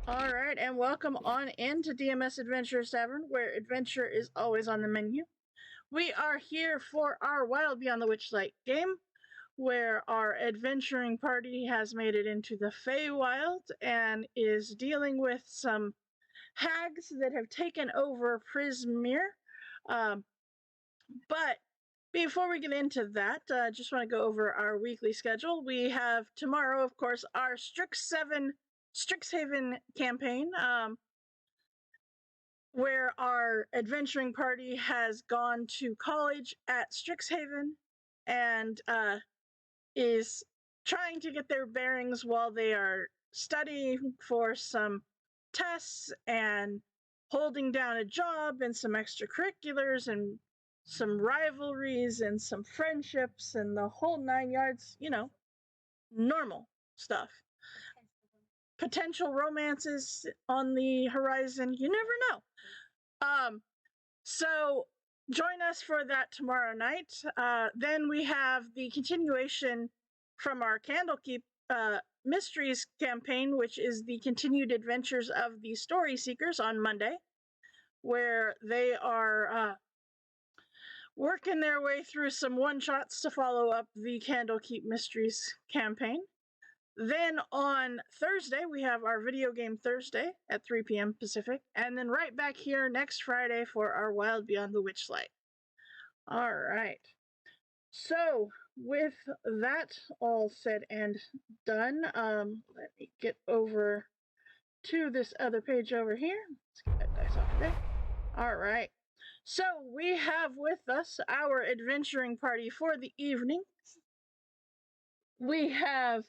All right, and welcome on into DMS Adventurers Tavern, where adventure is always on the menu. We are here for our Wild Beyond the Witchlight game, where our adventuring party has made it into the Feywild and is dealing with some hags that have taken over Prismere. But before we get into that, I just want to go over our weekly schedule. We have tomorrow, of course, our Strixhaven campaign, where our adventuring party has gone to college at Strixhaven and is trying to get their bearings while they are studying for some tests and holding down a job and some extracurriculars and some rivalries and some friendships and the whole 9 yards, normal stuff. Potential romances on the horizon, you never know. So join us for that tomorrow night. Then we have the continuation from our Candlekeep Mysteries campaign, which is the continued adventures of the Story Seekers on Monday, where they are working their way through some one-shots to follow up the Candlekeep Mysteries campaign. Then on Thursday, we have our Video Game Thursday at 3 p.m. Pacific, and then right back here next Friday for our Wild Beyond the Witchlight. All right. So, with that all said and done, let me get over to this other page over here. Let's get that dice off there. All right. So, we have with us our adventuring party for the evening. We have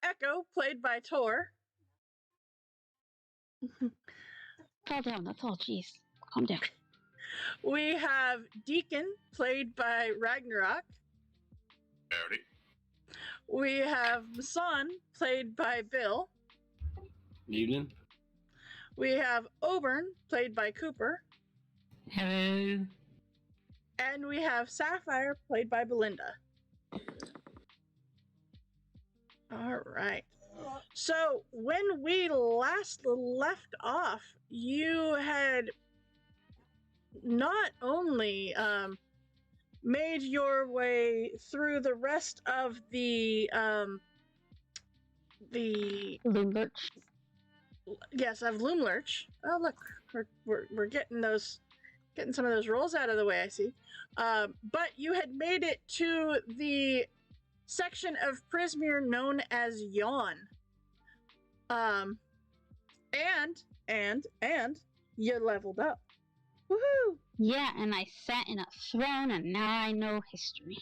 Echo, played by Tor. Calm down, that's all, jeez. Calm down. We have Deacon, played by Ragnarok. Howdy. We have Masan, played by Bill. Evening. We have Oburn, played by Cooper. Hello. And we have Sapphire, played by Belinda. All right. So, when we last left off, you had not only made your way through the rest of the Loomlurch. Yes, of Loomlurch. Oh, look, we're getting some of those rolls out of the way, I see. But you had made it to the section of Prismere known as Yawn. And you leveled up. Woohoo! Yeah, and I sat in a throne, and now I know history.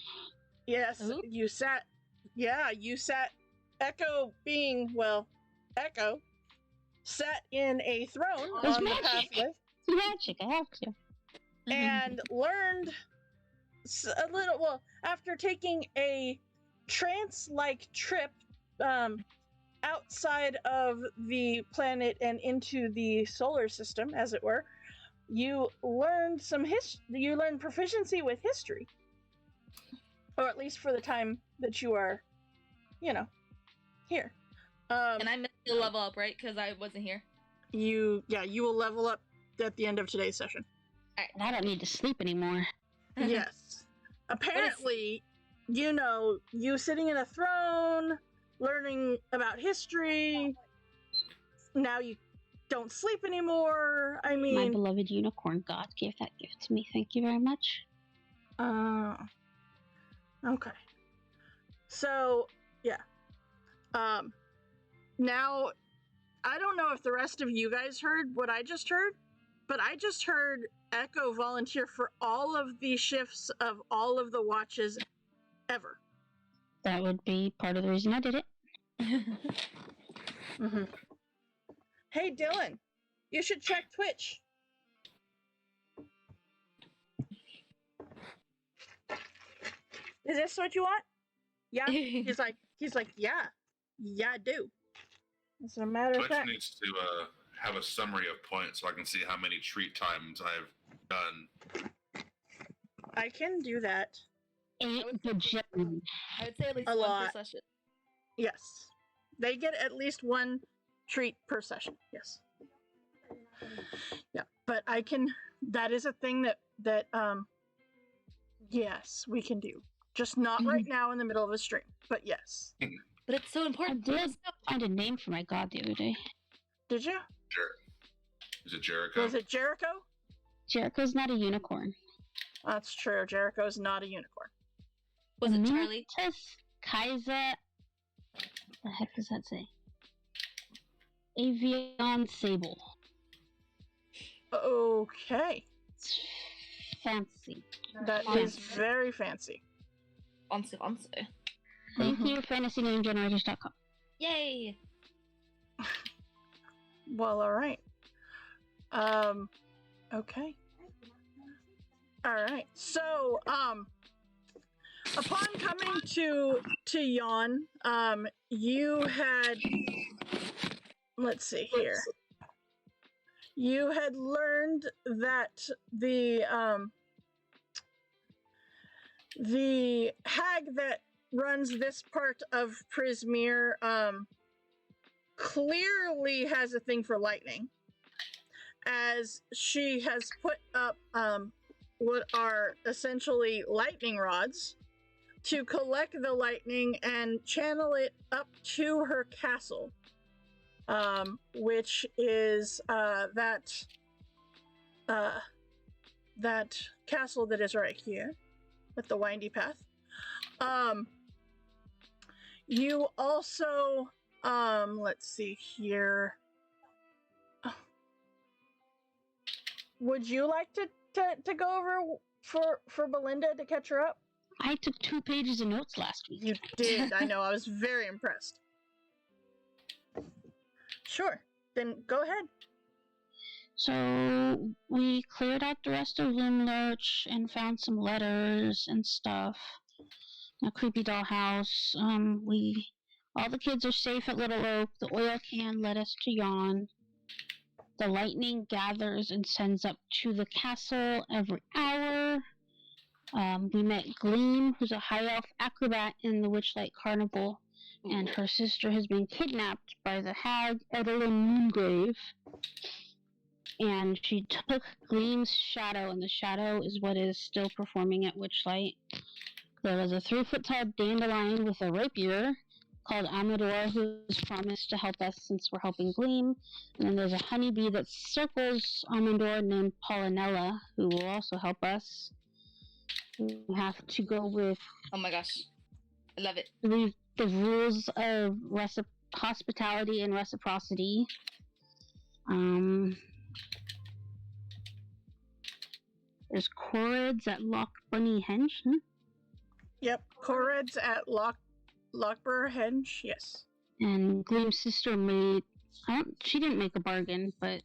Yes, Ooh. you sat. Echo being, Echo sat in a throne It's on the magic. pathway It's magic, I have to. and learned a little. Well, after taking a trance-like trip outside of the planet and into the solar system, as it were, you learned you learned proficiency with history, or at least for the time that you are, here. And I missed the level up, right? Because I wasn't here. You will level up at the end of today's session. I don't need to sleep anymore. Yes. Apparently, you sitting in a throne, learning about history. Now you don't sleep anymore. I mean, My beloved unicorn god gave that gift to me. Thank you very much. Okay. So, yeah. Now, I don't know if the rest of you guys heard what I just heard, but I just heard Echo volunteer for all of the shifts of all of the watches ever. That would be part of the reason I did it. Mm-hmm. Hey, Dylan, you should check Twitch. Is this what you want? Yeah. He's like, yeah, I do. As a matter of Twitch fact, needs to have a summary of points so I can see how many treat times I've done. I can do that. 8 bajillion. I would say at least A one lot. per session. Yes, they get at least one treat per session. Yes. Yeah, but I can. That is a thing that yes, we can do. Just not right now in the middle of a stream. But yes. But it's so I important. did find a name for my god the other day. Did you? Is it Jericho? Was it Jericho? Jericho's not a unicorn. That's true. Jericho's not a unicorn. Was it Charlie? Kaiser. What the heck does that say? Avian Sable. Okay. It's fancy. That is very fancy. Fancy. Thank you, fantasynamegenerators.com. Yay! Well, all right. Okay. All right. So, upon coming to Yon, you had, let's see here. You had learned that the hag that runs this part of Prismere clearly has a thing for lightning, as she has put up what are essentially lightning rods to collect the lightning and channel it up to her castle, which is that castle that is right here with the windy path. You also, let's see here. Would you like to go over for Belinda to catch her up? I took 2 pages of notes last week. You did. I know. I was very impressed. Sure. Then go ahead. So we cleared out the rest of Limlurch and found some letters and stuff. A creepy doll house. All the kids are safe at Little Oak. The oil can led us to Yon. The lightning gathers and sends up to the castle every hour. We met Gleam, who's a high elf acrobat in the Witchlight Carnival, and her sister has been kidnapped by the hag Edelyn Moongrave. And she took Gleam's shadow, and the shadow is what is still performing at Witchlight. There was a 3-foot-tall dandelion with a rapier called Amador, who's promised to help us since we're helping Gleam. And then there's a honeybee that circles Amador named Pollinella, who will also help us. We have to go with... Oh my gosh. I love it. The rules of hospitality and reciprocity. There's Corrids at Blockbury Henge. Yep, Corrids at Blockbury Henge. Yes. And Gleam's sister made... she didn't make a bargain, but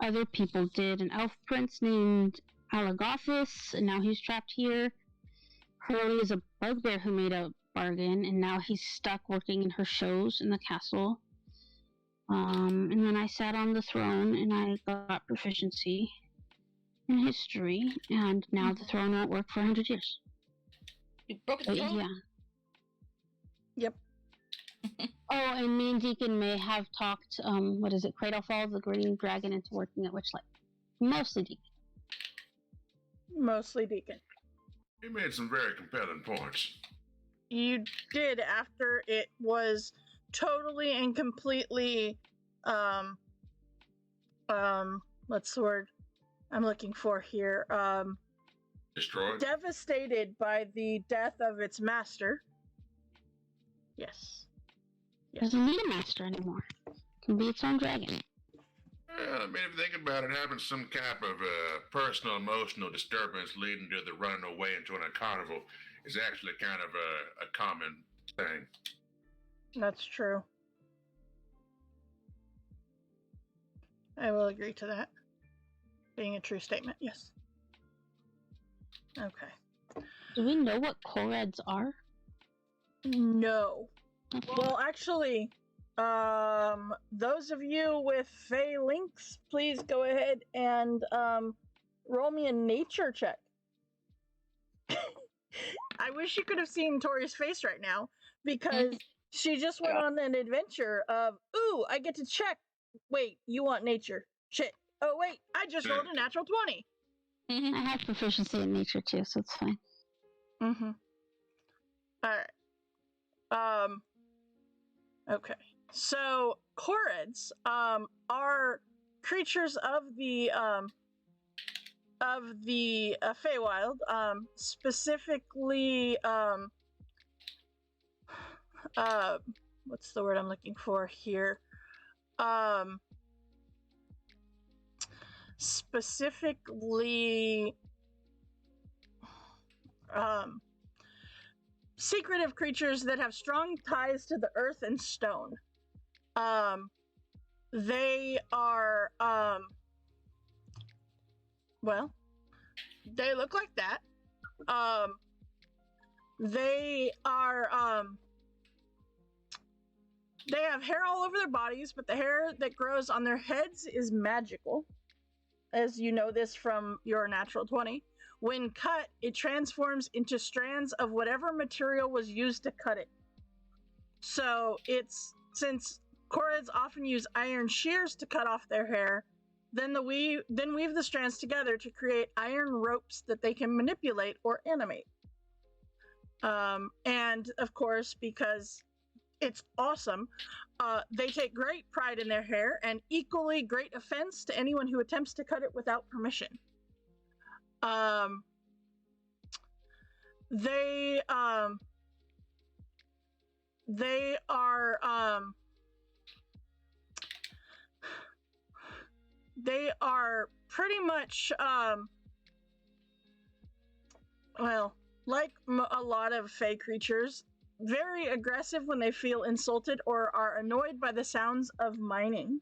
other people did. An elf prince named Alagothus, and now he's trapped here. Hurley is a bugbear who made a bargain, and now he's stuck working in her shows in the castle. And then I sat on the throne, and I got proficiency in history, and now the throne won't work for 100 years. You broke the throne? Yeah. Yep. Oh, and me and Deacon may have talked, Cradlefall, the green dragon, into working at Witchlight. Mostly Deacon. Mostly Deacon. He made some very compelling points. You did, after it was totally and completely, what's the word I'm looking for here? Destroyed? Devastated by the death of its master. Yes. Doesn't need a master anymore. Can be its own dragon. Well, I mean, if you think about it, having some type of personal, emotional disturbance leading to the running away into a carnival is actually kind of a common thing. That's true. I will agree to that. Being a true statement, yes. Okay. Do we know what Corrids are? No. Okay. Well, actually, those of you with Fey links, please go ahead and roll me a nature check. I wish you could have seen Tori's face right now, because She just went Yeah. on an adventure of, ooh, I get to check. Wait, you want nature? Shit. Oh wait, I just rolled a natural 20. I have proficiency in nature too, so it's fine. Mm-hmm. All right. Okay. So Chorids are creatures of the Feywild, specifically what's the word I'm looking for here? Specifically secretive creatures that have strong ties to the earth and stone. They are well, they look like that. They are they have hair all over their bodies, but the hair that grows on their heads is magical. As you know this from your natural 20. When cut, it transforms into strands of whatever material was used to cut it. So since Chorids often use iron shears to cut off their hair, then weave the strands together to create iron ropes that they can manipulate or animate. And of course, because it's awesome, they take great pride in their hair and equally great offense to anyone who attempts to cut it without permission. They are pretty much well, like a lot of Fey creatures, very aggressive when they feel insulted or are annoyed by the sounds of mining.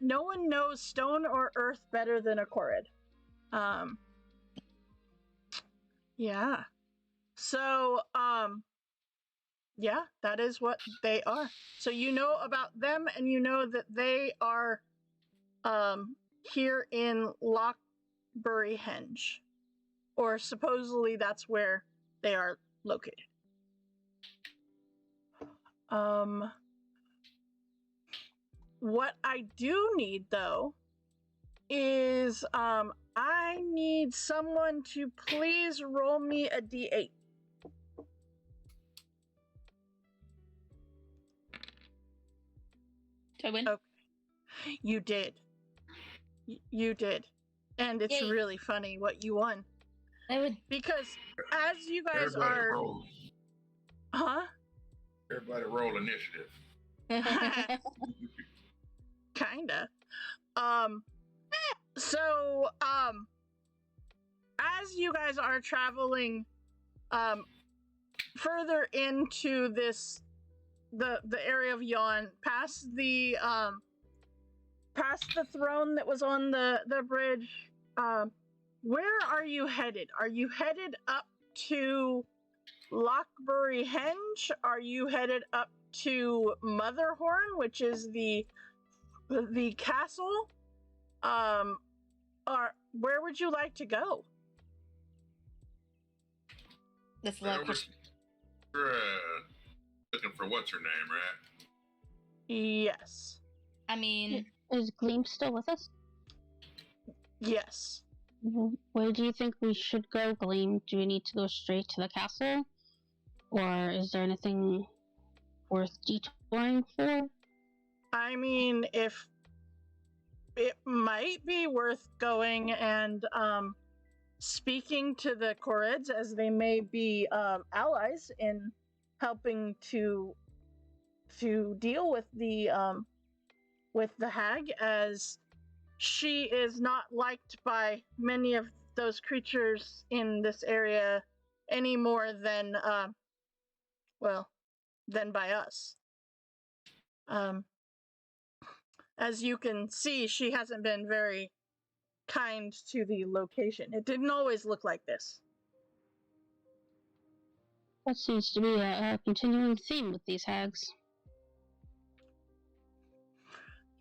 No one knows stone or earth better than a Chorrid. Yeah. So, yeah, that is what they are. So you know about them, and you know that they are here in Blockbury Henge. Or supposedly that's where they are located. What I do need, though, is I need someone to please roll me a d8. Did I win? Okay. You did. You did. And it's Yay. really funny what you won. I win. Because as you guys Everybody are... roll. Huh? Everybody roll initiative. Kinda. So, as you guys are traveling further into the area of Yawn, past the throne that was on the bridge, where are you headed? Are you headed up to Blockbury Henge? Are you headed up to Motherhorn, which is the castle? Or where would you like to go? That's a lot of questions. We're looking for what's her name, right? Yes. I mean, Is Gleam still with us? Yes. Where do you think we should go, Gleam? Do we need to go straight to the castle? Or is there anything worth detouring for? I mean, if it might be worth going and speaking to the Chorids, as they may be allies in helping to deal with the hag, as she is not liked by many of those creatures in this area any more than than by us. As you can see, she hasn't been very kind to the location. It didn't always look like this. That seems to be a continuing theme with these hags.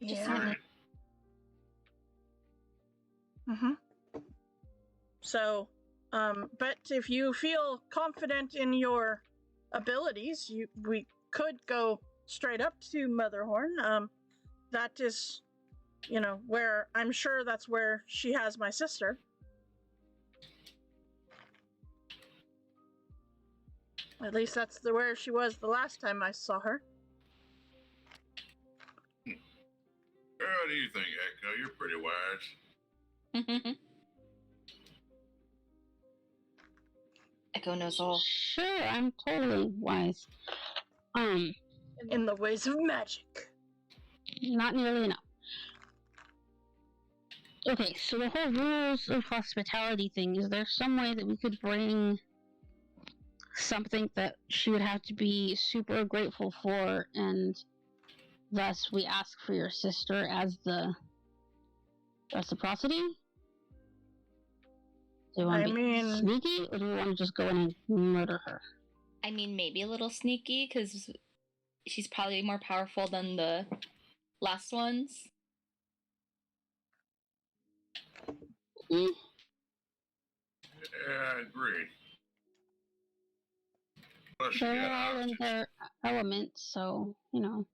just Yeah. saying. Mm-hmm. So, but if you feel confident in your abilities, we could go straight up to Motherhorn. That is, where I'm sure that's where she has my sister. At least that's where she was the last time I saw her. What do you think, Echo? You're pretty wise. Echo knows all. Sure, I'm totally wise. In the ways of magic. Not nearly enough. Okay, so the whole rules of hospitality thing, is there some way that we could bring something that she would have to be super grateful for, and thus we ask for your sister as the reciprocity? Do we want to be sneaky, or do we want to just go in and murder her? I mean, maybe a little sneaky, because she's probably more powerful than the last ones. Yeah, I agree. Plus, They're all in their element, so, Well,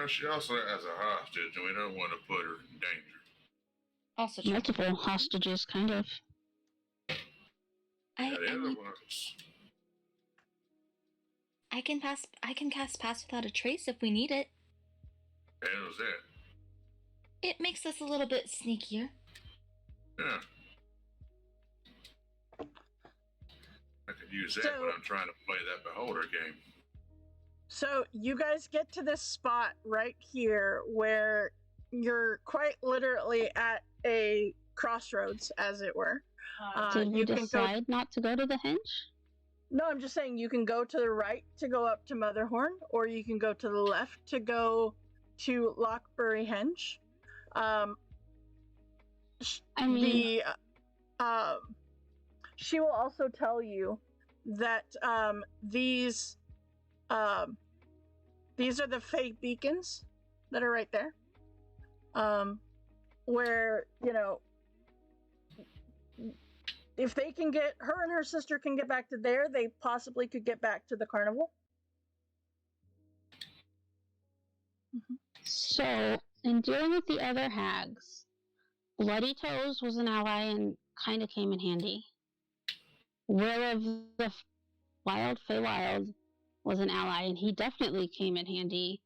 she also has a hostage, and we don't want to put her in danger. Also true. Multiple hostages, kind of. I other mean, ones. I can cast Pass Without a Trace if we need it. How's that? It makes us a little bit sneakier. Yeah. I could use that when I'm trying to play that Beholder game. So you guys get to this spot right here where you're quite literally at a crossroads, as it were. Did we decide not to go to the henge? No, I'm just saying you can go to the right to go up to Motherhorn, or you can go to the left to go to Blockbury Henge. She will also tell you that these are the fake beacons that are right there. Where, if they can get, her and her sister can get back to there, they possibly could get back to the carnival. So, in dealing with the other hags, Bloody Toes was an ally and kind of came in handy. Will of the Feywild was an ally, and he definitely came in handy.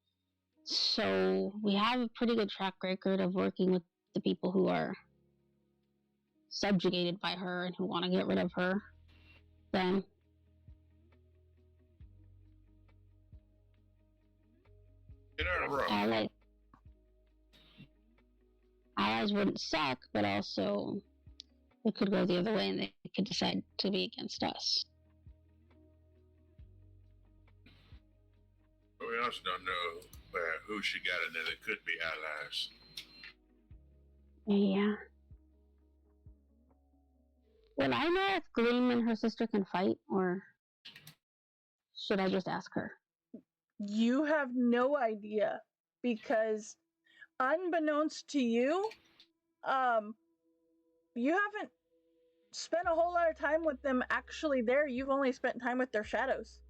So, we have a pretty good track record of working with the people who are subjugated by her and who want to get rid of her. Then, allies wouldn't suck, but also it could go the other way and they could decide to be against us. We also don't know who she got in there that could be allies. Yeah. Will I know if Gleam and her sister can fight, or should I just ask her? You have no idea, because unbeknownst to you, you haven't spent a whole lot of time with them actually there. You've only spent time with their shadows.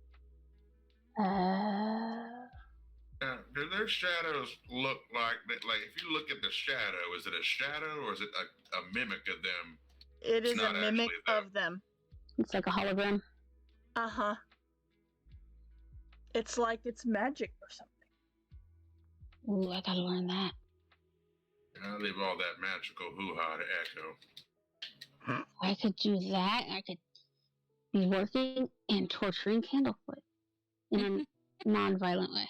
Do their shadows look like if you look at the shadow, is it a shadow or is it a mimic of them? It is a mimic of them. It's like a hologram. Uh-huh. It's like it's magic or something. Ooh, I gotta learn that. I'll leave all that magical hoo-ha to Echo. I could do that. I could be working and torturing Candlefoot in a non-violent way.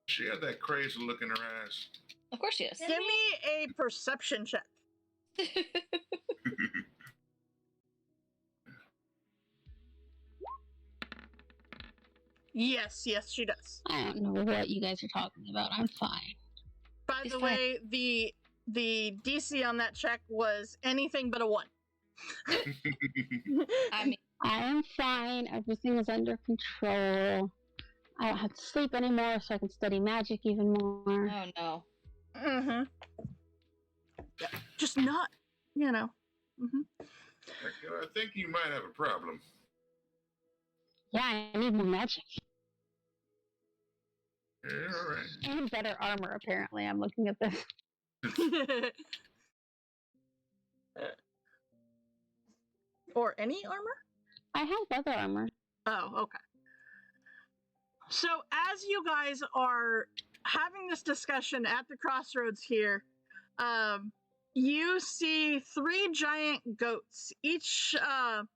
She had that crazy look in her eyes. Of course she is. Give me a perception check. Yes, she does. I don't know what you guys are talking about. I'm fine. By the way, the DC on that check was anything but a 1. I mean, I am fine. Everything is under control. I don't have to sleep anymore, so I can study magic even more. oh no. Mm-hmm. Yeah. Just not, you know. Mm-hmm. I think you might have a problem. Yeah, I need more magic. Yeah, all right. And better armor, apparently. I'm looking at this. Or any armor? I have leather armor. Oh, okay. So as you guys are having this discussion at the crossroads here, you see 3 giant goats. Each have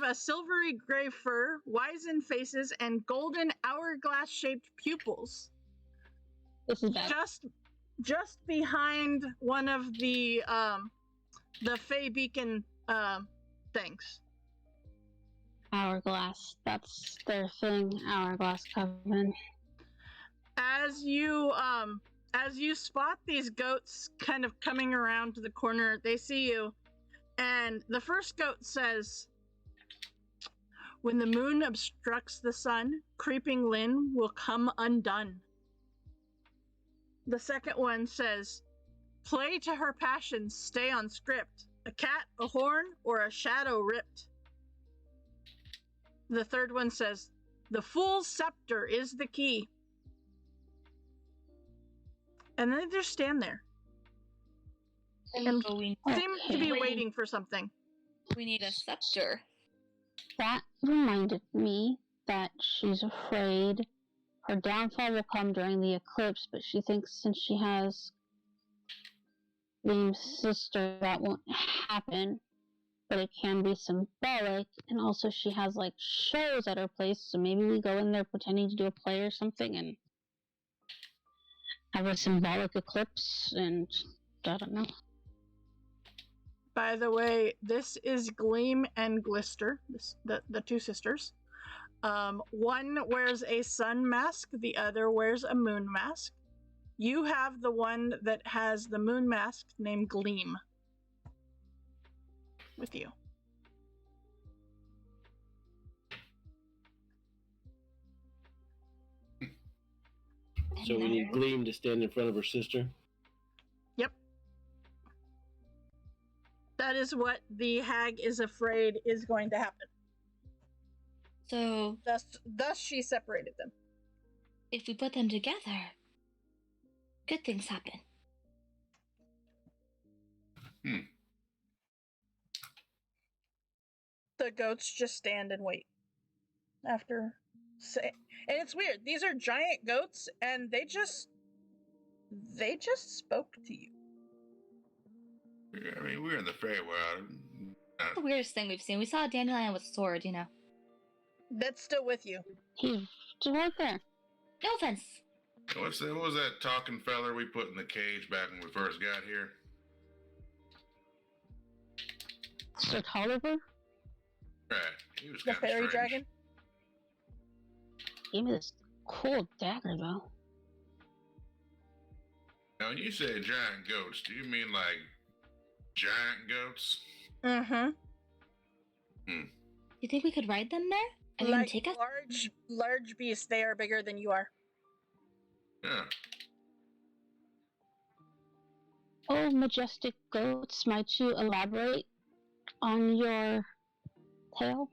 a silvery gray fur, wizened faces, and golden hourglass-shaped pupils. This is bad. Just behind one of the Fey beacon things. Hourglass. That's their thing. Hourglass Coven. As you spot these goats kind of coming around to the corner, they see you, and the first goat says, "When the moon obstructs the sun, creeping Lynn will come undone." The second one says, "Play to her passions, stay on script. A cat, a horn, or a shadow ripped." The third one says, "The fool's scepter is the key." And then they just stand there and So we seem to be Okay. waiting for something. need a scepter. That reminded me that she's afraid her downfall will come during the eclipse, but she thinks since she has Gleam's sister, that won't happen. But it can be symbolic, and also she has like shows at her place, so maybe we go in there pretending to do a play or something and have a symbolic eclipse, and I don't know. By the way, this is Gleam and Glister, the 2 sisters. One wears a sun mask, the other wears a moon mask. You have the one that has the moon mask named Gleam with you. So we need Gleam to stand in front of her sister. Yep. That is what the hag is afraid is going to happen. So Thus she separated them. if we put them together, good things happen. The goats just stand and wait. And it's weird. These are giant goats, and they just spoke to you. Yeah, I mean, we're in the Feywild. That's the weirdest thing we've seen. We saw a dandelion with a sword, you know. That's still with you. He's right there. No offense. What was that talking feller we put in the cage back when we first got here? Sir Tolliver Right, he was The kind of fairy strange. dragon. gave me this cool dagger, though. Now, when you say giant goats, do you mean like giant goats? Mm-hmm. You think we could ride them there? Are they gonna Like take us? large beasts. They are bigger than you are. Yeah. Oh, majestic goats, might you elaborate on your tale?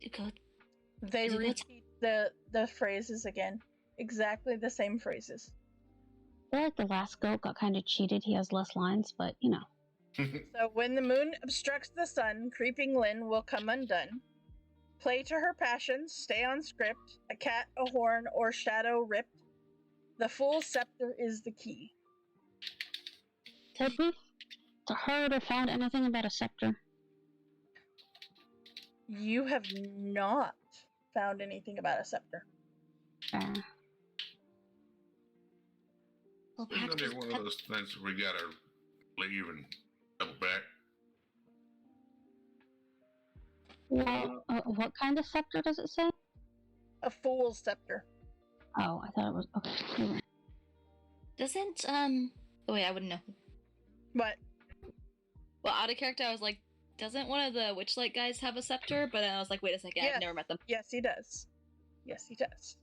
Do go- They Is it repeat the phrases again. Exactly the same phrases. I feel like the last goat got kind of cheated. He has less lines, but you know. So when the moon obstructs the sun, creeping Lynn will come undone. Play to her passions, stay on script. A cat, a horn, or shadow ripped. The fool's scepter is the key. Have we heard or found anything about a scepter? You have not found anything about a scepter. Well, It's perhaps gonna be just one cut- of those things where we gotta leave and double back. Well, what kind of scepter does it say? A fool's scepter. Oh, I thought it was okay. Never mind. doesn't Oh wait, I wouldn't know. But Well, out of character, I was like, doesn't one of the Witchlight guys have a scepter? But then I was like, wait a second, Yes. I've never met them. yes, he does. Yes, he does.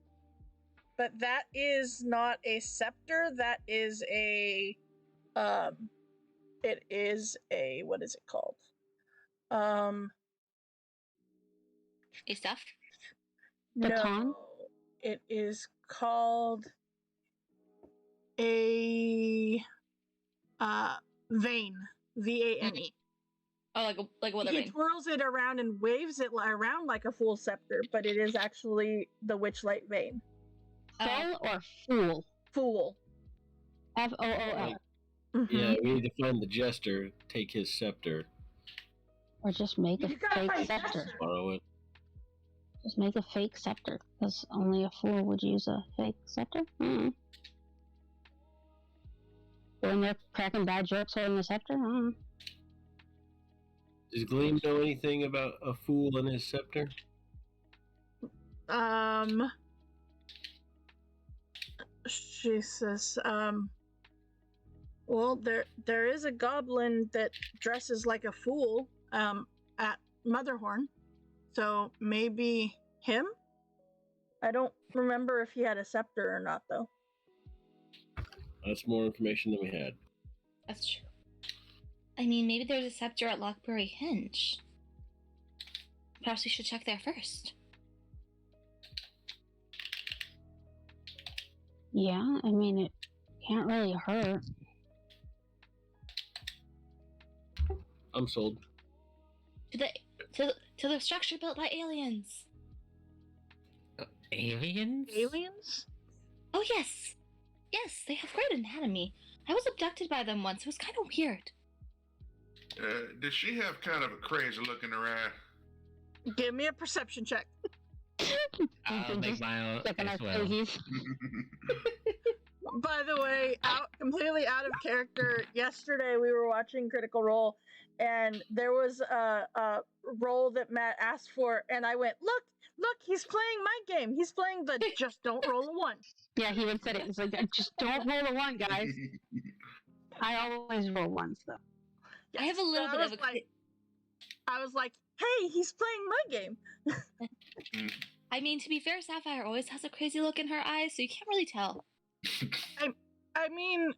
but that is not a scepter. That is a, it is a, what is it called? A staff? Baton? No, it is called a vane. V-A-N-E. Oh, like what? He twirls it around and waves it around like a full scepter, but it is actually the Witchlight vane. Full or fool? Fool. F-O-O-L. Mm-hmm. Yeah, we need to find the jester, take his scepter, Or just make a You gotta fake find scepter. borrow it. Just make a fake scepter, because only a fool would use a fake scepter. Mm-hmm. When they're cracking bad jokes holding a scepter. Mm-hmm. Does Gleam know anything about a fool and his scepter? Jesus. Well, there is a goblin that dresses like a fool at Motherhorn, so maybe him. I don't remember if he had a scepter or not, though. That's more information than we had. That's true. I mean, maybe there's a scepter at Blockbury Henge. Perhaps we should check there first. Yeah, I mean, it can't really hurt. I'm sold. To the structure built by aliens. Aliens? Aliens? Oh yes, yes, they have great anatomy. I was abducted by them once. It was kind of weird. Does she have kind of a crazy look in her eye? Give me a perception check. I'll make my own Checking our as well. crazies. By the way, completely out of character. Yesterday we were watching Critical Role, and there was a role that Matt asked for, and I went, look, he's playing my game. He's playing the just don't roll a 1. Yeah, he even said it. It's like, just don't roll a 1, guys. I always roll 1s, though. I have a little bit of a. I was like, hey, he's playing my game. I mean, to be fair, Sapphire always has a crazy look in her eyes, so you can't really tell. I mean,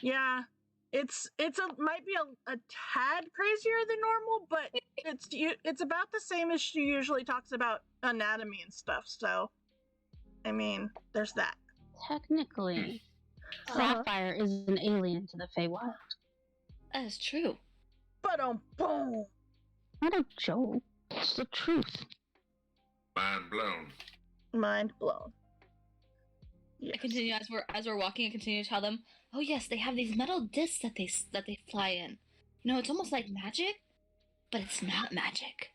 yeah. It's might be a tad crazier than normal, but it's about the same as she usually talks about anatomy and stuff. So, I mean, there's that. Technically, Sapphire is an alien to the Feywild. That is true. But boom. Not a joke. It's the truth. Mind blown. Mind blown. Yes. I continue as we're walking. I continue to tell them, "Oh yes, they have these metal discs that they fly in. You know, it's almost like magic, but it's not magic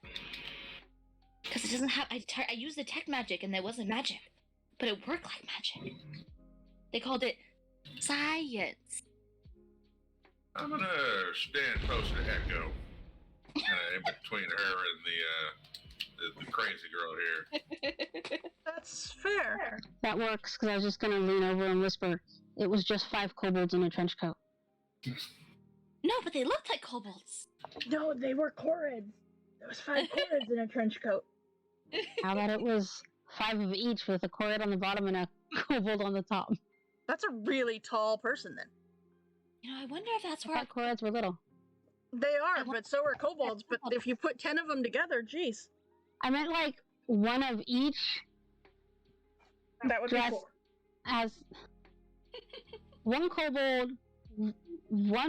because it doesn't have. I used the tech magic and it wasn't magic, but it worked like magic. They called it science." I'm gonna stand close to Echo, kind of in between her and the crazy girl here. That's fair. That works, because I was just going to lean over and whisper, it was just 5 kobolds in a trench coat. No, but they looked like kobolds. No, they were Korrids. There was 5 Korrids in a trench coat. How about it was 5 of each with a Korrid on the bottom and a kobold on the top? That's a really tall person then. You know, I wonder if that's I where. thought Korrids were little. They are, but so are kobolds. But if you put 10 of them together, geez. I meant like 1 of each That would be dressed 4. as 1 kobold, 1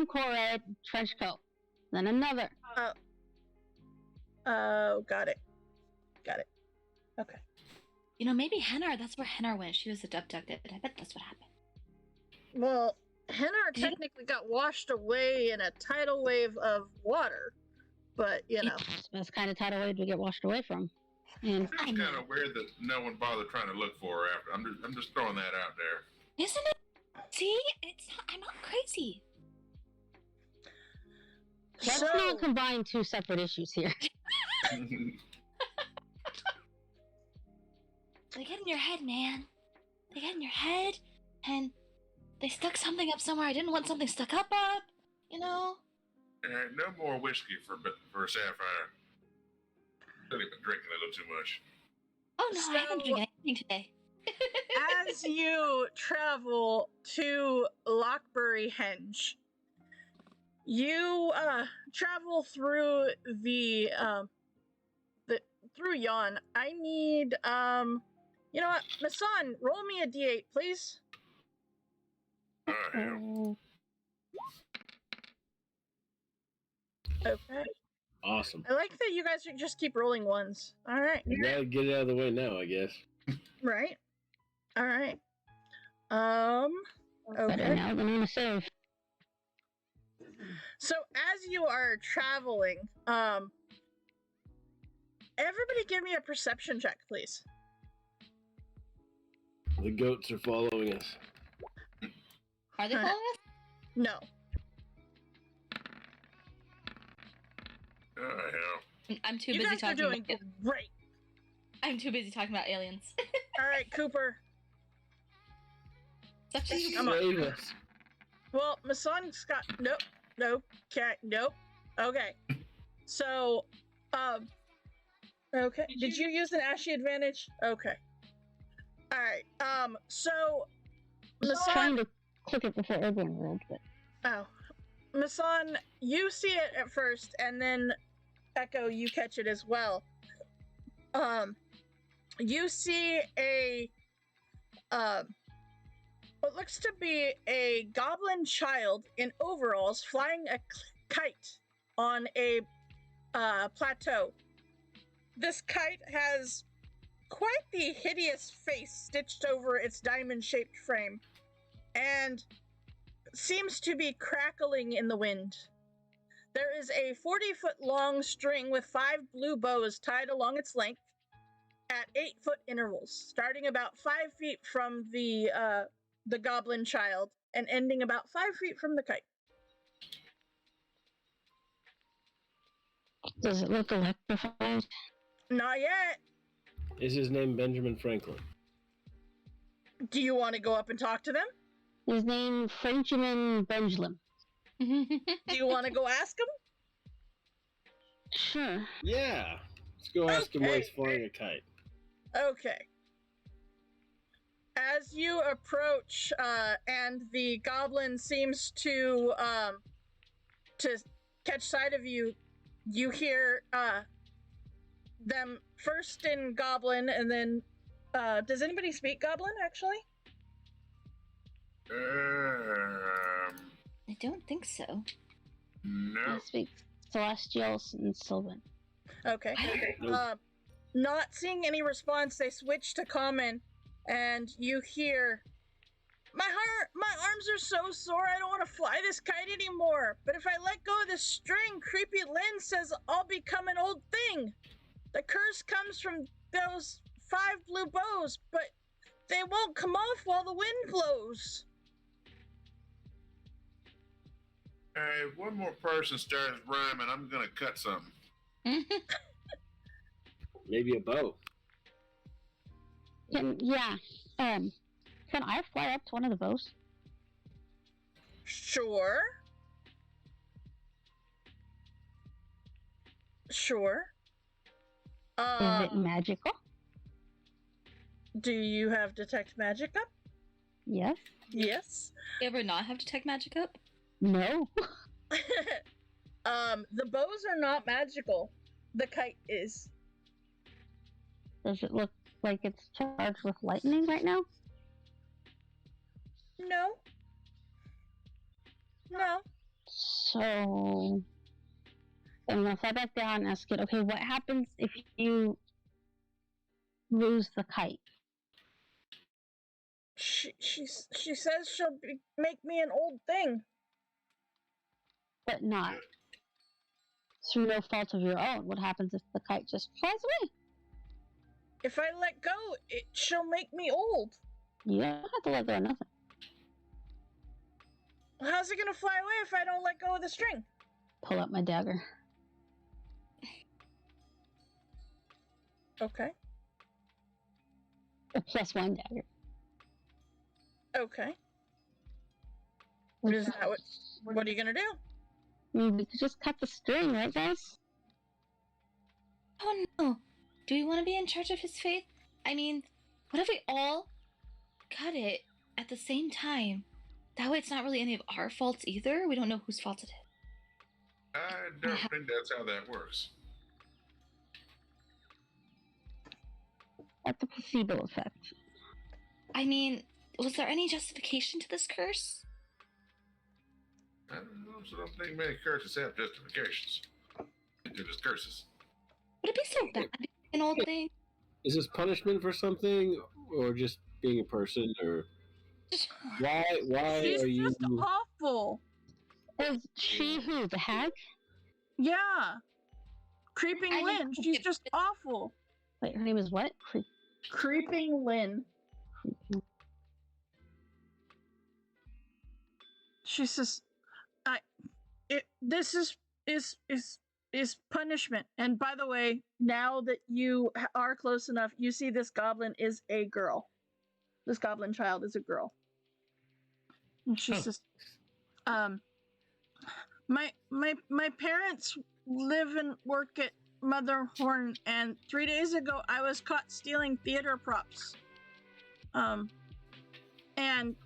Korrid trench coat, then another. Oh, got it. Okay. You know, maybe Hennar. That's where Hennar went. She was abducted. I bet that's what happened. Well, Hennar technically got washed away in a tidal wave of water, but you know. That's kind of tidal wave to get washed away from. And It's kind of weird that no one bothered trying to look for her after. I'm just throwing that out there. Isn't it? See, it's not, I'm not crazy. let's So, not combine 2 separate issues here. They get in your head, man. They get in your head, and they stuck something up somewhere I didn't want something stuck up. You know. No more whiskey for Sapphire. Really been drinking a little too much. Oh no, I haven't So- drinking. today. As you travel to Blockbury Henge, you travel through the through Yon. I need you know what, Masan, roll me a d8, please. Okay. Awesome. I like that you guys just keep rolling ones. All right. You gotta get it out of the way now, I guess. Right. All right. Better Okay. now than on a save. So as you are traveling, everybody give me a perception check, please. The goats are following us. Are they following us? No. Oh, hell. I'm too You busy guys are talking doing about great. I'm too busy talking about aliens. All right, Cooper. It's up to you. Come on. Save us. Well, Masan's got nope. Okay. So, okay. Did you use an Ashy advantage? Okay. All right. So, Just trying Masan. to click it before everyone rolled, but Oh, Masan, you see it at first, and then Echo, you catch it as well. You see a what looks to be a goblin child in overalls flying a kite on a plateau. This kite has quite the hideous face stitched over its diamond-shaped frame, and seems to be crackling in the wind. There is a 40-foot long string with 5 blue bows tied along its length at 8-foot intervals, starting about 5 feet from the goblin child and ending about 5 feet from the kite. does it look electrified? Not yet. Is his name Benjamin Franklin? Do you want to go up and talk to them? His name Frenchman Benjamin. Do you want to go ask them? Sure. Yeah. Let's go ask him why he's Okay. flying a kite. Okay. As you approach, and the goblin seems to catch sight of you, you hear them first in Goblin, and then does anybody speak Goblin? Actually, I don't think so. No. I speak Celestial and Sylvan. okay. Nope. Not seeing any response, they switch to Common, and you hear, my arms are so sore, I don't want to fly this kite anymore. But if I let go of this string, Creepy Lynn says I'll become an old thing. The curse comes from those 5 blue bows, but they won't come off while the wind blows. Hey, if one more person starts rhyming, I'm gonna cut something. Maybe a bow. Can I fly up to one of the bows? Sure. Is it magical? Do you have Detect Magic up? Yes. Yes. You ever not have Detect Magic up? No. The bows are not magical. The kite is. Does it look like it's charged with lightning right now? No. So I'm gonna fly back down and ask it, okay, what happens if you lose the kite? She says she'll make me an old thing. But not through no fault of your own. What happens if the kite just flies away? If I let go, she'll make me old. You don't have to let go of nothing. How's it gonna fly away if I don't let go of the string? Pull out my dagger. Okay. A +1 dagger. Okay. Is that what are you gonna do? I mean, we could just cut the string, right, guys? Oh no. Do we want to be in charge of his fate? I mean, What if we all cut it at the same time? That way it's not really any of our faults either. We don't know whose fault it is. I don't think that's how that works. At the placebo effect. I mean, was there any justification to this curse? I don't think many curses have justifications. They're just curses. Would it be so bad to be an old thing? Is this punishment for something, or just being a person, or why She's are you? just awful. Is she who? The hag? Yeah. Creeping I Lynn. mean, She's just awful. Wait, her name is what? Creeping Lynn. She says, this is punishment. And by the way, now that you are close enough, you see this goblin is a girl. This goblin child is a girl. And she says, my parents live and work at Motherhorn, and 3 days ago I was caught stealing theater props. And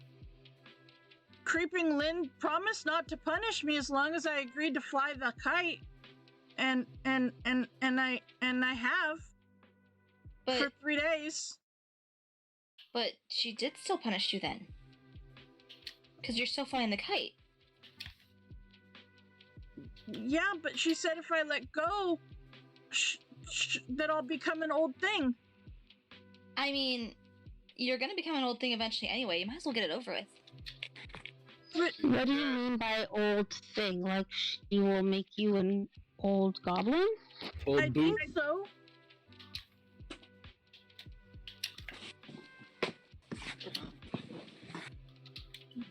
Creeping Lynn promised not to punish me as long as I agreed to fly the kite, and I have for 3 days. But she did still punish you then, because you're still flying the kite. Yeah, but she said if I let go, that I'll become an old thing. I mean, you're gonna become an old thing eventually anyway. You might as well get it over with. What do you mean by old thing? Like she will make you an old goblin? Old I boot? think so.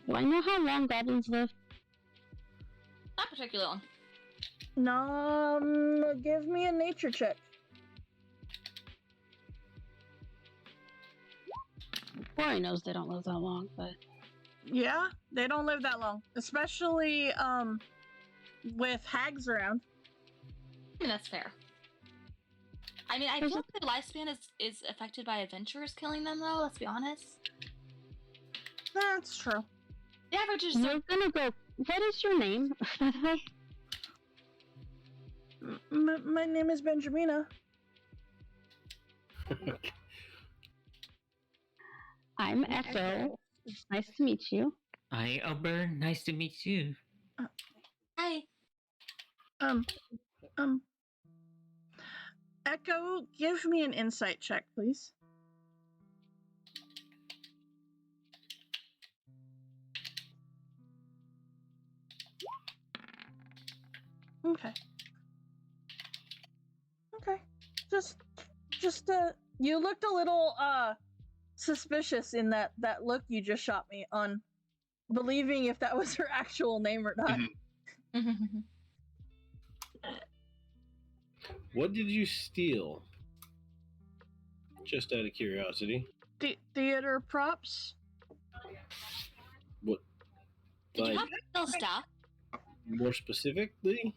Do I know how long goblins live? Not particularly long. No, give me a nature check. Rory knows they don't live that long, but Yeah, they don't live that long, especially with hags around. I mean, that's fair. I mean, I feel like their lifespan is affected by adventurers killing them, though. Let's be honest. That's true. The average is you're gonna go. What is your name, by the way? My name is Benjamina. I'm Echo. It's nice to meet you. Hi, Albert. Nice to meet you. Hi. Echo, give me an insight check, please. Okay. Just you looked a little suspicious in that look you just shot me on believing if that was her actual name or not. What did you steal? Just out of curiosity. Theater props. What? Did you Like, have to still stuff? more specifically?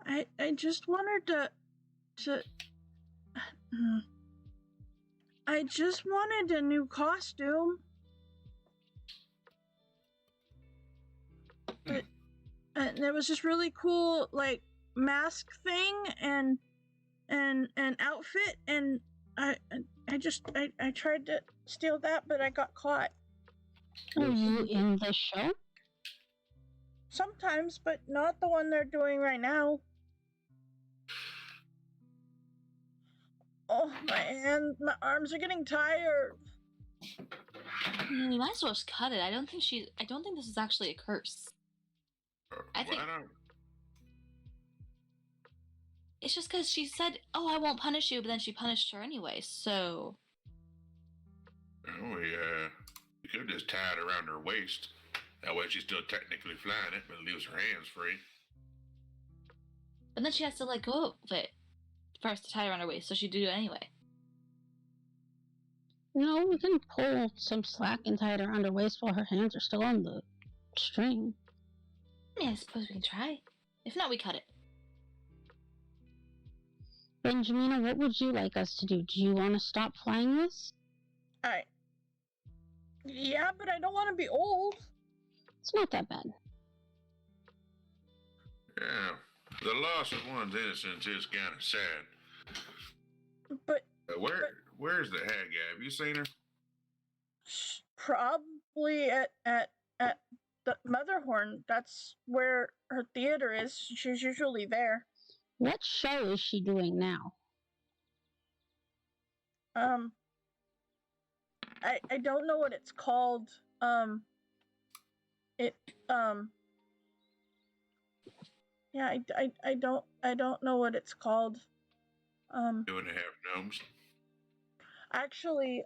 I just wanted to I just wanted a new costume. But there was this really cool like mask thing and outfit, and I tried to steal that, but I got caught. Are you in the show? Sometimes, but not the one they're doing right now. Oh, my arms are getting tired. We might as well just cut it. I don't think this is actually a curse. I think it's just because she said, "Oh, I won't punish you," but then she punished her anyway. So, Oh, you could just tie it around her waist. That way she's still technically flying it, but it leaves her hands free. but then she has to let go of it first to tie it around her waist. So she'd do it anyway. No, we can pull some slack and tie it around her waist while her hands are still on the string. I mean, I suppose we can try. If not, we cut it. Benjamina, what would you like us to do? Do you want to stop flying this? Yeah, but I don't want to be old. It's not that bad. Yeah, the loss of one's innocence is kind of sad. But Where's the hag at? Have you seen her? probably at the Motherhorn. That's where her theater is. She's usually there. What show is she doing now? I don't know what it's called. Yeah, I don't know what it's called. 2.5 gnomes. Actually,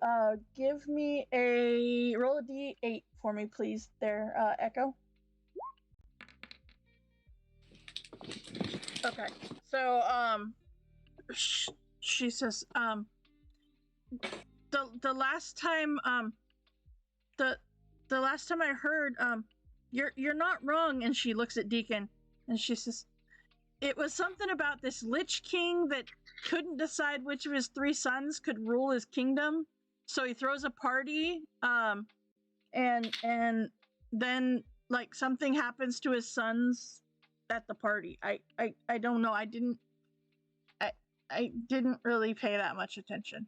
give me a roll a d8 for me, please. There, Echo. Okay, so she says, the last time the last time I heard, you're not wrong. And she looks at Deacon and she says, it was something about this Lich King that couldn't decide which of his 3 sons could rule his kingdom, so he throws a party, and then like something happens to his sons at the party. I don't know. I didn't really pay that much attention.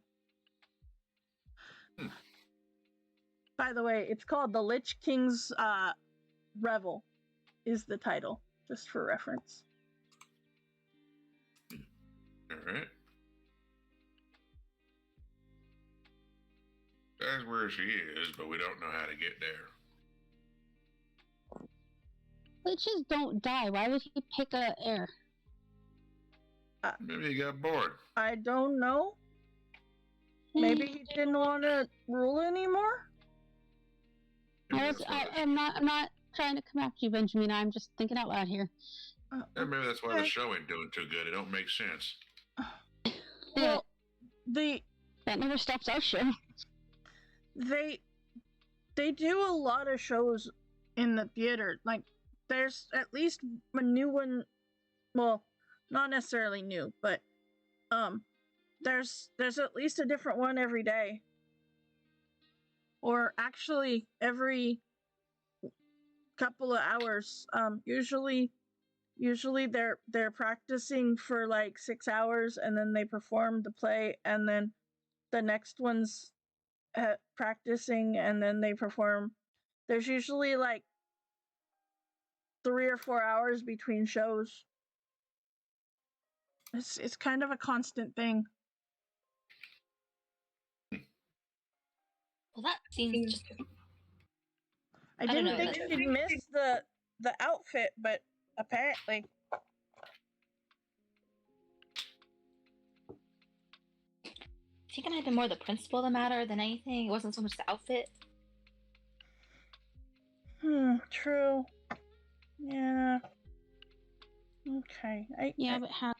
By the way, it's called The Lich King's Revel is the title, just for reference. All right. That's where she is, but we don't know how to get there. Liches don't die. Why would he pick a heir? Maybe he got bored. I don't know. Maybe he didn't want to rule anymore. I'm not trying to come after you, Benjamin. I'm just thinking out loud here. Yeah, maybe that's why the show ain't doing too good. It don't make sense. Well, that never stops our show. They do a lot of shows in the theater. Like, there's at least a new one. Well, not necessarily new, but there's at least a different one every day. Or actually every couple of hours. Usually they're practicing for like 6 hours, and then they perform the play, and then the next one's practicing, and then they perform. There's usually like 3 or 4 hours between shows. It's kind of a constant thing. Well, that seems just... I didn't think you'd miss the outfit, but apparently. I think it might have been more the principle that mattered than anything. It wasn't so much the outfit. True. Yeah. Okay. But how?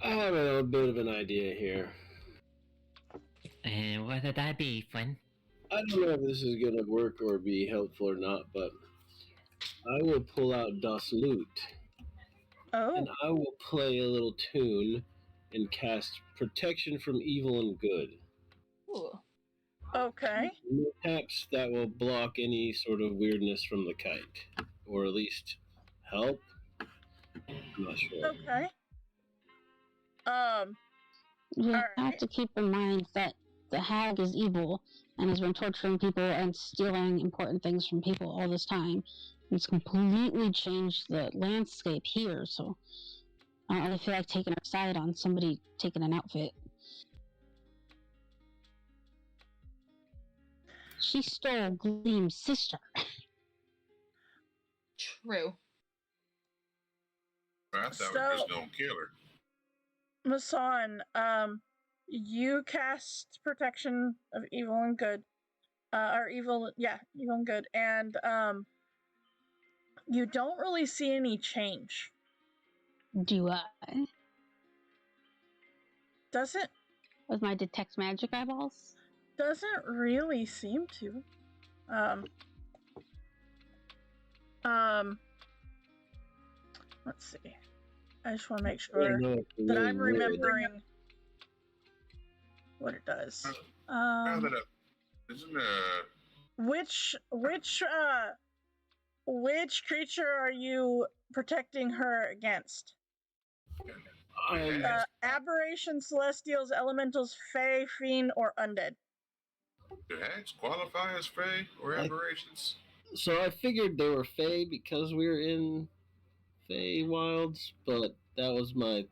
I have a bit of an idea here. And what would that be, Flynn? I don't know if this is going to work or be helpful or not, but I will pull out Das Lute. Oh. And I will play a little tune and cast Protection from Evil and Good. Ooh. Okay. Perhaps that will block any sort of weirdness from the kite. Or at least help. I'm not sure. Okay. You have Alright. to keep in mind that the hag is evil and has been torturing people and stealing important things from people all this time. It's completely changed the landscape here, so I don't really feel like taking her side on somebody taking an outfit. She stole Gleam's sister. True. I thought we were just gonna kill her. Masan, you cast Protection of Evil and Good. Evil and Good. And, you don't really see any change. Do I? Doesn't With my detect magic eyeballs? Doesn't really seem to. Let's see. I just want to make I don't sure know if it that really I'm works. remembering what it does. Now that isn't Which creature are you protecting her against? Aberrations, celestials, elementals, fae, fiend, or undead? do hags qualify as fae or aberrations? So I figured they were Fey because we were in Feywilds, but that was my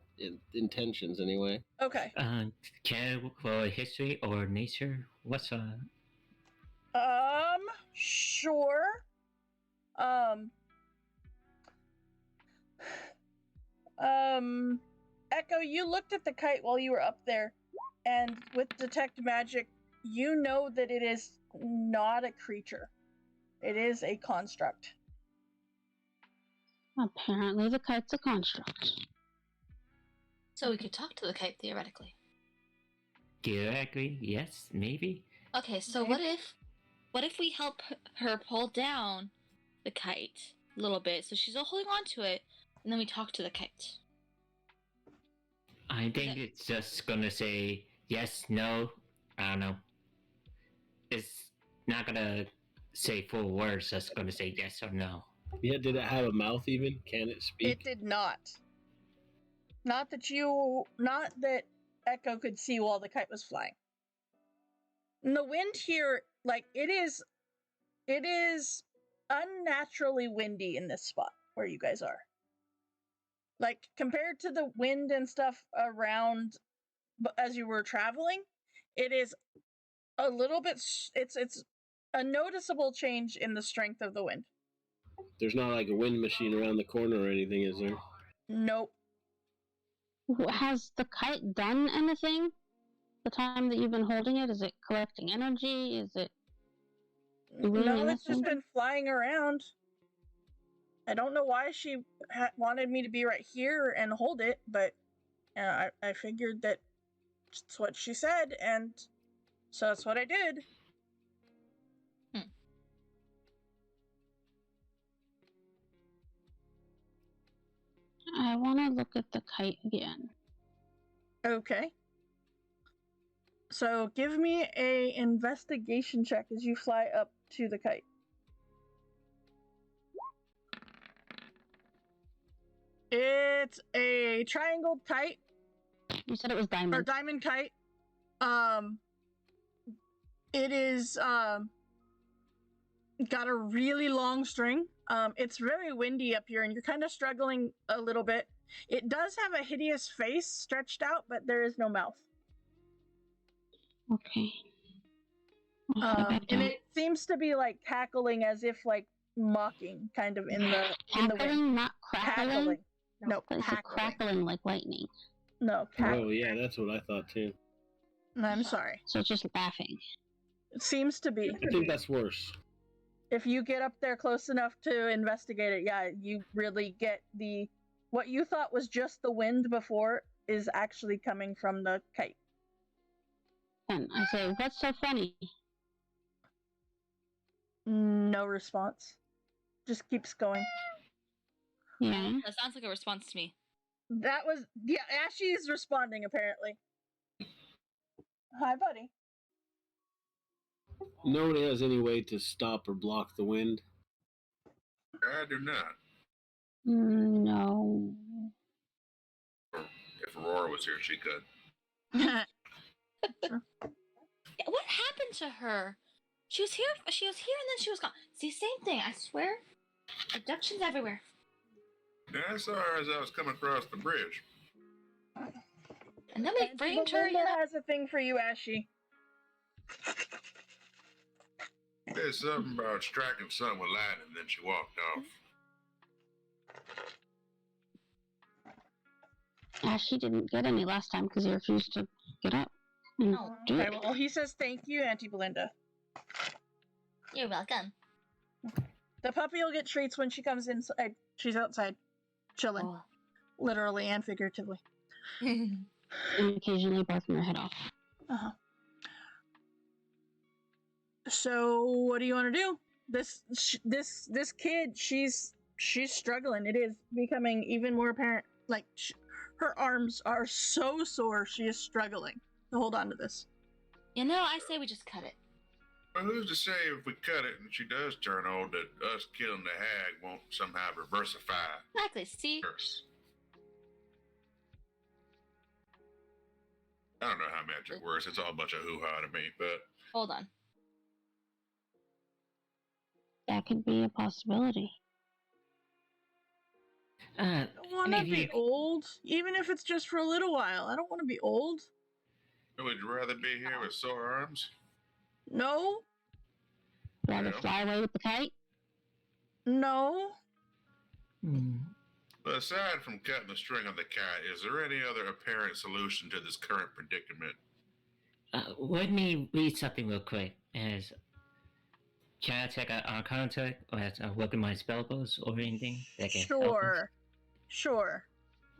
intentions anyway. Okay. Can for history or nature? What's Sure. Echo, you looked at the kite while you were up there, and with detect magic, you know that it is not a creature. It is a construct. Apparently the kite's a construct. So we could talk to the kite theoretically. theoretically? Yes, maybe. Okay, so what if we help her pull down the kite a little bit, so she's all holding on to it, and then we talk to the kite? I think it's just gonna say yes, no. I don't know. It's not gonna say full words. Just gonna say yes or no. Yeah, did it have a mouth even? Can it speak? It did not. Not that Echo could see while the kite was flying. And the wind here, like, it is unnaturally windy in this spot where you guys are. Like, compared to the wind and stuff around as you were traveling, it is a little bit, it's a noticeable change in the strength of the wind. There's not like a wind machine around the corner or anything, is there? Nope. Has the kite done anything? The time that you've been holding it, is it collecting energy? Is it doing No, it's just anything? been flying around. I don't know why she wanted me to be right here and hold it, but I figured that it's what she said, and so that's what I did. I want to look at the kite again. Okay. So give me a investigation check as you fly up to the kite. It's a triangled kite. You said it was diamond. Or diamond kite. It is got a really long string. It's very windy up here, and you're kind of struggling a little bit. It does have a hideous face stretched out, but there is no mouth. Okay. And it seems to be like cackling as if like mocking, kind of in the Cackling, not crackling. Cackling. No, It's crackling like lightning. No, cackling. Oh yeah, that's what I thought too. I'm sorry. So it's just laughing. It seems to be. I think that's worse. If you get up there close enough to investigate it, yeah, you really get what you thought was just the wind before is actually coming from the kite. And I say, what's so funny? No response. Just keeps going. Yeah. That sounds like a response to me. That was, yeah, Ashy is responding apparently. Hi, buddy. Nobody has any way to stop or block the wind. I do not. No. If Aurora was here, she could. Yeah, what happened to her? She was here, and then she was gone. See, same thing, I swear. Abductions everywhere. Yeah, I saw her as I was coming across the bridge. And then we framed her. Belinda has a thing for you, Ashy. There's something about striking something with lightning, then she walked off. Ashley didn't get any last time because he refused to get up and do Okay, it. well, he says thank you, Auntie Belinda. You're welcome. The puppy will get treats when she comes inside. She's outside, chilling, Oh. literally and figuratively. And occasionally barking her head off. Uh-huh. So, what do you want to do? This kid, she's she's struggling. It is becoming even more apparent. Like, her arms are so sore, she is struggling to hold on to this. You know, I say we just cut it. Well, who's to say if we cut it and she does turn old that us killing the hag won't somehow reversify Exactly. See? curse? I don't know how magic works. It's all a bunch of hoo-ha to me, but Hold on. That could be a possibility. I don't want to be old, even if it's just for a little while. I don't want to be old. would you rather be here with sore arms? No, Rather Well. fly away with the kite? no. But aside from cutting the string on the kite, is there any other apparent solution to this current predicament? Let me read something real quick. As can I take an Arcana check or look at my spell books or anything? That can help us? Sure.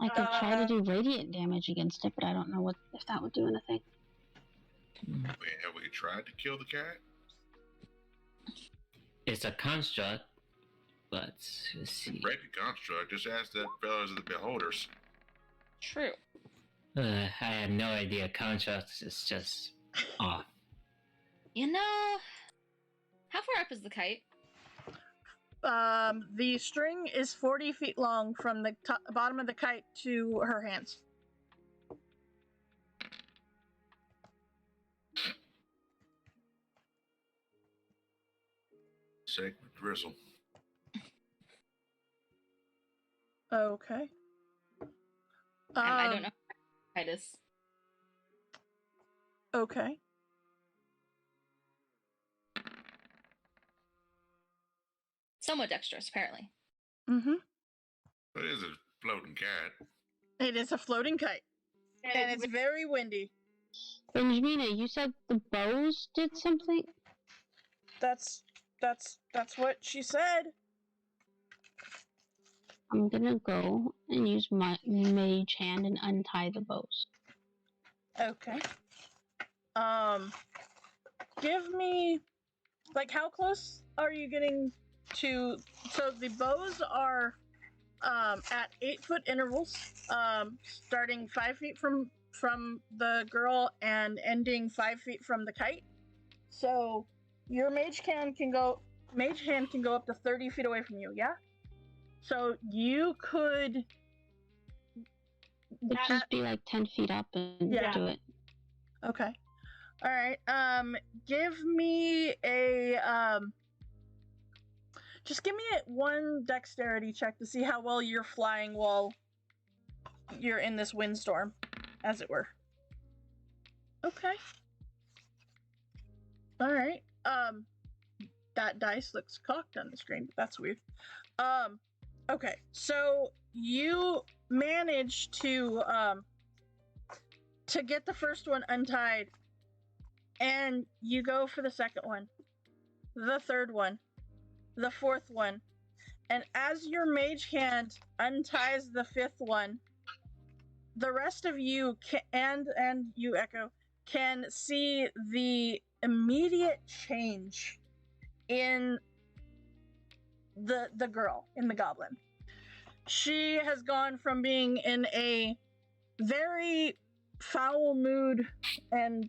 I could try to do radiant damage against it, but I don't know if that would do anything. Have we tried to kill the cat? It's a construct, but let's see. Break the construct. Just ask that fellows of the beholders. True. I had no idea. Constructs is just off. You know, how far up is the kite? The string is 40 feet long from the bottom of the kite to her hands. Sacred drizzle. Okay. I don't know how kite is. Okay. Somewhat dexterous, apparently. Mm-hmm. It is a floating cat. It is a floating kite. And it's very windy. Benjamina, you said the bows did something? That's what she said. I'm gonna go and use my mage hand and untie the bows. Okay. Give me, like, how close are you getting to? So the bows are at 8-foot intervals, starting 5 feet from the girl and ending 5 feet from the kite. So your mage hand can go up to 30 feet away from you. Yeah. So you could. It'd just be like 10 feet up and do it. Okay. All right. Give me a just give me one dexterity check to see how well you're flying while you're in this windstorm, as it were. Okay. All right. That dice looks cocked on the screen, but that's weird. Okay. So you manage to get the first one untied, and you go for the second one, the third one, the fourth one, and as your mage hand unties the fifth one, the rest of you and you, Echo, can see the immediate change in the girl, in the goblin. She has gone from being in a very foul mood and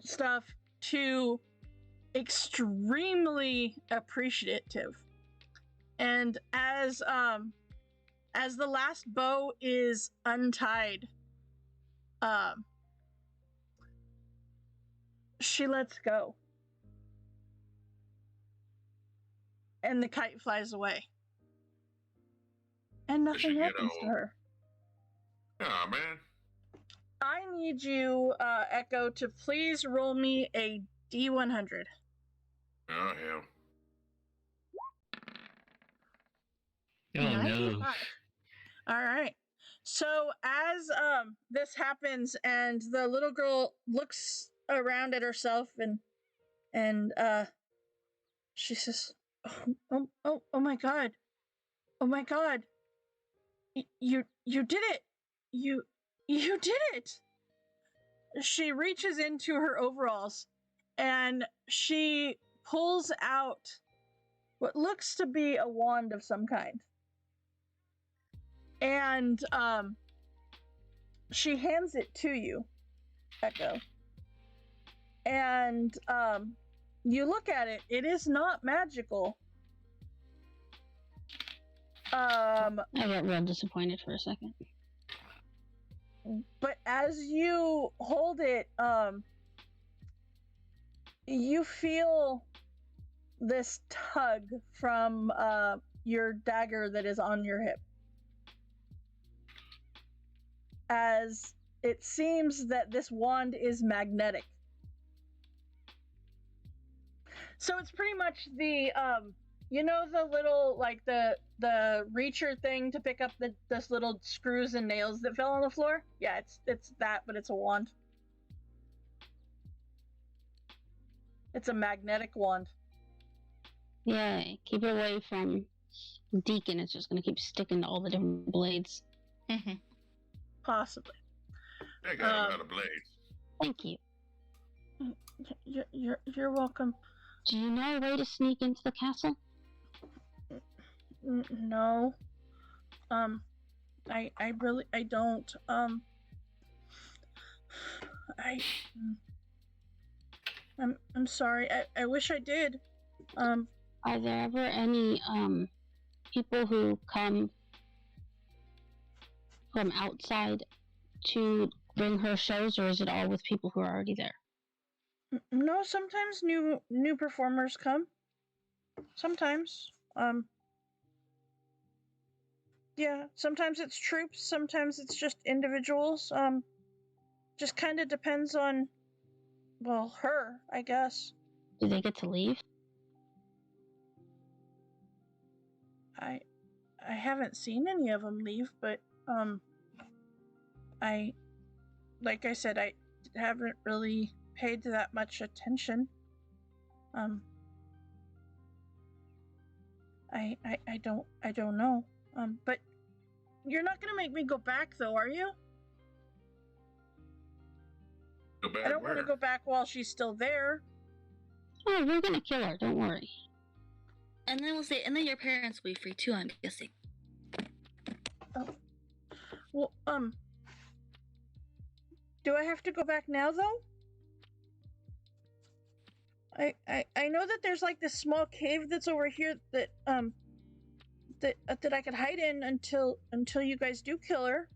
stuff to extremely appreciative. And as the last bow is untied, she lets go. And the kite flies away. And nothing happens to her. Oh, man. I need you, Echo, to please roll me a D100. Oh, hell. Oh, no. 95. All right. So as this happens, and the little girl looks around at herself, and she says, "Oh my God, oh my God, you did it, you did it!" She reaches into her overalls, and she pulls out what looks to be a wand of some kind. And she hands it to you, Echo. And you look at it. It is not magical. I got real disappointed for a second. But as you hold it, you feel this tug from your dagger that is on your hip. As it seems that this wand is magnetic. So it's pretty much the you know, the little, like, the reacher thing to pick up this little screws and nails that fell on the floor? Yeah, it's that, but it's a wand. It's a magnetic wand. Yeah, keep it away from Deacon. It's just gonna keep sticking to all the different blades. Mm-hmm. Possibly. They got a lot of blades. Thank you. You're welcome. Do you know a way to sneak into the castle? No. I don't. I'm sorry. I wish I did. Are there ever any people who come from outside to bring her shows, or is it all with people who are already there? No, sometimes new performers come. Sometimes. Yeah, sometimes it's troops, sometimes it's just individuals. Just kind of depends on, well, her, I guess. Do they get to leave? I haven't seen any of them leave, but like I said, I haven't really paid that much attention. I don't know. But you're not gonna make me go back, though, are you? Go back I don't want to where? go back while she's still there. Oh, we're gonna kill her, don't worry. And then and then your parents will be free too, I'm guessing. Well, do I have to go back now, though? I know that there's like this small cave that's over here that that I could hide in until you guys do kill her.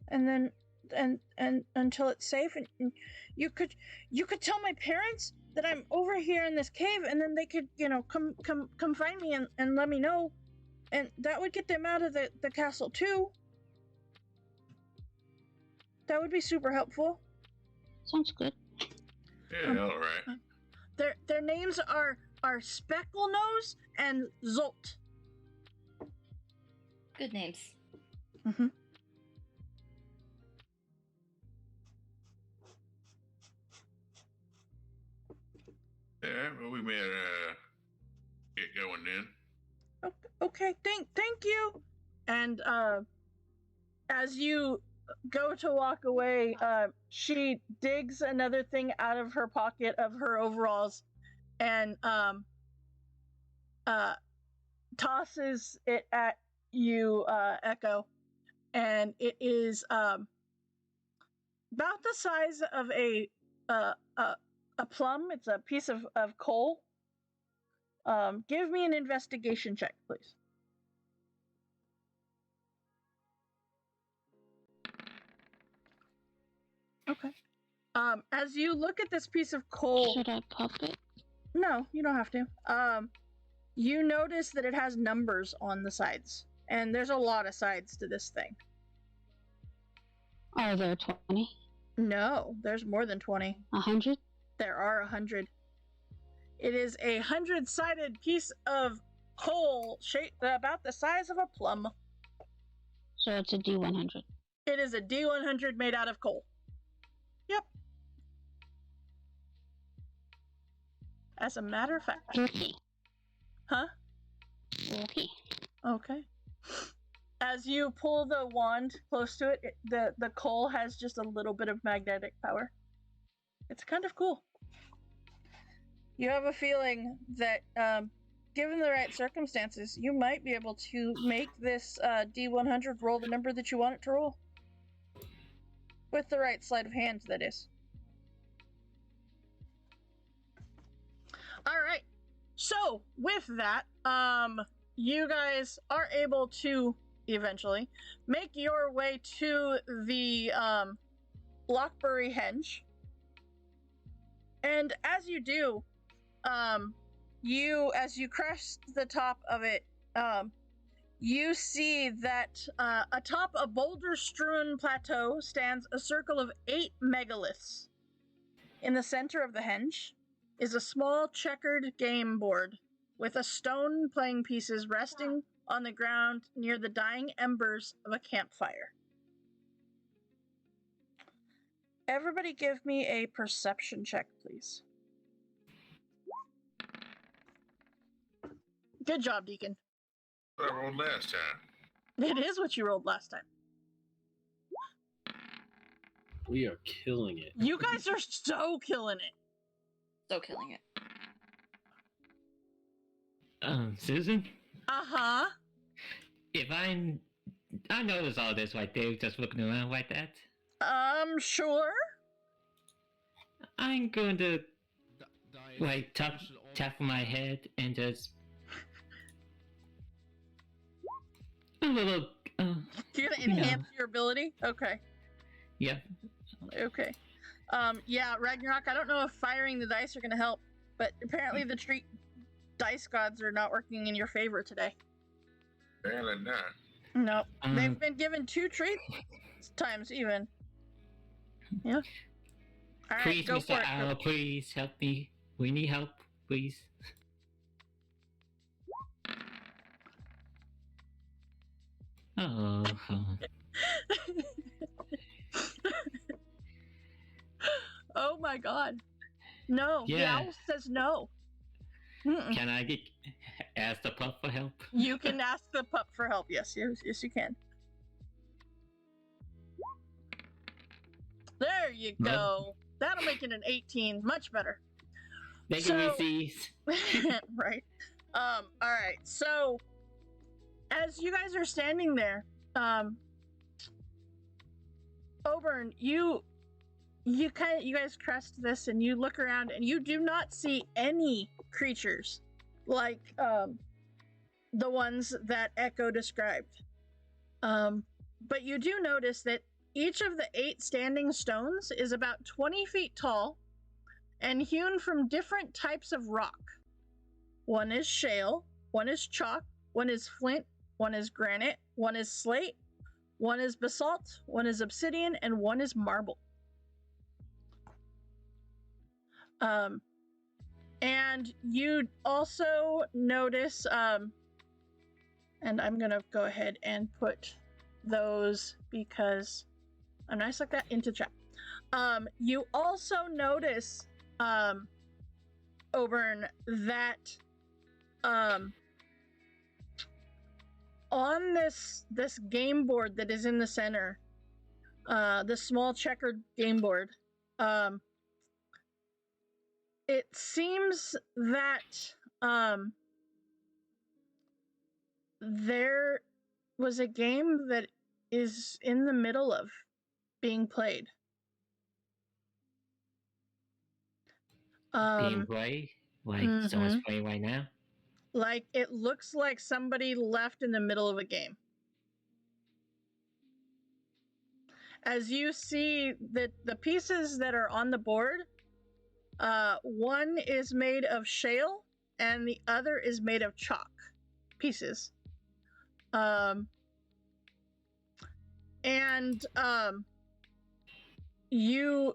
And then and until it's safe, and you could tell my parents that I'm over here in this cave, and then they could, you know, come find me and let me know, and that would get them out of the castle too. That would be super helpful. Sounds good. Yeah, all right. Their names are Speckle Nose and Zolt. Good names. Mm-hmm. Yeah, well, we better get going then. Okay, thank you. And as you go to walk away, she digs another thing out of her pocket of her overalls and tosses it at you, Echo. And it is about the size of a plum. It's a piece of coal. Give me an investigation check, please. Okay. As you look at this piece of coal... Should I cup it? No, you don't have to. You notice that it has numbers on the sides. And there's a lot of sides to this thing. Are there 20? No, there's more than 20. 100? There are 100. It is a 100-sided piece of coal shaped about the size of a plum. So it's a D100. It is a D100 made out of coal. Yep. As a matter of fact. Okay. Huh? Okay. Okay. As you pull the wand close to it, the coal has just a little bit of magnetic power. It's kind of cool. You have a feeling that given the right circumstances, you might be able to make this D100 roll the number that you want it to roll. With the right sleight of hand, that is. Alright. So, with that, you guys are able to, eventually, make your way to the, Blockbury Henge. And as you do, as you crest the top of it, you see that atop a boulder-strewn plateau stands a circle of 8 megaliths. In the center of the henge is a small checkered game board with a stone playing pieces resting on the ground near the dying embers of a campfire. Everybody give me a perception check, please. Good job, Deacon. What I rolled last time. It is what you rolled last time. We are killing it. You guys are so killing it. So killing it. Susan? Uh-huh. If I noticed all this right there, just looking around like that. Sure. I'm going to, like, tap my head and just a little, You're gonna enhance your ability? Okay. Yep. Okay. Yeah, Ragnarok, I don't know if firing the dice are gonna help, but apparently the dice gods are not working in your favor today. Apparently not. No. They've been given 2 treat times even. Yeah. Alright, Please, go Mr. for it. Owl, please help me. We need help, please. Oh. Oh my god. No, the Yeah. owl says no. Mm-mm. Can I ask the pup for help? You can ask the pup for help. Yes, you can. There you go. That'll make it an 18. Much better. Thank you, Reese's. Right. Alright, so as you guys are standing there, Oberon, you guys crest this and you look around and you do not see any creatures like the ones that Echo described. But you do notice that each of the 8 standing stones is about 20 feet tall and hewn from different types of rock. One is shale, one is chalk, one is flint, one is granite, one is slate, one is basalt, one is obsidian, and one is marble. And you also notice, and I'm gonna go ahead and put those because I'm nice like that into chat. You also notice, Oberon, that on this game board that is in the center, the small checkered game board, it seems that there was a game that is in the middle of being played. Being played? Like someone's playing right now? Like, it looks like somebody left in the middle of a game. As you see that the pieces that are on the board, one is made of shale and the other is made of chalk pieces. You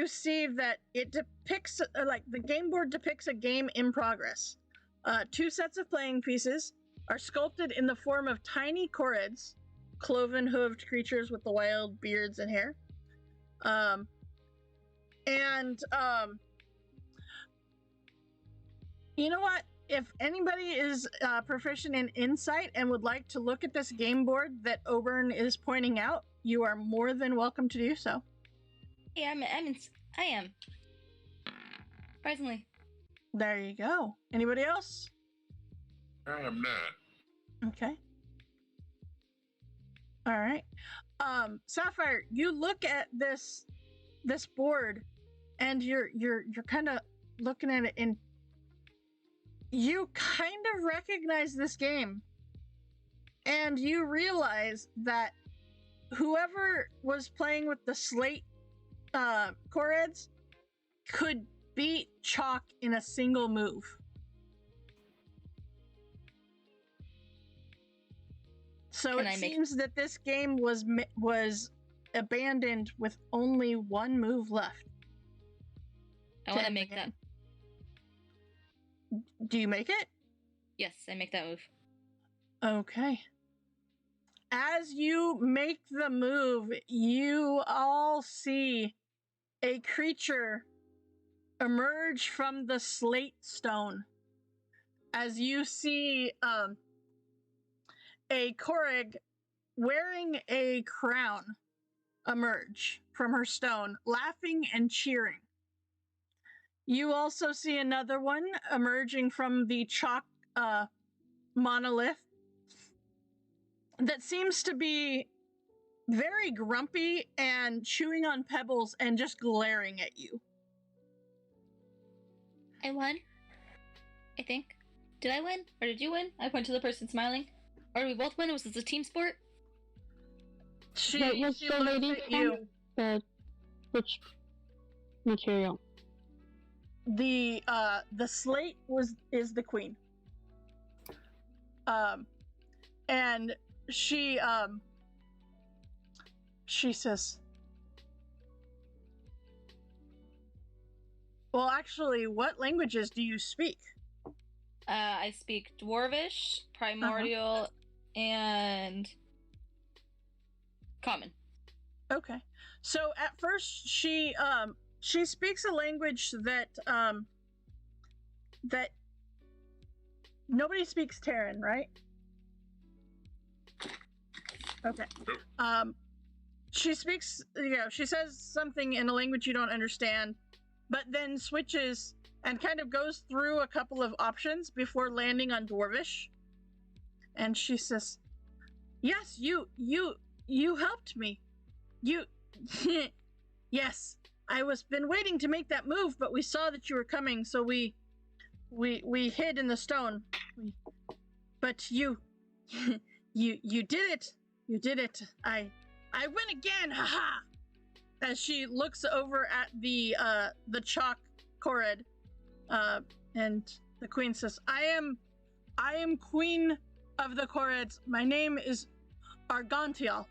see that it depicts, like, the game board depicts a game in progress. 2 sets of playing pieces are sculpted in the form of tiny chorids, cloven-hooved creatures with the wild beards and hair. You know what? If anybody is proficient in insight and would like to look at this game board that Oberon is pointing out, you are more than welcome to do so. Yeah, I am. Surprisingly. There you go. Anybody else? I am not. Okay. All right. Sapphire, you look at this board, and you're kind of looking at it, and you kind of recognize this game, and you realize that whoever was playing with the slate Koreds could beat Chalk in a single move. So it seems that this game was abandoned with only one move left. I want to make that. Do you make it? Yes, I make that move. Okay. As you make the move, you all see a creature emerge from the slate stone. As you see a Korrig wearing a crown emerge from her stone, laughing and cheering. You also see another one emerging from the chalk monolith that seems to be very grumpy and chewing on pebbles and just glaring at you. I won. I think. Did I win? Or did you win? I point to the person smiling. Or did we both win? Was this a team sport? She was the looks lady at you. Which material? The slate is the queen. And she says, well, actually, what languages do you speak? I speak Dwarvish, Primordial, and Common. Okay. So at first she speaks a language that that nobody speaks Terran, right? Okay. She speaks, she says something in a language you don't understand, but then switches and kind of goes through a couple of options before landing on Dwarvish. And she says, "Yes, you helped me. You yes, I was been waiting to make that move, but we saw that you were coming, so we hid in the stone. But you you did it. You did it. I win again. Haha." As she looks over at the chalk Korred, and the queen says, I am queen of the Korreds. My name is Argantial.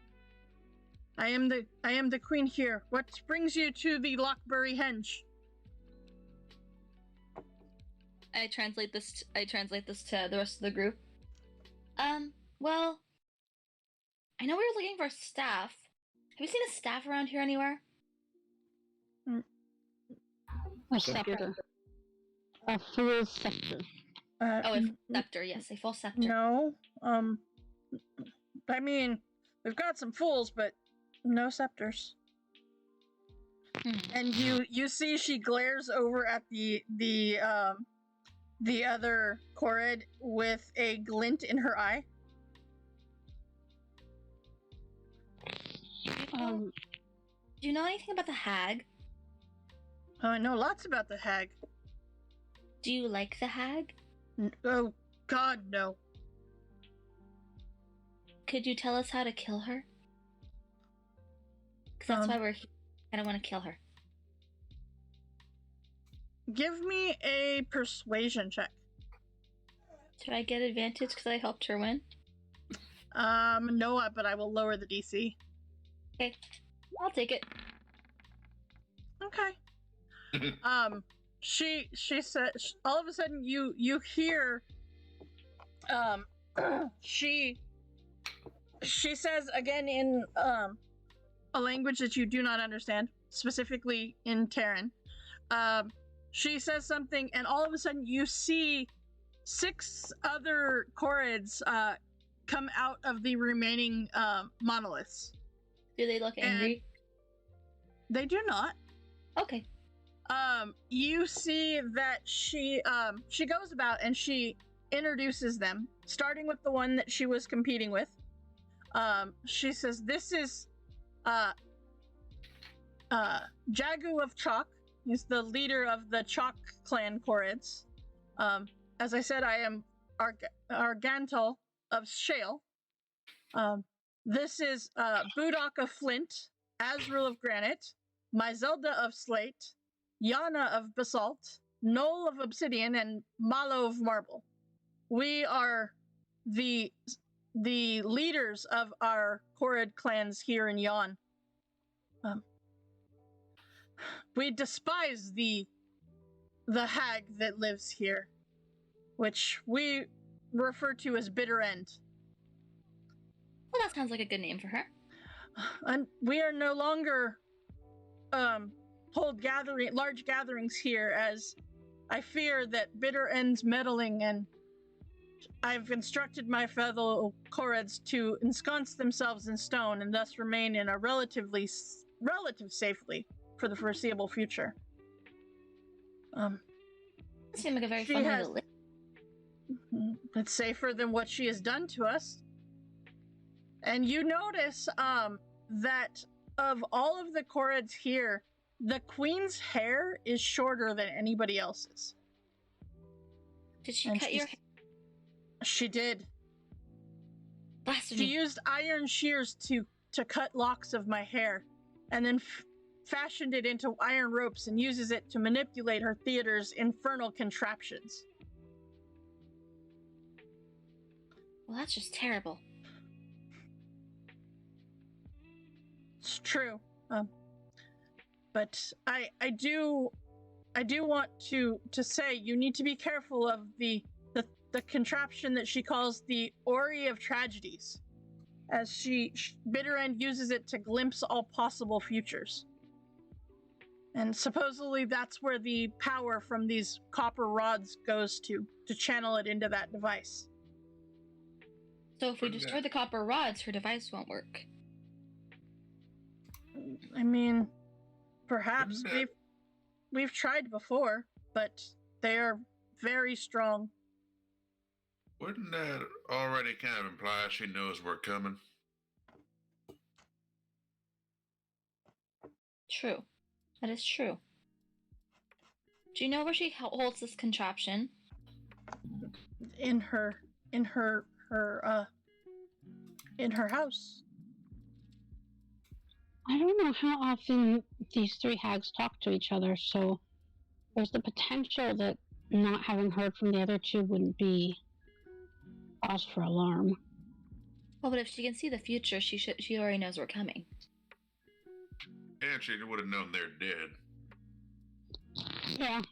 I am the queen here. What brings you to the Blockbury Henge? I translate this to the rest of the group. Well, I know we were looking for staff. Have you seen a staff around here anywhere? A scepter. A full scepter. A scepter, yes, a full scepter. No. I mean, we've got some fools, but no scepters. And you see she glares over at the other Korred with a glint in her eye. Do you know anything about the hag? Oh, I know lots about the hag. Do you like the hag? Oh, God, no. Could you tell us how to kill her? Because that's why we're here. I don't want to kill her. Give me a persuasion check. Should I get advantage because I helped her win? No, but I will lower the DC. Okay, I'll take it. Okay. She said, all of a sudden you hear, she says again in, a language that you do not understand, specifically in Terran. She says something, and all of a sudden you see 6 other Korreds, come out of the remaining, monoliths. Do they look angry? They do not. Okay. You see that she goes about and she introduces them, starting with the one that she was competing with. She says, "This is Jagu of Chalk. He's the leader of the Chalk clan Chorids. As I said, I am Argantal of Shale. This is Budok of Flint, Azrael of Granite, Myzelda of Slate, Yana of Basalt, Noel of Obsidian, and Malo of Marble. We are the leaders of our Chorid clans here in Yon. We despise the hag that lives here, which we refer to as Bitter End. Well, that sounds like a good name for her. And we are no longer hold large gatherings here, as I fear that Bitter End's meddling, and I've instructed my fellow Chorids to ensconce themselves in stone and thus remain in a relative safely for the foreseeable future. That seems like a very fun way to live. It's safer than what she has done to us. And you notice that of all of the Chorids here, the queen's hair is shorter than anybody else's. Did she cut your hair? She did. Blasphemy. She used iron shears to cut locks of my hair, and then fashioned it into iron ropes and uses it to manipulate her theater's infernal contraptions. Well, that's just terrible. It's true. But I do want to say you need to be careful of the contraption that she calls the Ori of Tragedies, as Bitter End uses it to glimpse all possible futures. And supposedly that's where the power from these copper rods goes to channel it into that device. So if we destroy the copper rods, her device won't work. I mean, perhaps we've tried before, but they are very strong. Wouldn't that already kind of imply she knows we're coming? True. That is true. Do you know where she holds this contraption? In her house. I don't know how often these three hags talk to each other, so there's the potential that not having heard from the other two wouldn't be cause for alarm. Well, but if she can see the future, she already knows we're coming. And she would have known they're dead. Yeah.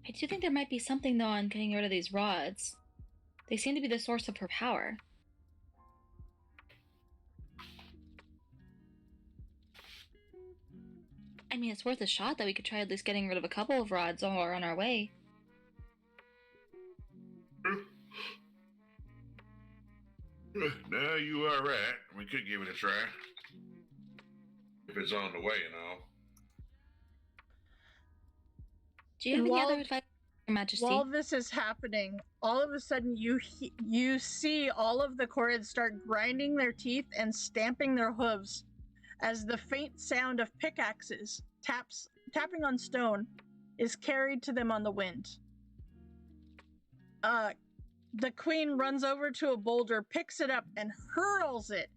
I do think there might be something, though, on getting rid of these rods. They seem to be the source of her power. I mean, it's worth a shot that we could try at least getting rid of a couple of rods while we're on our way. No, you are right. We could give it a try. If it's on the way, you know. Do you have any other advice, Your Majesty? While this is happening, all of a sudden you see all of the Chorids start grinding their teeth and stamping their hooves as the faint sound of pickaxes tapping on stone is carried to them on the wind. The queen runs over to a boulder, picks it up, and hurls it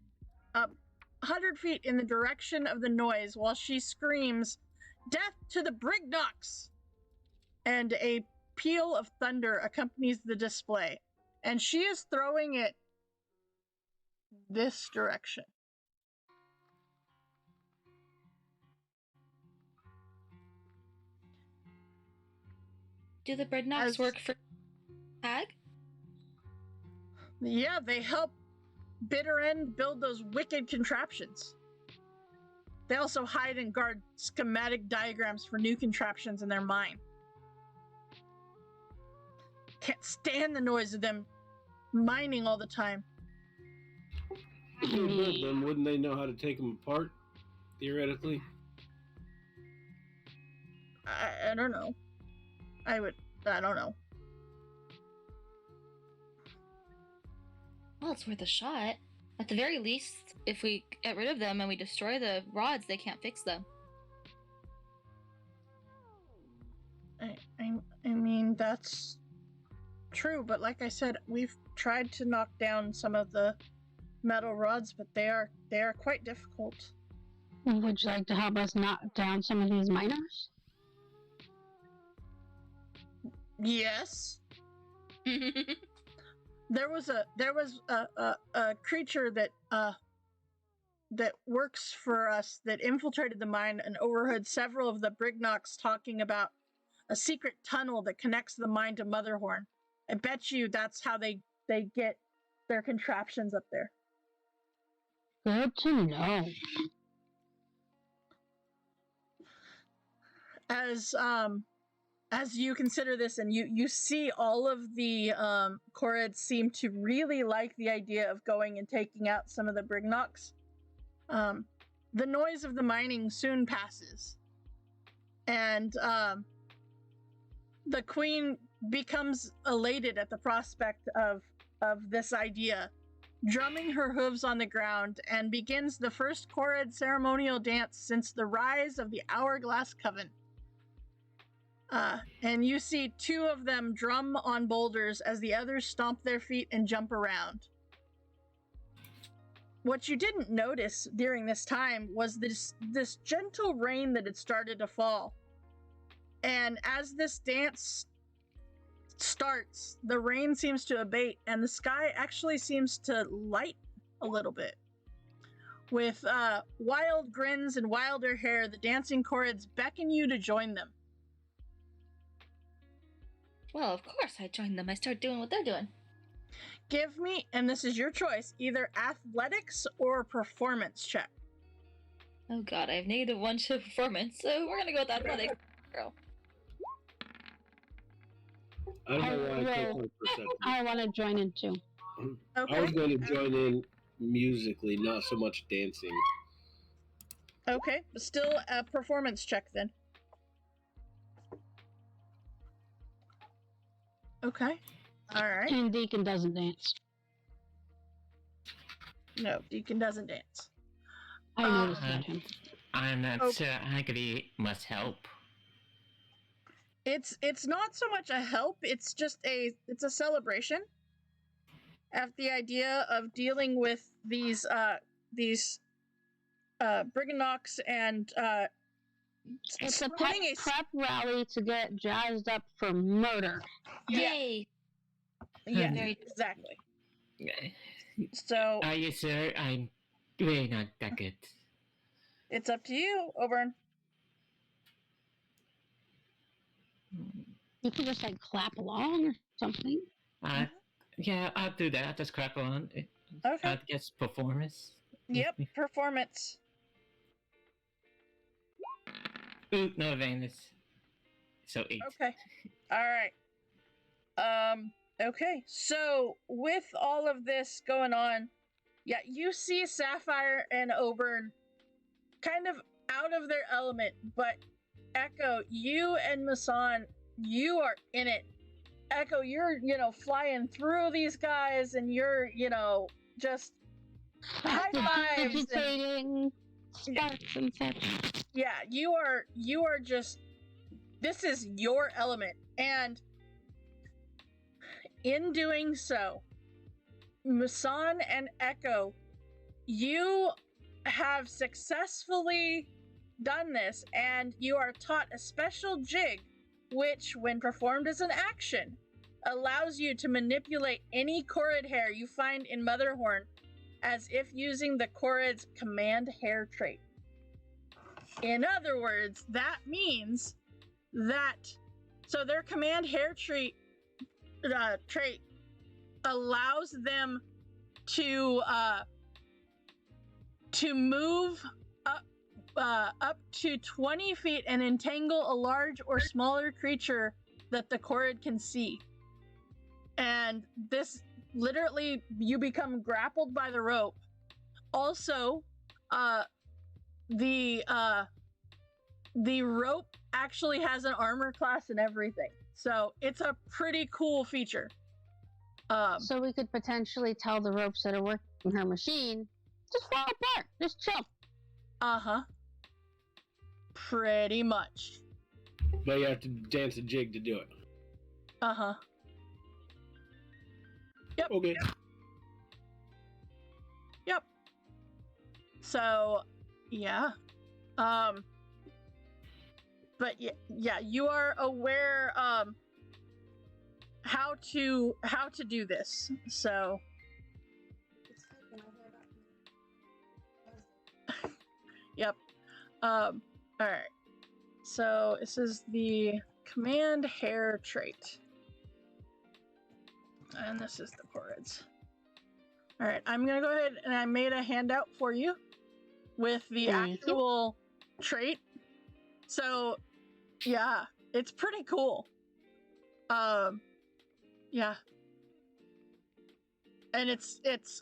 up 100 feet in the direction of the noise while she screams, "Death to the Brignocks!" And a peal of thunder accompanies the display. And she is throwing it this direction. Do the Brignocks work for Hag? Yeah, they help Bitter End build those wicked contraptions. They also hide and guard schematic diagrams for new contraptions in their mine. Can't stand the noise of them mining all the time. If they build them, wouldn't they know how to take them apart, theoretically? I don't know. I don't know. Well, it's worth a shot. At the very least, if we get rid of them and we destroy the rods, they can't fix them. I mean, that's true, but like I said, we've tried to knock down some of the metal rods, but they are quite difficult. Would you like to help us knock down some of these miners? Yes. There was a creature that works for us that infiltrated the mine and overheard several of the Brignocks talking about a secret tunnel that connects the mine to Motherhorn. I bet you that's how they get their contraptions up there. Good to know. As you consider this, and you see all of the Korrids seem to really like the idea of going and taking out some of the Brignocks. The noise of the mining soon passes, and the queen becomes elated at the prospect of this idea, drumming her hooves on the ground, and begins the first Korrid ceremonial dance since the rise of the Hourglass Coven. And you see two of them drum on boulders as the others stomp their feet and jump around. What you didn't notice during this time was this gentle rain that had started to fall. And as this dance starts, the rain seems to abate and the sky actually seems to light a little bit. With wild grins and wilder hair, the dancing Korrids beckon you to join them. Well, of course I join them. I start doing what they're doing. Give me, and this is your choice, either athletics or performance check. Oh god, I have -1 to performance, so we're gonna go with athletics, girl. I don't know why I clicked on perception. I want to join in too. Okay. I was going to join in musically, not so much dancing. Okay, but still a performance check then. Okay. Alright. And Deacon doesn't dance. No, Deacon doesn't dance. I noticed that him. I'm not Okay. sure Agony must help. It's not so much a help, it's just a celebration at the idea of dealing with these Brignocks and It's a putting prep rally to get jazzed up for murder. Yeah. Yay! Yeah, Very- exactly. So Are you sure? I'm really not that good. it's up to you, Oberon. You could just like clap along or something. Yeah, I'll do that. I'll just crack on. Okay. I guess performance. Yep, performance. Ooh, no advantage. So 8. Okay. All right. Okay. So with all of this going on, yeah, you see Sapphire and Oberon kind of out of their element, but Echo, you and Masan, you are in it. Echo, you're, flying through these guys and you're, just high fives. Agitating sparks and such. Yeah, you are just, this is your element. And in doing so, Masan and Echo, you have successfully done this, and you are taught a special jig, which, when performed as an action, allows you to manipulate any Korrid hair you find in Motherhorn as if using the Korrid's command hair trait. In other words, that means that, so their command hair trait allows them to move up to 20 feet and entangle a large or smaller creature that the Korrid can see. And this, literally, you become grappled by the rope. Also, the rope actually has an armor class and everything. So it's a pretty cool feature. So we could potentially tell the ropes that are working her machine, just fall apart, just jump. Uh-huh. Pretty much. But you have to dance a jig to do it. Uh-huh. Yep. Okay. Yep. So, yeah. But yeah, you are aware how to do this. So yep. All right. So this is the command hair trait. And this is the chords. All right, I'm gonna go ahead and I made a handout for you with the Thank you. actual trait. So yeah, it's pretty cool. Yeah. And it's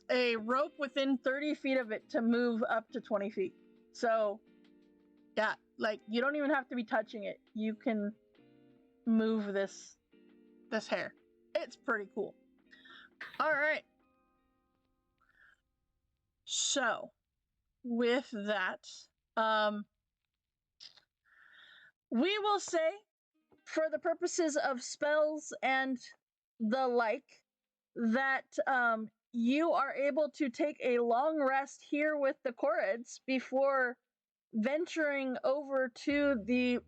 a rope within 30 feet of it to move up to 20 feet. So yeah, like you don't even have to be touching it. You can move this hair. It's pretty cool. All right. So with that, we will say, for the purposes of spells and the like, that you are able to take a long rest here with the Chorids before venturing over to the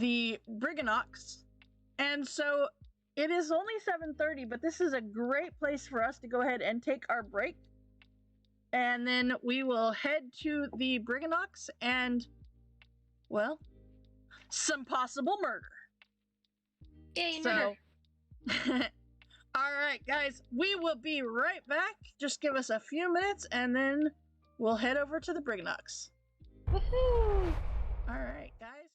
Briganox. And so it is only 7:30, but this is a great place for us to go ahead and take our break. And then we will head to the Briganox and, well, some possible murder. Yay, So, murder. all right, guys, we will be right back. Just give us a few minutes and then we'll head over to the Briganox. Woohoo! All right, guys.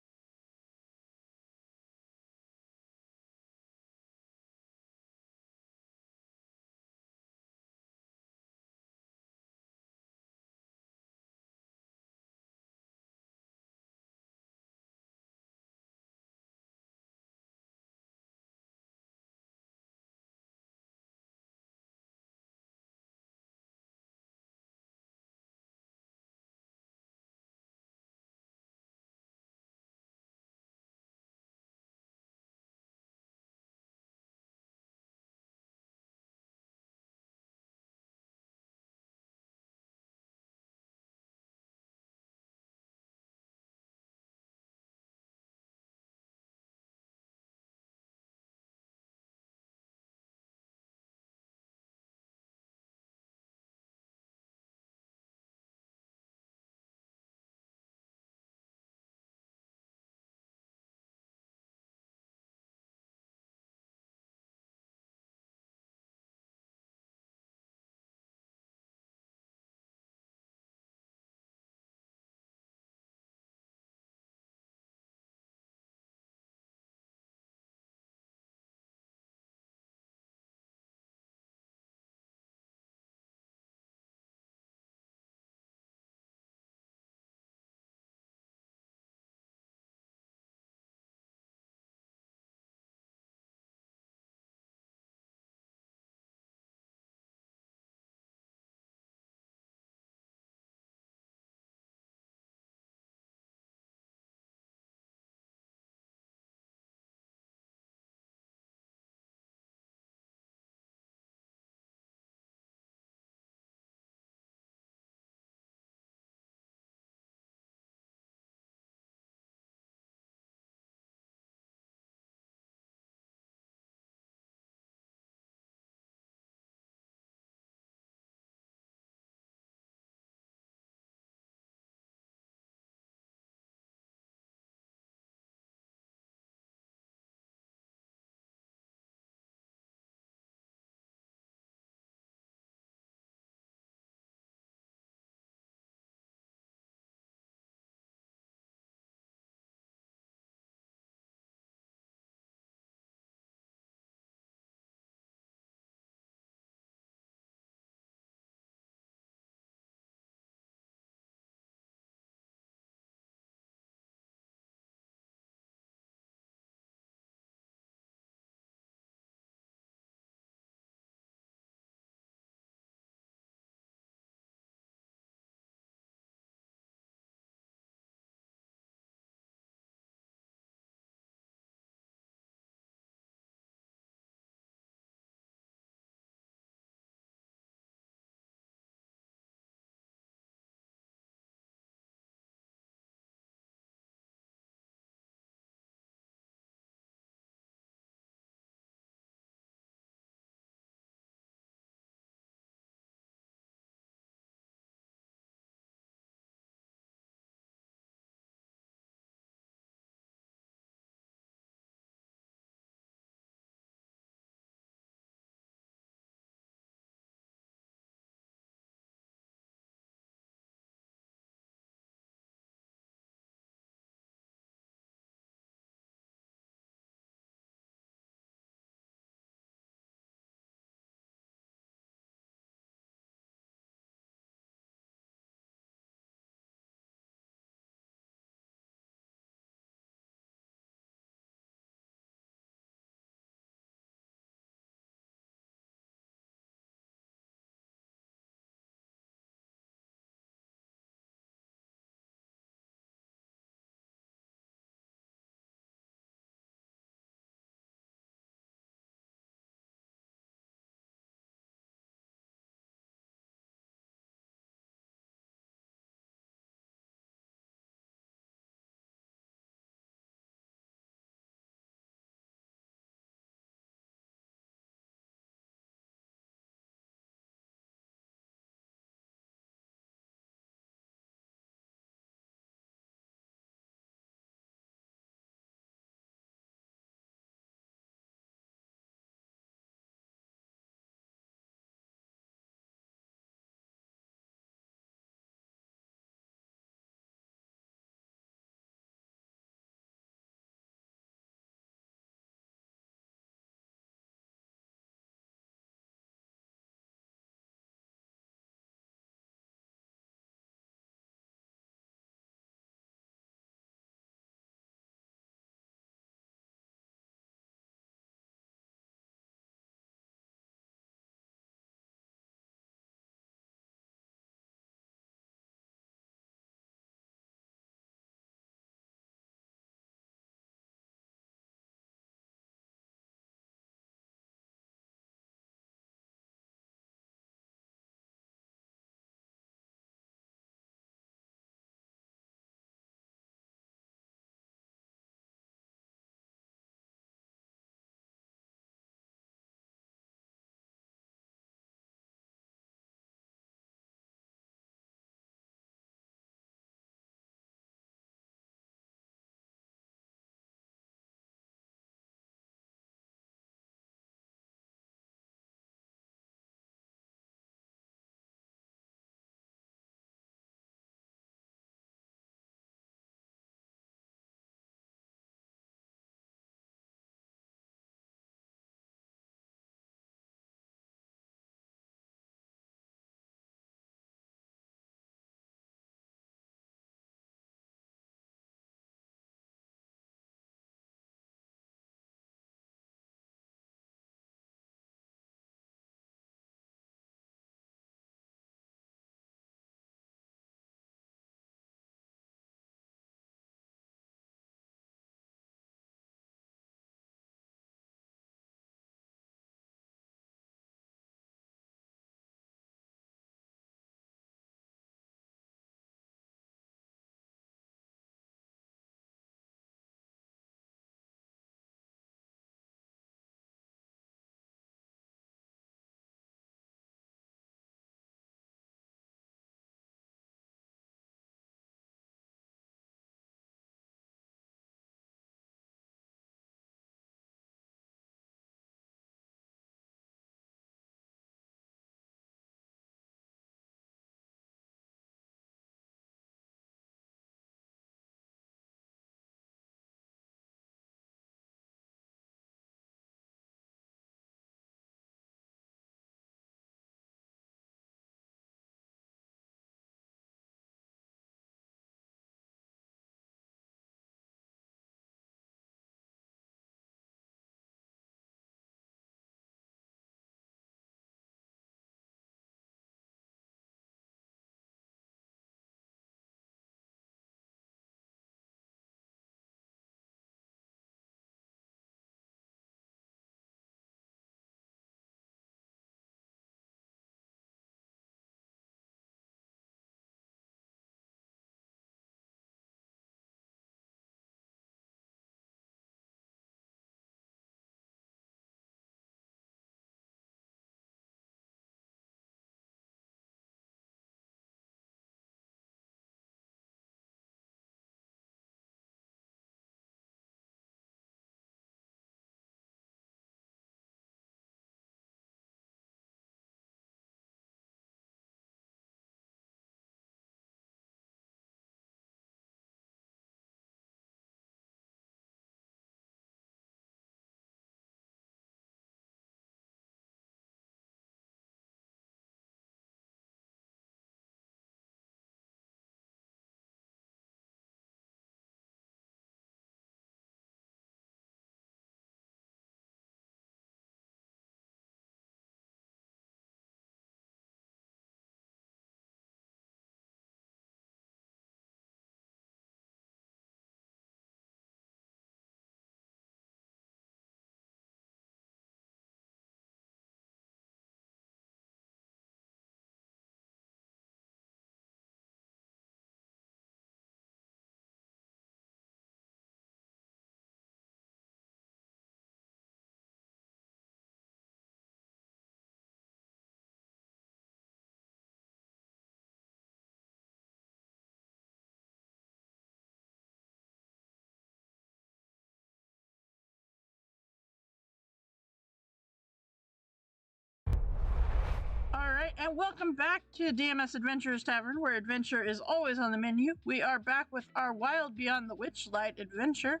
right, and welcome back to DMS Adventurers Tavern, where adventure is always on the menu. We are back with our Wild Beyond the Witchlight adventure,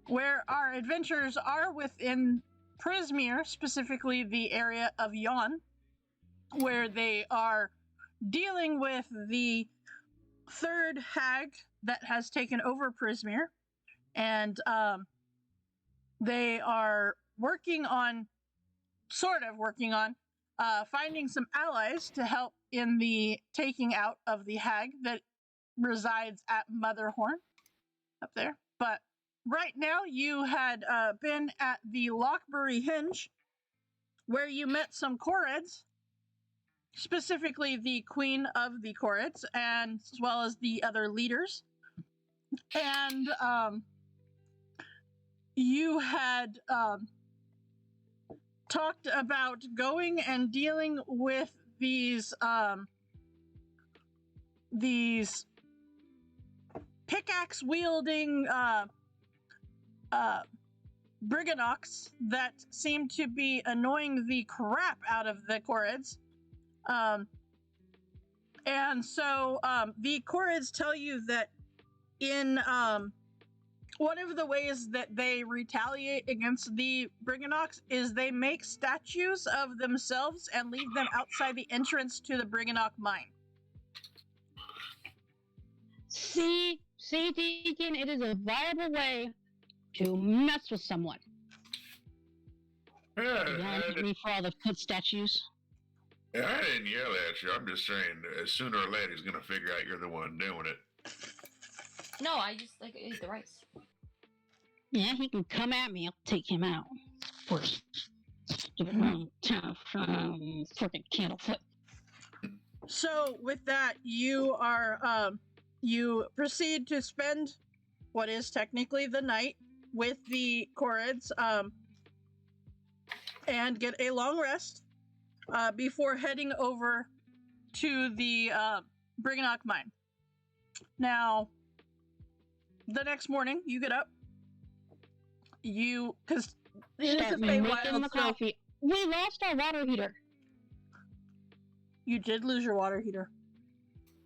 where our adventurers are within Prismere, specifically the area of Yon, where they are dealing with the third hag that has taken over Prismere, and they are working on finding some allies to help in the taking out of the hag that resides at Motherhorn up there. But right now you had been at the Blockbury Henge, where you met some Koreds, specifically the queen of the Koreds, and as well as the other leaders. And you had talked about going and dealing with these pickaxe wielding Briganox that seem to be annoying the crap out of the Koreds. And so the Koreds tell you that in one of the ways that they retaliate against the Briganox is they make statues of themselves and leave them outside the entrance to the Briganox mine. See, Deacon, it is a viable way to mess with someone. Yeah, Hit me for all the foot statues. I didn't yell at you. I'm just saying, sooner or later, he's gonna figure out you're the one doing it. No, I just ate the rice. Yeah, he can come at me. I'll take him out. First, freaking Candlefoot. So with that, you are you proceed to spend what is technically the night with the Koreds, and get a long rest before heading over to the Briganock mine. Now, the next morning, you get up. Because it is a Start making Feywild, the so coffee. We lost our water heater. you did lose your water heater.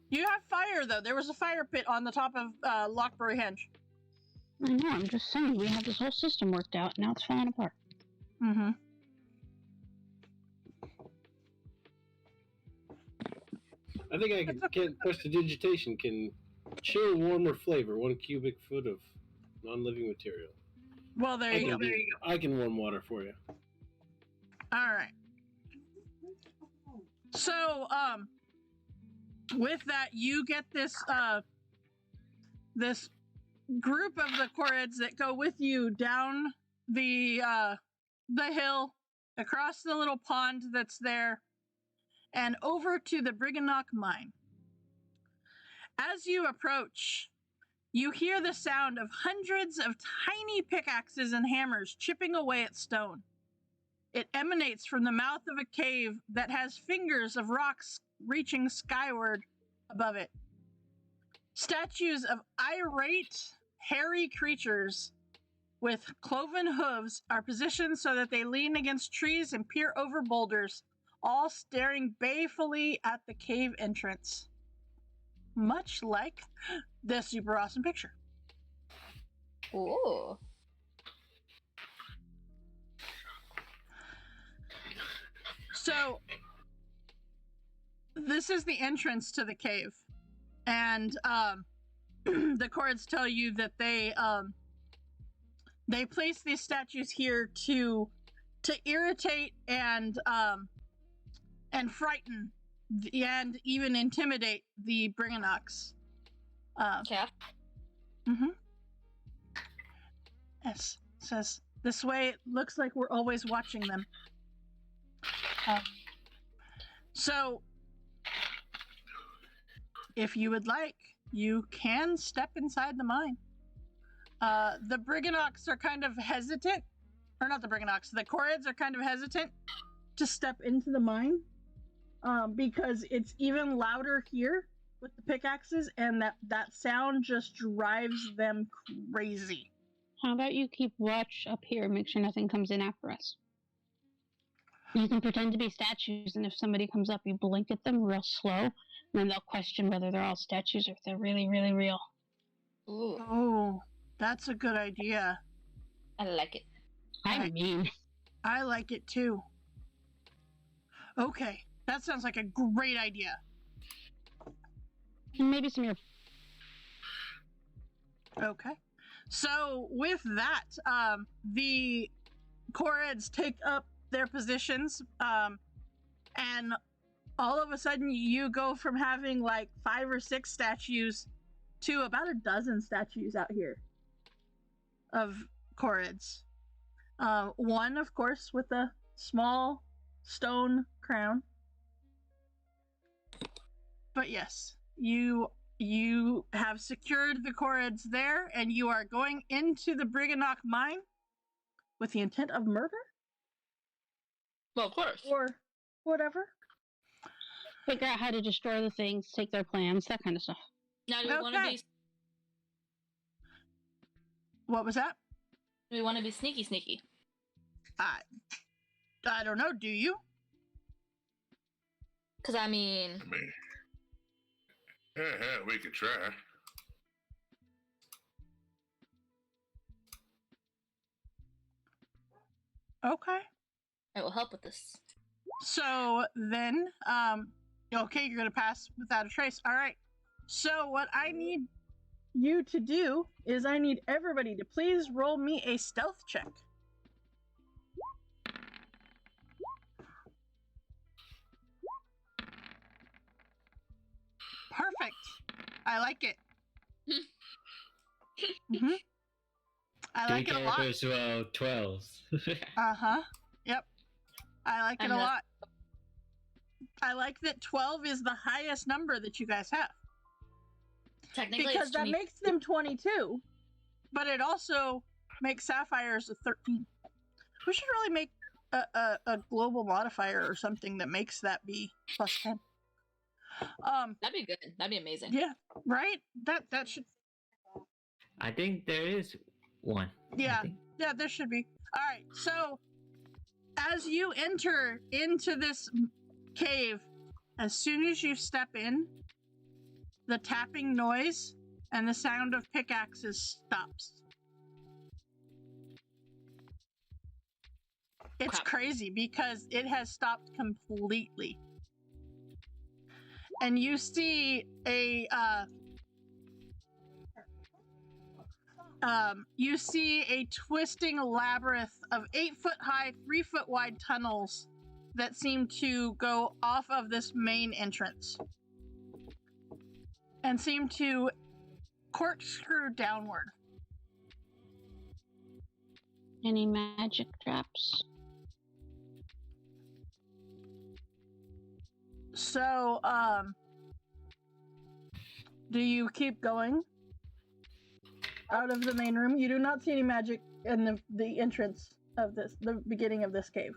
You have fire, though. There was a fire pit on the top of Blockbury Henge. I know, I'm just saying, we have this whole system worked out, now it's falling apart. Mm-hmm. I think I can prestidigitation can chill warmer flavor 1 cubic foot of non-living material. Well, there you go. I can warm water for you. All right. So, with that, you get this this group of the Koreds that go with you down the hill, across the little pond that's there, and over to the Briganock mine. As you approach, you hear the sound of hundreds of tiny pickaxes and hammers chipping away at stone. It emanates from the mouth of a cave that has fingers of rocks reaching skyward above it. Statues of irate, hairy creatures with cloven hooves are positioned so that they lean against trees and peer over boulders, all staring balefully at the cave entrance. Much like this super awesome picture. Ooh. So, this is the entrance to the cave. And the Koreds tell you that they place these statues here to irritate and frighten and even intimidate the Briganox. Yeah. Mm-hmm. Yes, says, this way it looks like we're always watching them. So, if you would like, you can step inside the mine. The Briganox are kind of hesitant, or not the Briganox, the Koreds are kind of hesitant to step into the mine, because it's even louder here with the pickaxes, and that sound just drives them crazy. How about you keep watch up here and make sure nothing comes in after us? You can pretend to be statues, and if somebody comes up, you blink at them real slow, and then they'll question whether they're all statues or if they're really, really real. Ooh, Oh, that's a good idea. I like it. I mean, I like it too. Okay, that sounds like a great idea. and maybe some of your Okay. So with that, the Koreds take up their positions, and all of a sudden you go from having like 5 or 6 statues to about a dozen statues out here of Koreds. One, of course, with a small stone crown. But yes, you have secured the Koreds there, and you are going into the Briganock mine with the intent of murder Well, of course. or whatever. figure out how to destroy the things, take their plans, that kind of stuff. Now, do we want to Okay. be? What was that? Do we want to be sneaky? I don't know. Do you? Because I mean, I mean, yeah, we could try. Okay. I will help with this. So then, okay, you're gonna pass without a trace. All right. So what I need you to do is I need everybody to please roll me a stealth check. Perfect. I like it. Mm-hmm. I like it a lot. As well, 12s. Uh-huh. Yep. I like it I'm a not- lot. I like that 12 is the highest number that you guys have. Technically, Because it's that 20 makes them 22, but it also makes Sapphires a 13. We should really make a global modifier or something that makes that be plus 10. That'd be good. That'd be amazing. Yeah, right? That should, I think there is one. I yeah, think. yeah, there should be. All right, so as you enter into this cave, as soon as you step in, the tapping noise and the sound of pickaxes stops. It's Crap. crazy because it has stopped completely. And you see a twisting labyrinth of 8-foot high, 3-foot wide tunnels that seem to go off of this main entrance and seem to corkscrew downward. Any magic traps? So, do you keep going out of the main room? You do not see any magic in the entrance of the beginning of this cave.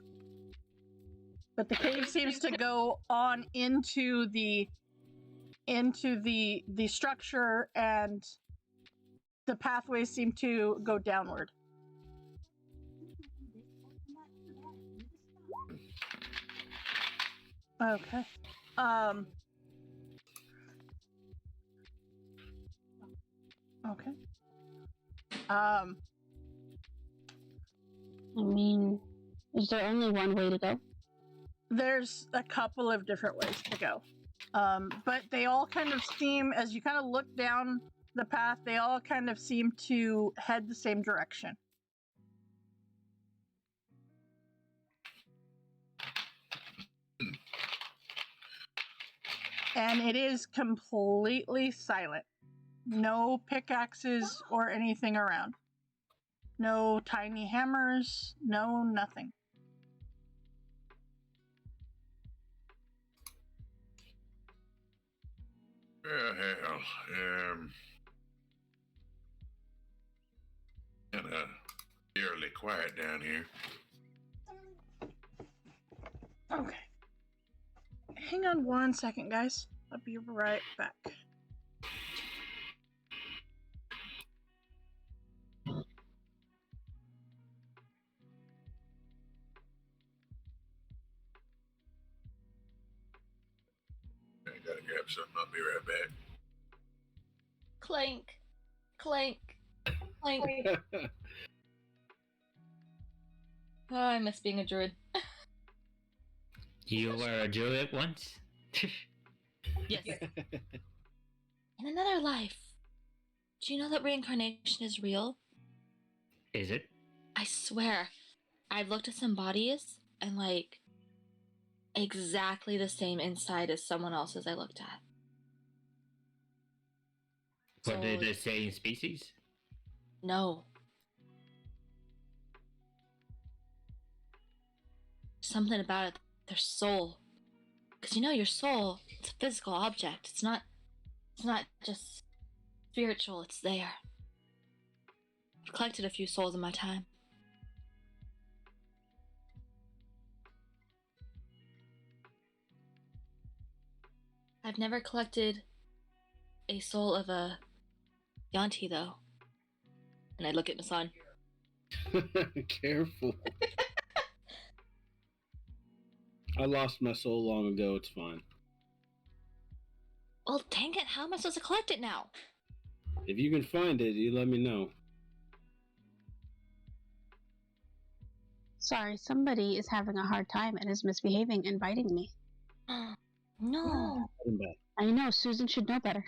But the cave seems to go on into the structure, and the pathways seem to go downward. Okay. Okay. I mean, is there only one way to go? There's a couple of different ways to go. But they all kind of seem, as you kind of look down the path, they all kind of seem to head the same direction. And it is completely silent. No pickaxes or anything around. No tiny hammers, no nothing. Hell, kind of eerily quiet down here. Okay. Hang on 1 second, guys. I'll be right back. up something. I'll be right back. Clank, clank, clank. Oh, I miss being a druid. You were a druid once? Yes. In another life. Do you know that reincarnation is real? Is it? I swear. I've looked at some bodies and, like, exactly the same inside as someone else's I looked at. What did So- it say in species? No. Something about it, their soul. Because you know your soul, it's a physical object. It's not just spiritual, it's there. I've collected a few souls in my time. I've never collected a soul of a Yanti, though. And I look at Masan. Careful. I lost my soul long ago. It's fine. Well, dang it, how am I supposed to collect it now? If you can find it, you let me know. Sorry, somebody is having a hard time and is misbehaving and biting me. No. I'm back. I know, Susan should know better.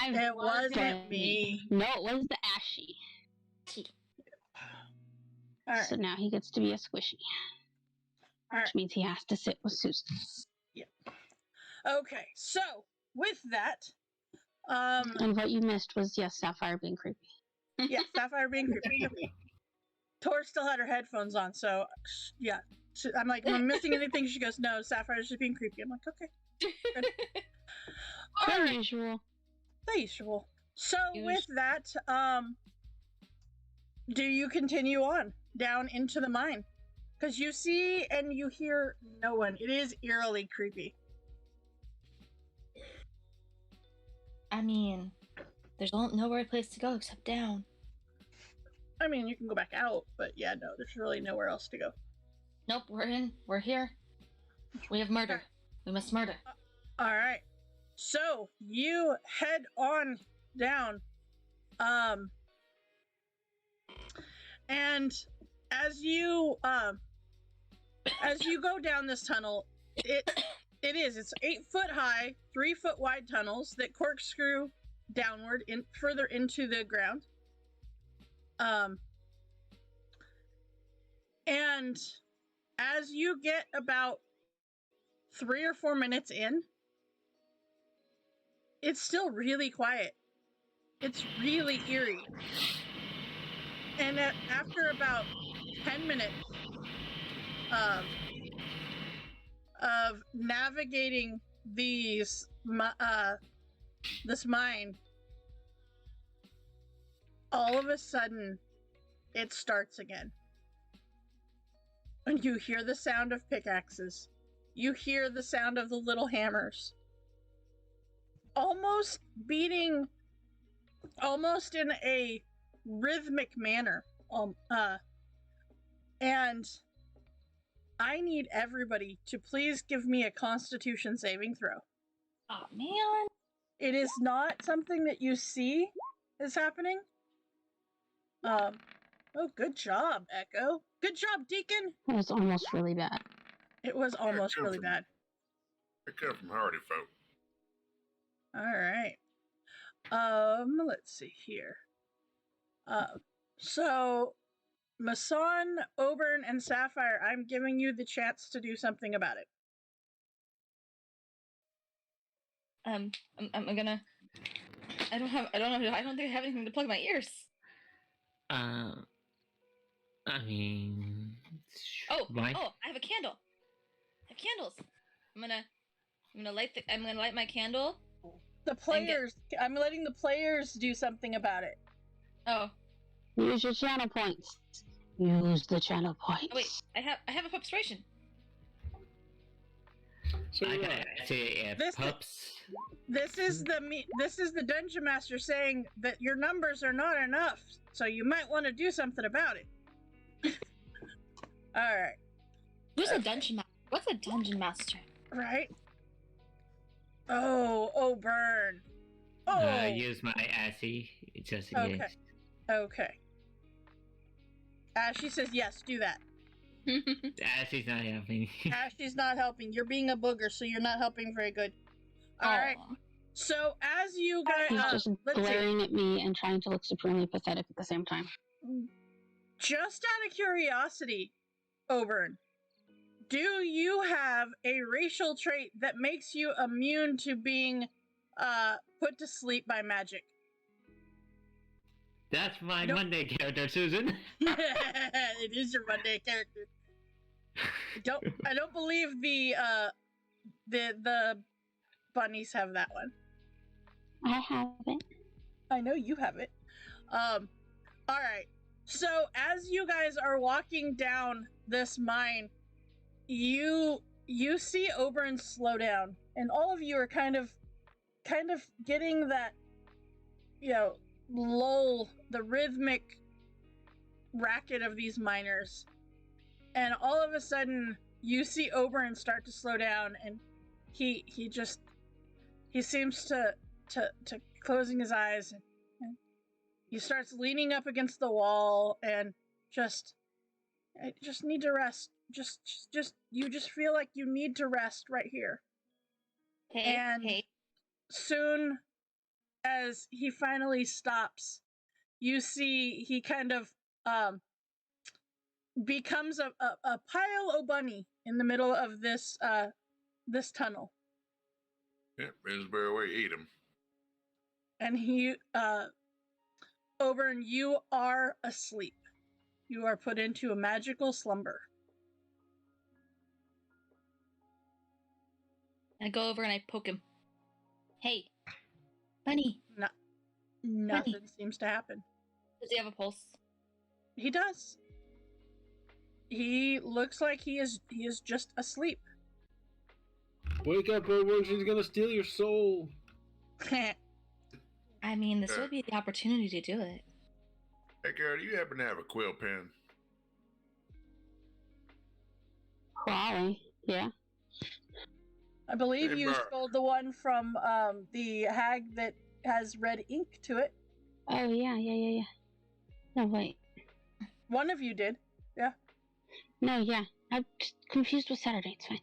It wasn't me. No, it was the ashy. All right. So now he gets to be a squishy. All right. Which means he has to sit with Susan. Okay. So with that, And what you missed was, yes, Sapphire being creepy. yeah, Sapphire being creepy. Tor still had her headphones on, so yeah. I'm like, am I missing anything? She goes, no, Sapphire's just being creepy. I'm like, okay. All Per right. usual. The usual. So with that, do you continue on down into the mine? Because you see and you hear no one. It is eerily creepy. I mean, there's nowhere place to go except down. I mean, you can go back out, but yeah, no, there's really nowhere else to go. Nope, we're here. We have murder. We must murder. All right. So you head on down. And as you go down this tunnel, it's 8 foot high, 3 foot wide tunnels that corkscrew downward further into the ground. And as you get about 3 or 4 minutes in, it's still really quiet. It's really eerie. And after about 10 minutes of navigating this mine, all of a sudden, it starts again. And you hear the sound of pickaxes. You hear the sound of the little hammers. Almost beating, almost in a rhythmic manner. And I need everybody to please give me a Constitution saving throw. Oh man. It is not something that you see is happening. Oh, good job, Echo. Good job, Deacon. It was almost really bad. It was almost really bad. I come from hardy folk. All right. Let's see here. So, Masan, Oberon, and Sapphire, I'm giving you the chance to do something about it. I'm gonna. I don't think I have anything to plug my ears. I mean. Oh, why? I have a candle. I have candles. I'm gonna light my candle. The players, I'm letting the players do something about it. Oh. Use your channel points. Use the channel points. Oh wait, I have a observation. So I gotta say, pups. This is the dungeon master saying that your numbers are not enough, so you might want to do something about it. All right. Who's a dungeon master? What's a dungeon master? Right? Oh, burn. Oh, Use my assy just in Okay. case. okay. Ashy says yes, do that. Assy's not helping. Ashley's not helping. You're being a booger, so you're not helping very good. All right. Aw. So as you guys, He's just let's see. glaring at me and trying to look supremely pathetic at the same time. Just out of curiosity, Oberon, do you have a racial trait that makes you immune to being put to sleep by magic? That's my Nope. Monday character, Susan. It is your Monday character. I don't believe the bunnies have that one. I have it. I know you have it. All right. So as you guys are walking down this mine, you see Oberon slow down, and all of you are kind of getting that, lull, the rhythmic racket of these miners, and all of a sudden you see Oberon start to slow down, and he seems to closing his eyes, and he starts leaning up against the wall, and I just need to rest. You just feel like you need to rest right here. Hey. Soon as he finally stops, you see he kind of becomes a pile o' bunny in the middle of this tunnel. Yep, is where we eat them. And he Oberon, you are asleep. You are put into a magical slumber. I go over and I poke him. Hey, bunny. Nothing seems to happen. Does he have a pulse? He does. He looks like he is just asleep. Wake up, Oberon, she's gonna steal your soul. I mean, this would be the opportunity to do it. Hey, girl, do you happen to have a quill pen? Probably, yeah. I believe Hey, you Mark. stole the one from the hag that has red ink to it. Oh, yeah. No, wait. One of you did. No, yeah. I'm just confused with Saturday. It's fine.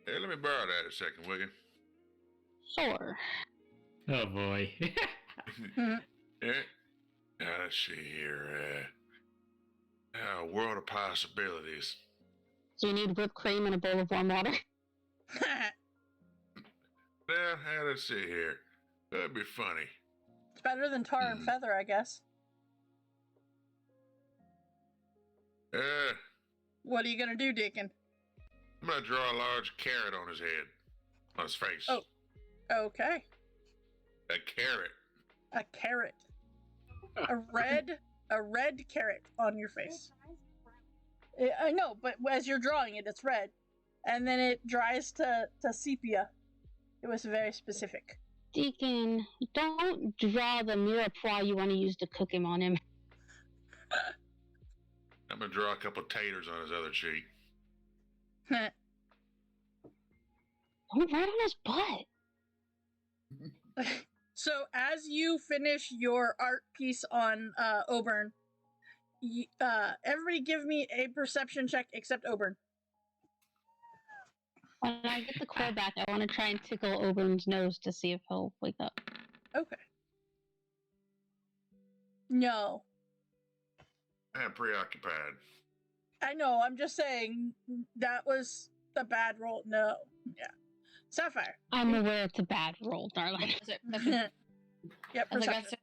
Hey, let me borrow that a second, will you? Sure. Oh boy. Yeah. Let's see here. World of possibilities. So you need whipped cream and a bowl of warm water? Now, let's see here. That'd be funny. It's better than tar and feather, I guess. What are you gonna do, Deacon? I'm gonna draw a large carrot on his head. On his face. Oh. Okay. A carrot. A carrot. A red carrot on your face. I know, but as you're drawing it, it's red. And then it dries to sepia. It was very specific. Deacon, don't draw the mirepoix you want to use to cook him on him. I'm gonna draw a couple taters on his other cheek. Don't write on his butt. So as you finish your art piece on Oberon, everybody give me a perception check except Oberon. When I get the quill back, I want to try and tickle Oberon's nose to see if he'll wake up. Okay. No. I'm preoccupied. I know, I'm just saying that was a bad roll. No. Yeah. Sapphire. I'm aware it's a bad roll, darling. Yep, I was like, perception.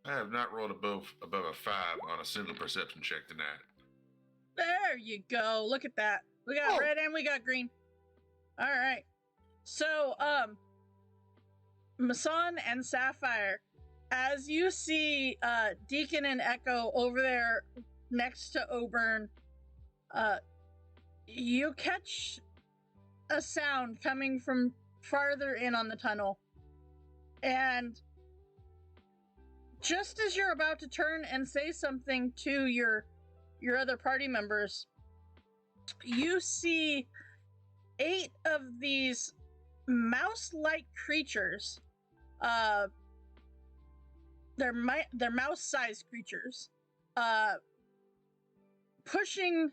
I have not rolled above a 5 on a single perception check tonight. There you go. Look at that. We got red and we got green. All right. So, Mason and Sapphire, as you see Deacon and Echo over there next to Oberon, you catch a sound coming from farther in on the tunnel. And just as you're about to turn and say something to your other party members, you see 8 of these mouse-like creatures. They're mouse-sized creatures. Pushing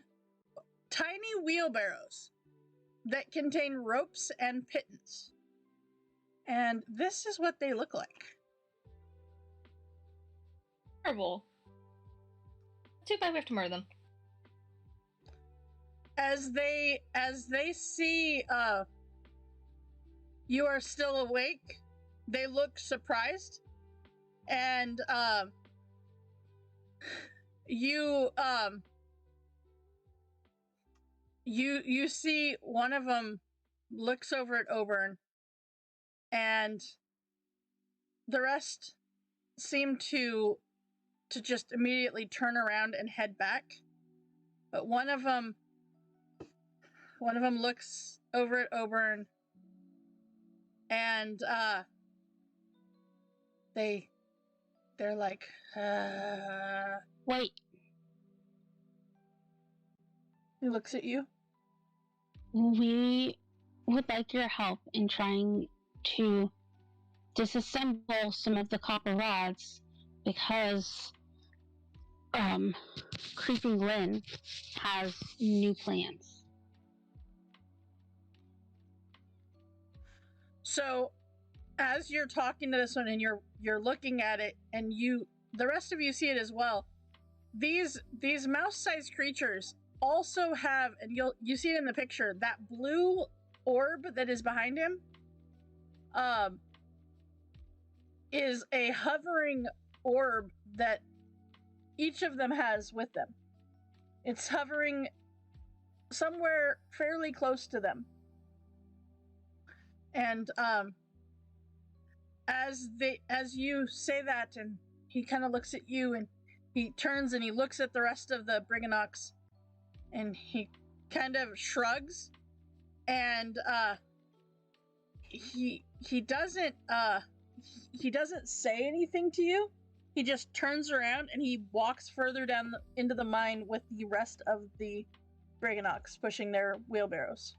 tiny wheelbarrows that contain ropes and pittance. And this is what they look like. Terrible. Too bad we have to murder them. As they see you are still awake, they look surprised, and you see one of them looks over at Oberon, and the rest seem to just immediately turn around and head back. But one of them looks over at Oberon, and they're like, Wait, he looks at you. we would like your help in trying to disassemble some of the copper rods because Creeping Lynn has new plans. So, as you're talking to this one and you're looking at it, and the rest of you see it as well. These mouse-sized creatures also have, and you see it in the picture, that blue orb that is behind him. Is a hovering orb that each of them has with them. It's hovering somewhere fairly close to them. And as you say that, and he kind of looks at you, and he turns and he looks at the rest of the Briganox, and he kind of shrugs, and he doesn't say anything to you. He just turns around and he walks further down into the mine with the rest of the Briganox pushing their wheelbarrows,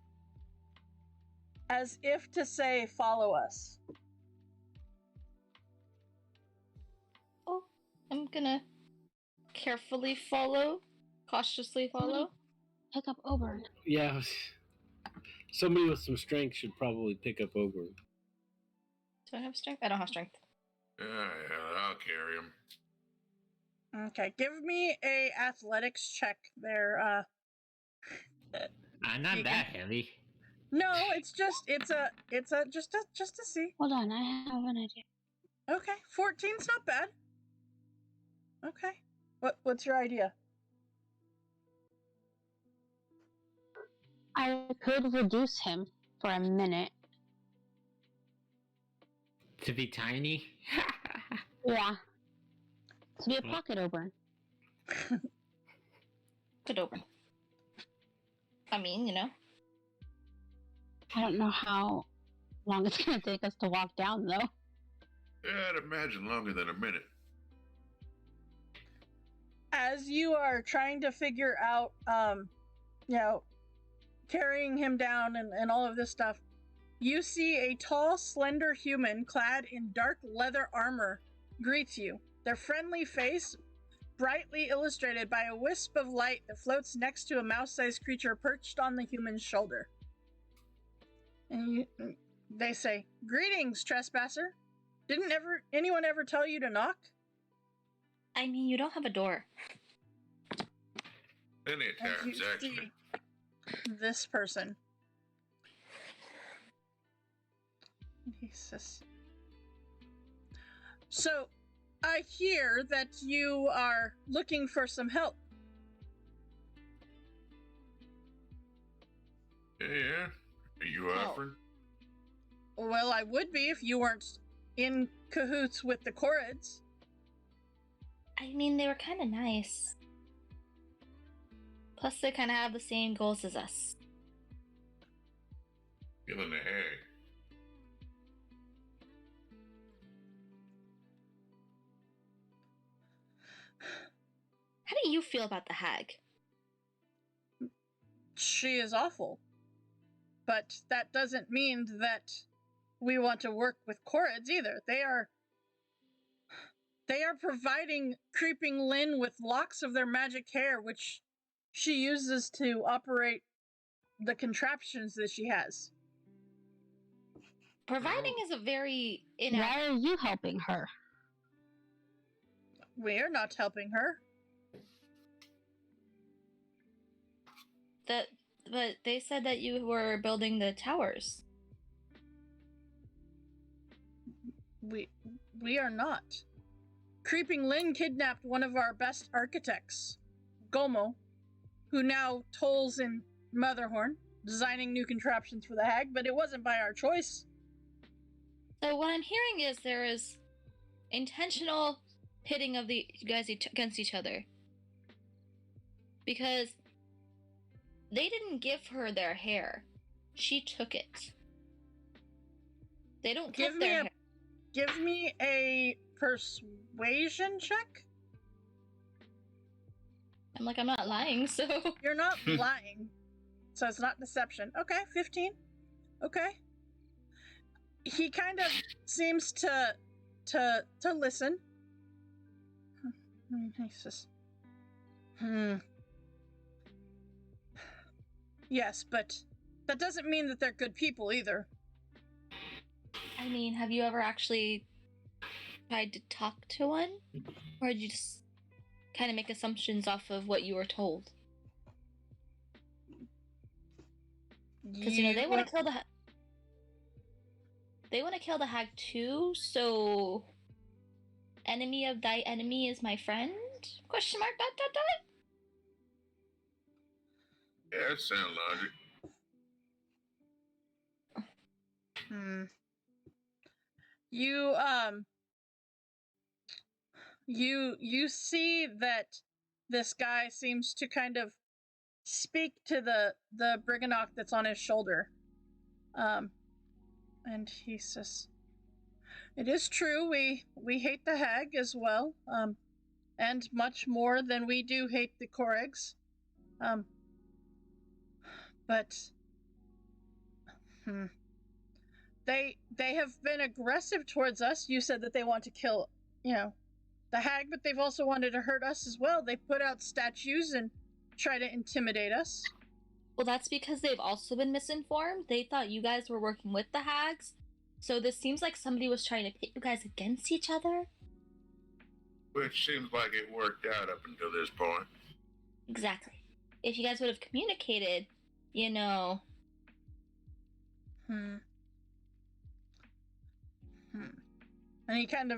as if to say, "Follow us." Oh, I'm gonna carefully follow, cautiously follow. Pick up Oberon. Yeah, somebody with some strength should probably pick up Oberon. Do I have strength? I don't have strength. I'll carry him. Okay, give me a athletics check there. I'm not that heavy. No, it's just to see. Hold on, I have an idea. Okay, 14's not bad. Okay, what's your idea? I could reduce him for a minute. To be tiny? Yeah. To be a pocket Oberon. Could open. I mean, you know. I don't know how long it's gonna take us to walk down, though. Yeah, I'd imagine longer than a minute. As you are trying to figure out, carrying him down and all of this stuff, you see a tall, slender human clad in dark leather armor greets you. Their friendly face brightly illustrated by a wisp of light that floats next to a mouse-sized creature perched on the human's shoulder. And they say, "Greetings, trespasser. Didn't anyone ever tell you to knock?" I mean, you don't have a door. Any As times, you actually. see this person. He says, "So, I hear that you are looking for some help." Yeah. Are you offering? Well, I would be if you weren't in cahoots with the Corrids. I mean, they were kind of nice. Plus, they kind of have the same goals as us. Killing the hag. How do you feel about the hag? she is awful. But that doesn't mean that we want to work with Chorids either. They are providing Creeping Lynn with locks of their magic hair, which she uses to operate the contraptions that she has. Providing is a very Why inaccurate. are you helping her? We're not helping her. But they said that you were building the towers. We are not. Creeping Lynn kidnapped one of our best architects, Gomo, who now tolls in Motherhorn, designing new contraptions for the hag, but it wasn't by our choice. So what I'm hearing is there is intentional pitting of the you guys against each other. Because they didn't give her their hair. She took it. They don't cut their hair. Give me a persuasion check. I'm like, I'm not lying, so... You're not lying, so it's not deception. Okay, 15. Okay. He kind of seems to listen. He says, Yes, but that doesn't mean that they're good people either. I mean, have you ever actually tried to talk to one? Or did you just kind of make assumptions off of what you were told? Because, they want to kill the... They want to kill the hag too, so... Enemy of thy enemy is my friend? Question mark, ... Yeah, that sounds logic. You see that this guy seems to kind of speak to the Briganock that's on his shoulder. And he says, it is true, we hate the hag as well, and much more than we do hate the Koregs. But they have been aggressive towards us. You said that they want to kill, the hag, but they've also wanted to hurt us as well. They put out statues and try to intimidate us. Well, that's because they've also been misinformed. They thought you guys were working with the hags. So this seems like somebody was trying to pit you guys against each other. Which seems like it worked out up until this point. Exactly. If you guys would have communicated, And he kind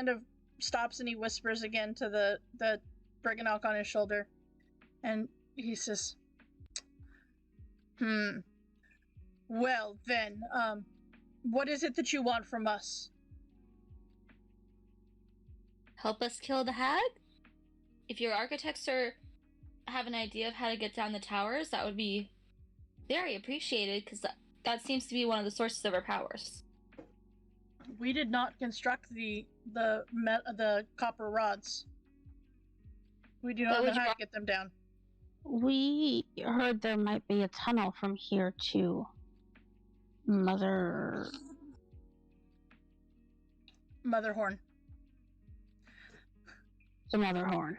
of stops and he whispers again to the Briganock on his shoulder. And he says, well then, what is it that you want from us? Help us kill the hag? If your architects have an idea of how to get down the towers, that would be very appreciated, because that seems to be one of the sources of our powers. We did not construct the copper rods. We do not know how to get them down. We heard there might be a tunnel from here to Motherhorn. The Motherhorn.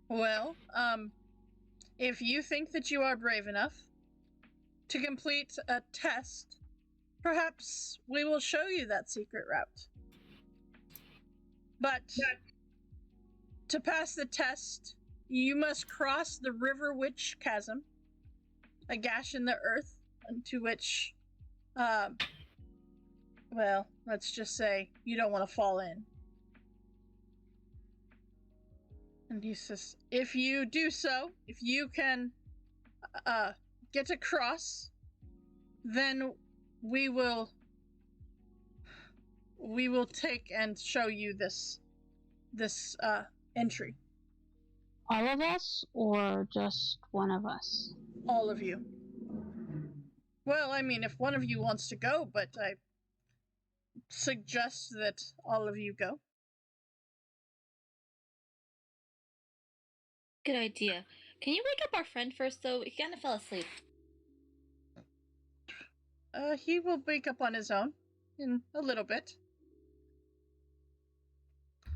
Well, if you think that you are brave enough to complete a test, perhaps we will show you that secret route. But to pass the test, you must cross the River Witch Chasm, a gash in the earth into which, well, let's just say you don't want to fall in. And he says, if you do so, if you can get across, then we will take and show you this entry. All of us, or just one of us? All of you. Well, I mean, if one of you wants to go, but I suggest that all of you go. Good idea. Can you wake up our friend first, though? He kind of fell asleep. He will wake up on his own in a little bit.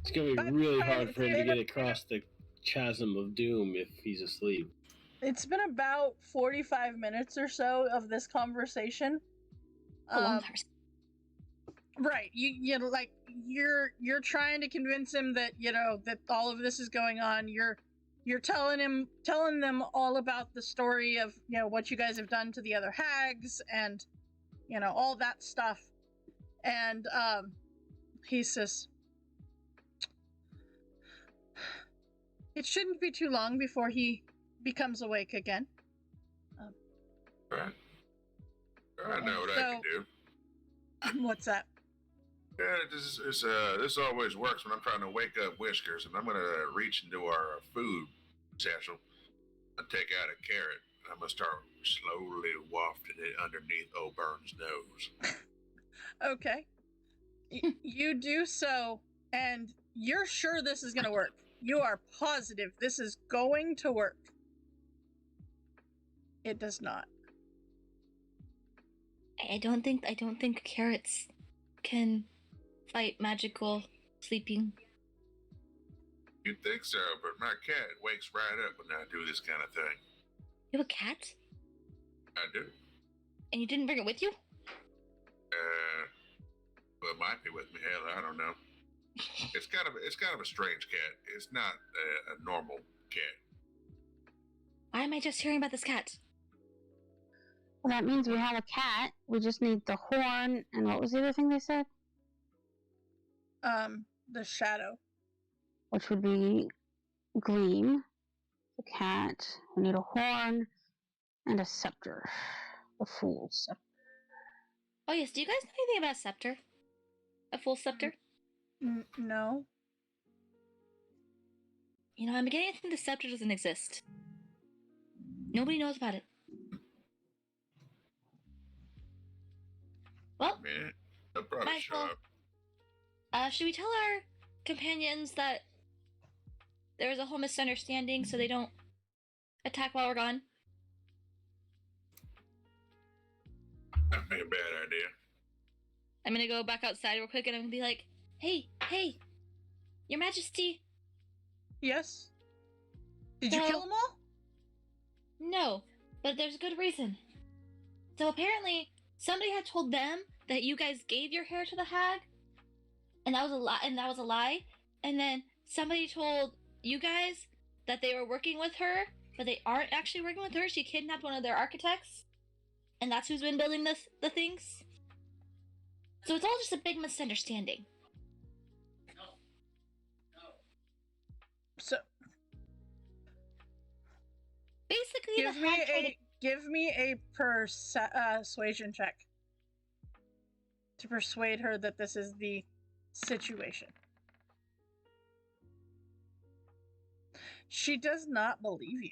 It's gonna But be really fine, hard it's for him to been get a- across the chasm of doom if he's asleep. It's been about 45 minutes or so of this conversation. A long time. Right. You know, like you're trying to convince him that, you know, that all of this is going on. You're telling them all about the story of, you know, what you guys have done to the other hags and, you know, all that stuff. And he says, it shouldn't be too long before he becomes awake again. Right. I know what I can do. What's that? Yeah, this always works when I'm trying to wake up Whiskers, and I'm gonna reach into our food satchel and take out a carrot. I'm gonna start slowly wafting it underneath O'Byrne's nose. Okay. You do so, and you're sure this is gonna work. You are positive this is going to work. It does not. I don't think carrots can fight magical sleeping. You'd think so, but my cat wakes right up when I do this kind of thing. You have a cat? I do. And you didn't bring it with you? Well, it might be with me. Hell, I don't know. It's kind of a strange cat. It's not a normal cat. Why am I just hearing about this cat? Well, that means we have a cat. We just need the horn, and what was the other thing they said? The shadow. Which would be Gleam, the cat. We need a horn and a scepter. The fool's scepter. Oh yes, do you guys know anything about a scepter? A full scepter? No. You know, I'm beginning to think the scepter doesn't exist. Nobody knows about it. Well, Man, I'll probably might as show well. up. Should we tell our companions that there was a whole misunderstanding so they don't attack while we're gone? That'd be a bad idea. I'm gonna go back outside real quick and I'm gonna be like, hey, Your Majesty. Yes? Did you So- kill them all? No, but there's a good reason. So apparently, somebody had told them that you guys gave your hair to the hag, and that was a lie. And then somebody told you guys that they were working with her, but they aren't actually working with her. She kidnapped one of their architects, and that's who's been building the things. So it's all just a big misunderstanding. So Basically, give the me hag told give me a persuasion check to persuade her that this is the situation. She does not believe you.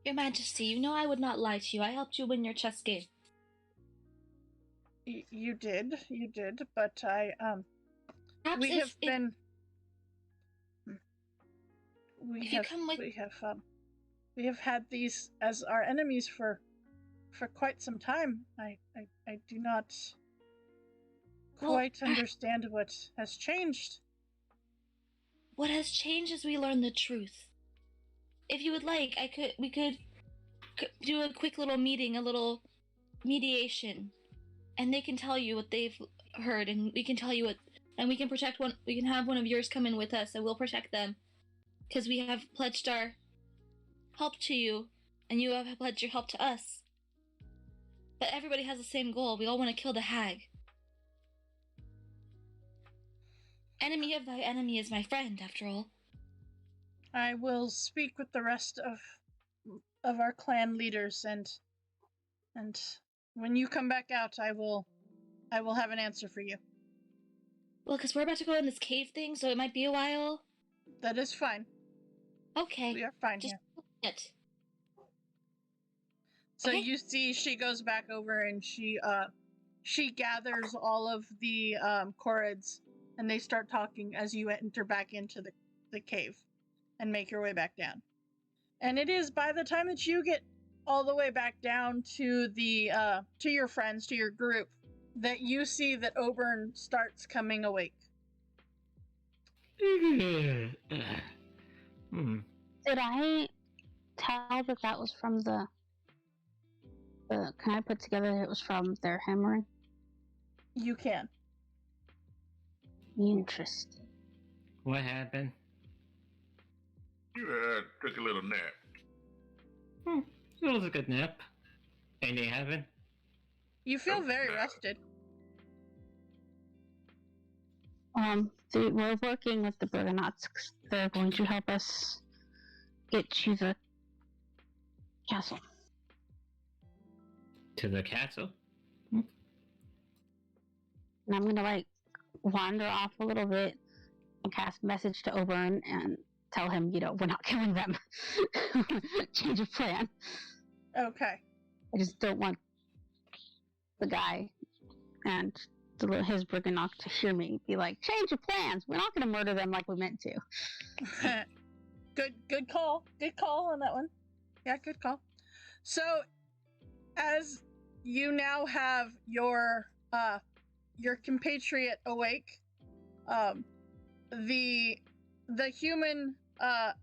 Your Majesty, you know I would not lie to you. I helped you win your chess game. You did, but Perhaps we if, have been. if you come with- We have had these as our enemies for quite some time. I do not Well, quite understand what has changed. What has changed is we learned the truth. If you would like, we could do a quick little meeting, a little mediation, and they can tell you what they've heard, and we can tell you what, and we can protect one. We can have one of yours come in with us, and we'll protect them, because we have pledged our help to you, and you have pledged your help to us. But everybody has the same goal. We all want to kill the hag. Enemy of thy enemy is my friend, after all. I will speak with the rest of our clan leaders, and when you come back out, I will have an answer for you. Well, because we're about to go in this cave thing, so it might be a while. That is fine. Okay. We are fine Just here. it. So Okay. you see, she goes back over and she gathers all of the Chorids, and they start talking as you enter back into the cave and make your way back down. And it is by the time that you get all the way back down to the to your friends, to your group, that you see that Oberon starts coming awake. Did I tell that was from the can I put together that it was from their hammering? You can. Interesting. What happened? You took a little nap. It was a good nap. Anything happened? You feel Oh, very no. rested. We're working with the Bergonauts. They're going to help us get to the castle. To the castle? And I'm gonna wander off a little bit and cast message to Oberon and tell him, we're not killing them. Change of plan. Okay. I just don't want the guy and his Bergonaut to hear me be like, change of plans. We're not gonna murder them like we meant to. Good call. Good call on that one. Yeah, good call. So, as you now have your compatriot awake, the human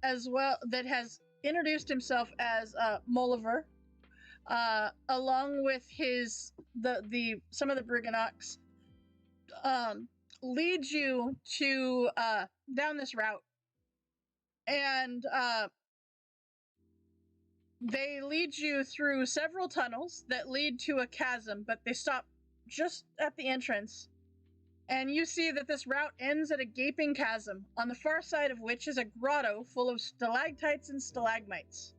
as well that has introduced himself as Moliver, along with some of the Briganox, leads you to down this route, and they lead you through several tunnels that lead to a chasm, but they stop just at the entrance. And you see that this route ends at a gaping chasm, on the far side of which is a grotto full of stalactites and stalagmites.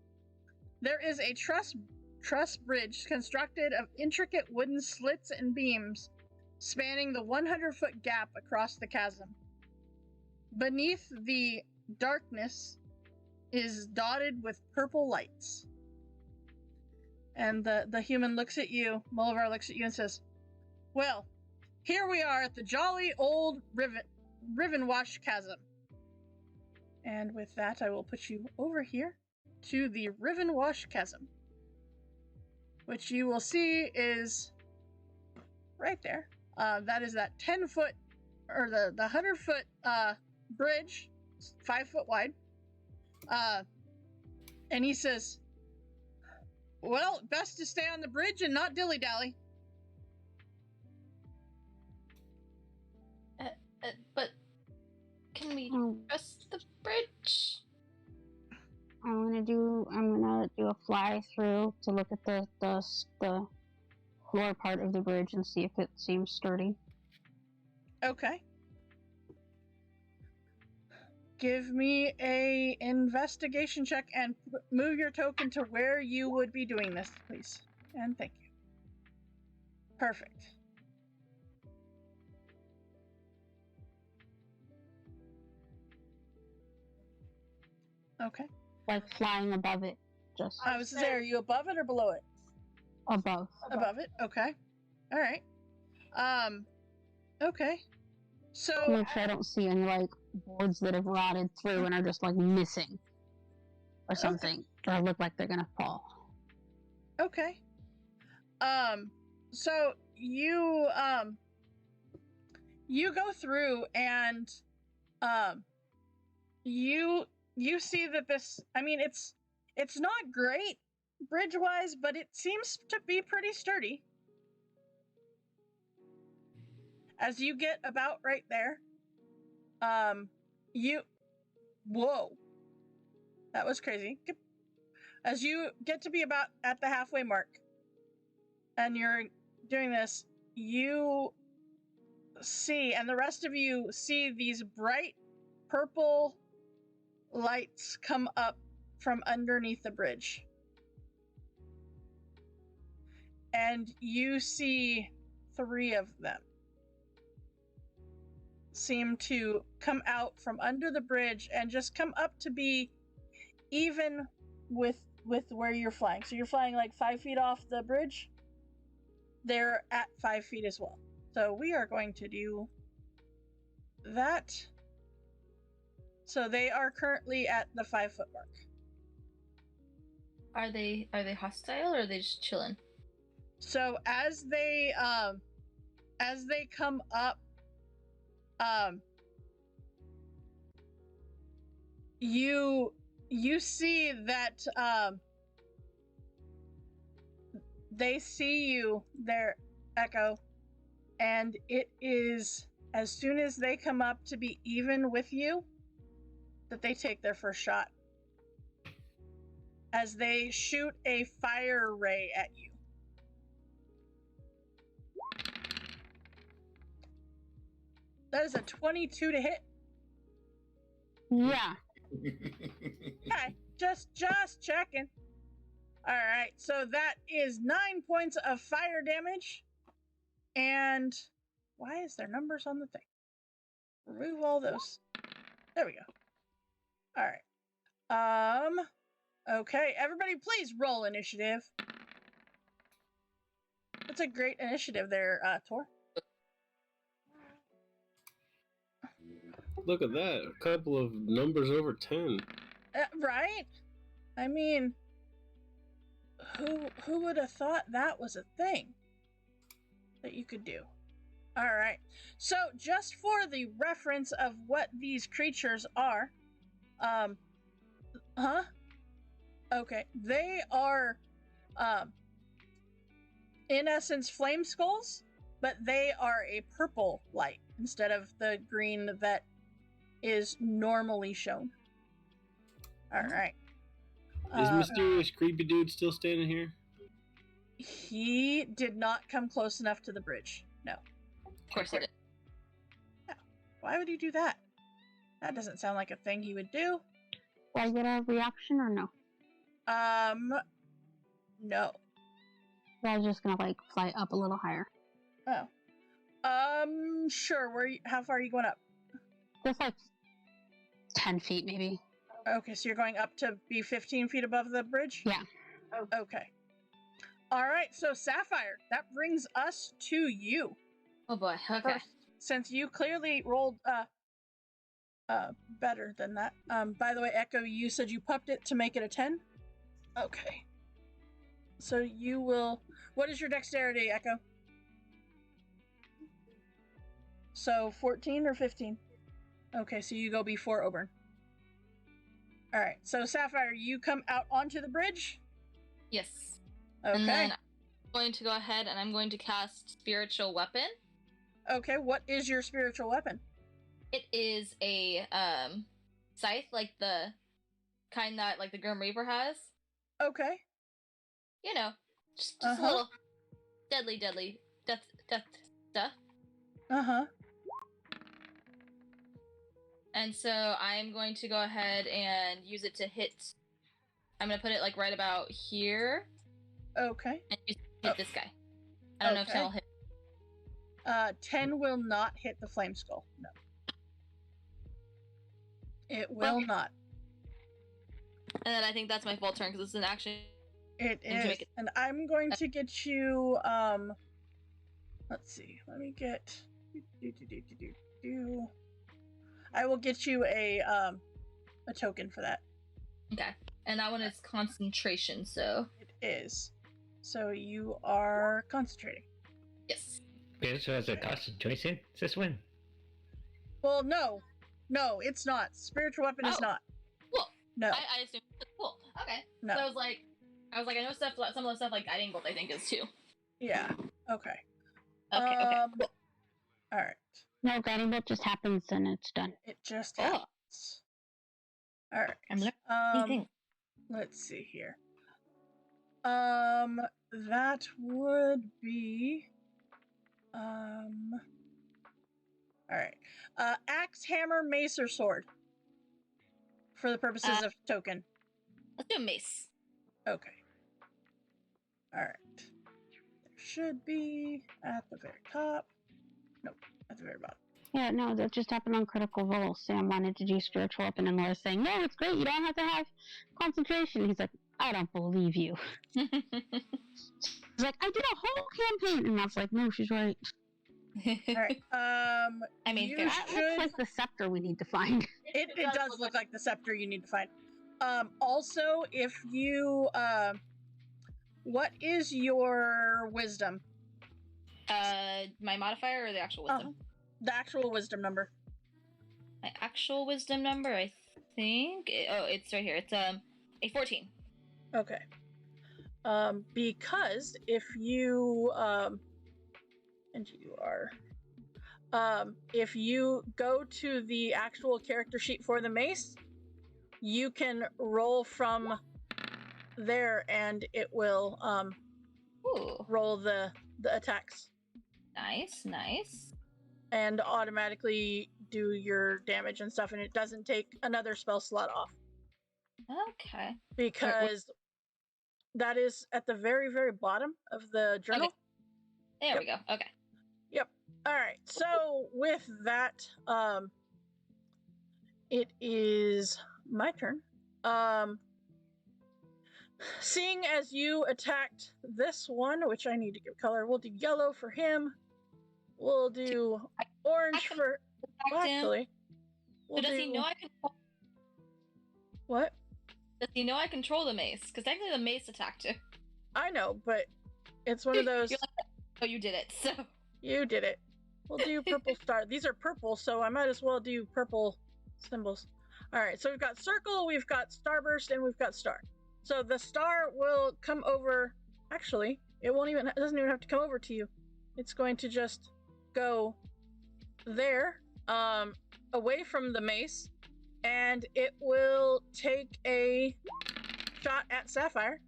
There is a truss bridge constructed of intricate wooden slits and beams, spanning the 100-foot gap across the chasm. Beneath the darkness is dotted with purple lights. And the human looks at you, Molivar looks at you and says, well, here we are at the jolly old Rivenwash Chasm. And with that, I will put you over here to the Rivenwash Chasm, which you will see is right there. That is that 10-foot, or the 100-foot bridge, 5 foot wide. And he says, well, best to stay on the bridge and not dilly-dally. But can we cross the bridge? I'm gonna do a fly through to look at the floor part of the bridge and see if it seems sturdy. Okay. Give me a investigation check and move your token to where you would be doing this, please. And thank you. Perfect. Okay. Like flying above it, just I was there. Are you above it or below it? above. Above it. Okay. All right. Okay. So Make sure I don't see any boards that have rotted through and are just missing or something, or look like they're gonna fall. okay. So you go through and you see that this, I mean, it's not great bridge-wise, but it seems to be pretty sturdy. As you get about right there, whoa, that was crazy. As you get to be about at the halfway mark, and you're doing this, you see, and the rest of you see these bright purple lights come up from underneath the bridge. And you see 3 of them seem to come out from under the bridge and just come up to be even with where you're flying. So you're flying 5 feet off the bridge. They're at 5 feet as well. So we are going to do that. So they are currently at the 5 foot mark. Are they hostile or are they just chilling? So as they come up, you see that they see you there, Echo, and it is as soon as they come up to be even with you that they take their first shot. As they shoot a fire ray at you. That is a 22 to hit. Yeah. Okay, just checking. All right, so that is 9 points of fire damage. And why is there numbers on the thing? Remove all those. There we go. All right. Okay, everybody please roll initiative. That's a great initiative there, Tor. Look at that. A couple of numbers over 10. Right? I mean, who would have thought that was a thing that you could do? All right. So, just for the reference of what these creatures are, Okay, they are, in essence, flame skulls, but they are a purple light instead of the green that is normally shown. All right. Is mysterious creepy dude still standing here? He did not come close enough to the bridge. No. Of course he did. No. Why would he do that? That doesn't sound like a thing he would do. Do I get a reaction or no? No. I was just gonna like fly up a little higher. Oh. Sure. How far are you going up? Just like 10 feet maybe. Okay, so you're going up to be 15 feet above the bridge? Yeah. Okay. All right, so Sapphire, that brings us to you. Oh boy, okay. First, since you clearly rolled better than that. By the way, Echo, you said you pupped it to make it a 10? Okay. So you will... What is your dexterity, Echo? So 14 or 15? Okay, so you go before Oberon. All right, so Sapphire, you come out onto the bridge? Yes. Okay. And then I'm going to go ahead and I'm going to cast Spiritual Weapon. Okay, what is your spiritual weapon? It is a scythe, like the kind that like the Grim Reaper has. Okay. You know, just a little deadly death stuff. Uh-huh. And so I'm going to go ahead and use it to hit. I'm going to put it like right about here. Okay. And use it to hit this guy. I don't know if 10 will hit. 10 will not hit the flame skull. No. It will not. And then I think that's my full turn because it's an action. It is. And I'm going to get you, let's see. Let me get... I will get you a token for that. Okay. And that one is concentration, so... It is. So you are concentrating. Yes. This was a concentration. Is this win? Well, no. No, it's not. Spiritual weapon is not. Cool. No. I assume. Cool. Okay. No. So I was like, I know stuff. Some of the stuff like guiding bolt, I think, is too. Yeah. Okay. Okay. Cool. All right. No, guiding bolt just happens and it's done. It just happens. All right. I'm looking. Let's see here. That would be. All right. Axe, hammer, mace, or sword. For the purposes of token. Let's do a mace. Okay. All right. There should be at the very top. Nope, at the very bottom. Yeah, no, that just happened on Critical Role. Sam wanted to do spiritual weapon and Laura's saying, no, it's great, you don't have to have concentration. He's like, I don't believe you. He's like, I did a whole campaign. And I was like, no, she's right. Alright, I mean, you That looks like the scepter we need to find. It does look like the scepter you need to find. Also, if you, what is your wisdom? My modifier or the actual wisdom? The actual wisdom number. My actual wisdom number, I think. It's right here. It's a 14. Okay. Because if you, and you are, if you go to the actual character sheet for the mace, you can roll from there, and it will Ooh, roll the attacks nice. and automatically do your damage and stuff, and it doesn't take another spell slot off Okay. because that is at the very, very bottom of the journal. Okay. There we go. Okay. Yep. All right. So with that, it is my turn. Seeing as you attacked this one, which I need to give color, we'll do yellow for him. We'll do orange for. Well, actually, So does he know I control? What? Does he know I control the mace? Because technically the mace attacked him. I know, but it's one of those. You're like, oh, you did it. So You did it. We'll do purple star. These are purple, so I might as well do purple symbols. All right, so we've got circle, we've got starburst, and we've got star. So the star will come over. Actually, it doesn't even have to come over to you. It's going to just go there, away from the mace, and it will take a shot at Sapphire.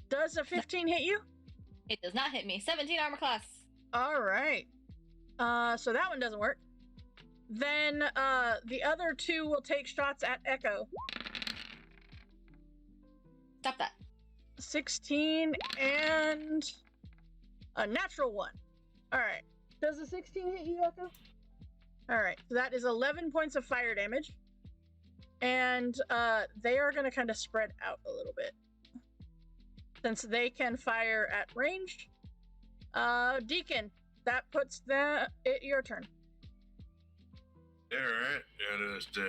Does a 15 hit you? it does not hit me. 17 armor class. All right. So that one doesn't work. Then the other two will take shots at Echo. Stop that. 16 and a natural 1. All right. Does a 16 hit you, Echo? All right. So that is 11 points of fire damage. And they are going to kind of spread out a little bit, since they can fire at range. Deacon, that puts your turn. Alright, yeah, just on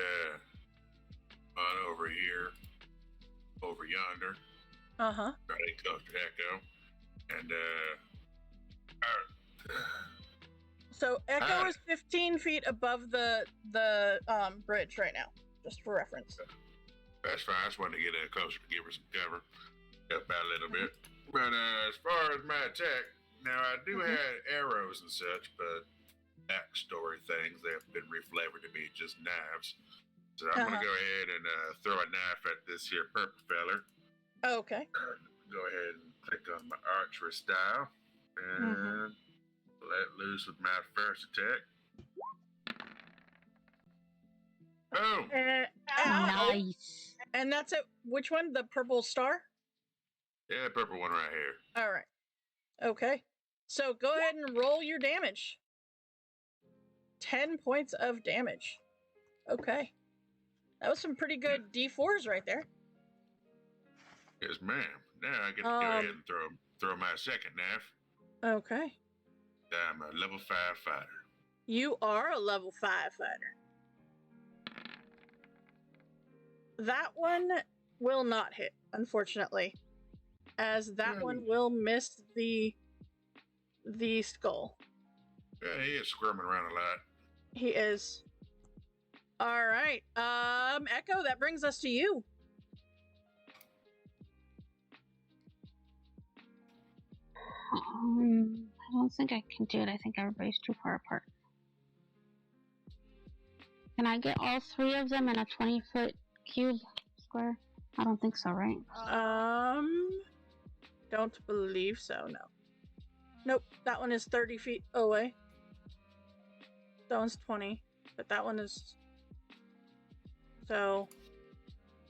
over here, over yonder, Uh-huh. right close to Echo, and So Echo is 15 feet above the bridge right now, just for reference. that's fine. I just wanted to get closer to give her some cover, help out a little bit. But as far as my attack, now I do have arrows and such, but backstory things, they have been reflavored to be just knives. So I'm gonna go ahead and throw a knife at this here purple feller. Okay. Go ahead and click on my archery style and let loose with my first attack. Boom! Nice. And that's it. Which one? The purple star? Yeah, purple one right here. All right. Okay. So go ahead and roll your damage. 10 points of damage. Okay. That was some pretty good D4s right there. Yes, ma'am. Now I get to go ahead and throw my second knife. Okay. I'm a level 5 fighter. You are a level 5 fighter. That one will not hit, unfortunately, as that one will miss the skull. Yeah, he is squirming around a lot. He is. All right. Echo, that brings us to you. I don't think I can do it. I think everybody's too far apart. Can I get all three of them in a 20-foot cube square? I don't think so, right? Don't believe so, no. Nope, that one is 30 feet away. That one's 20, but that one is... So,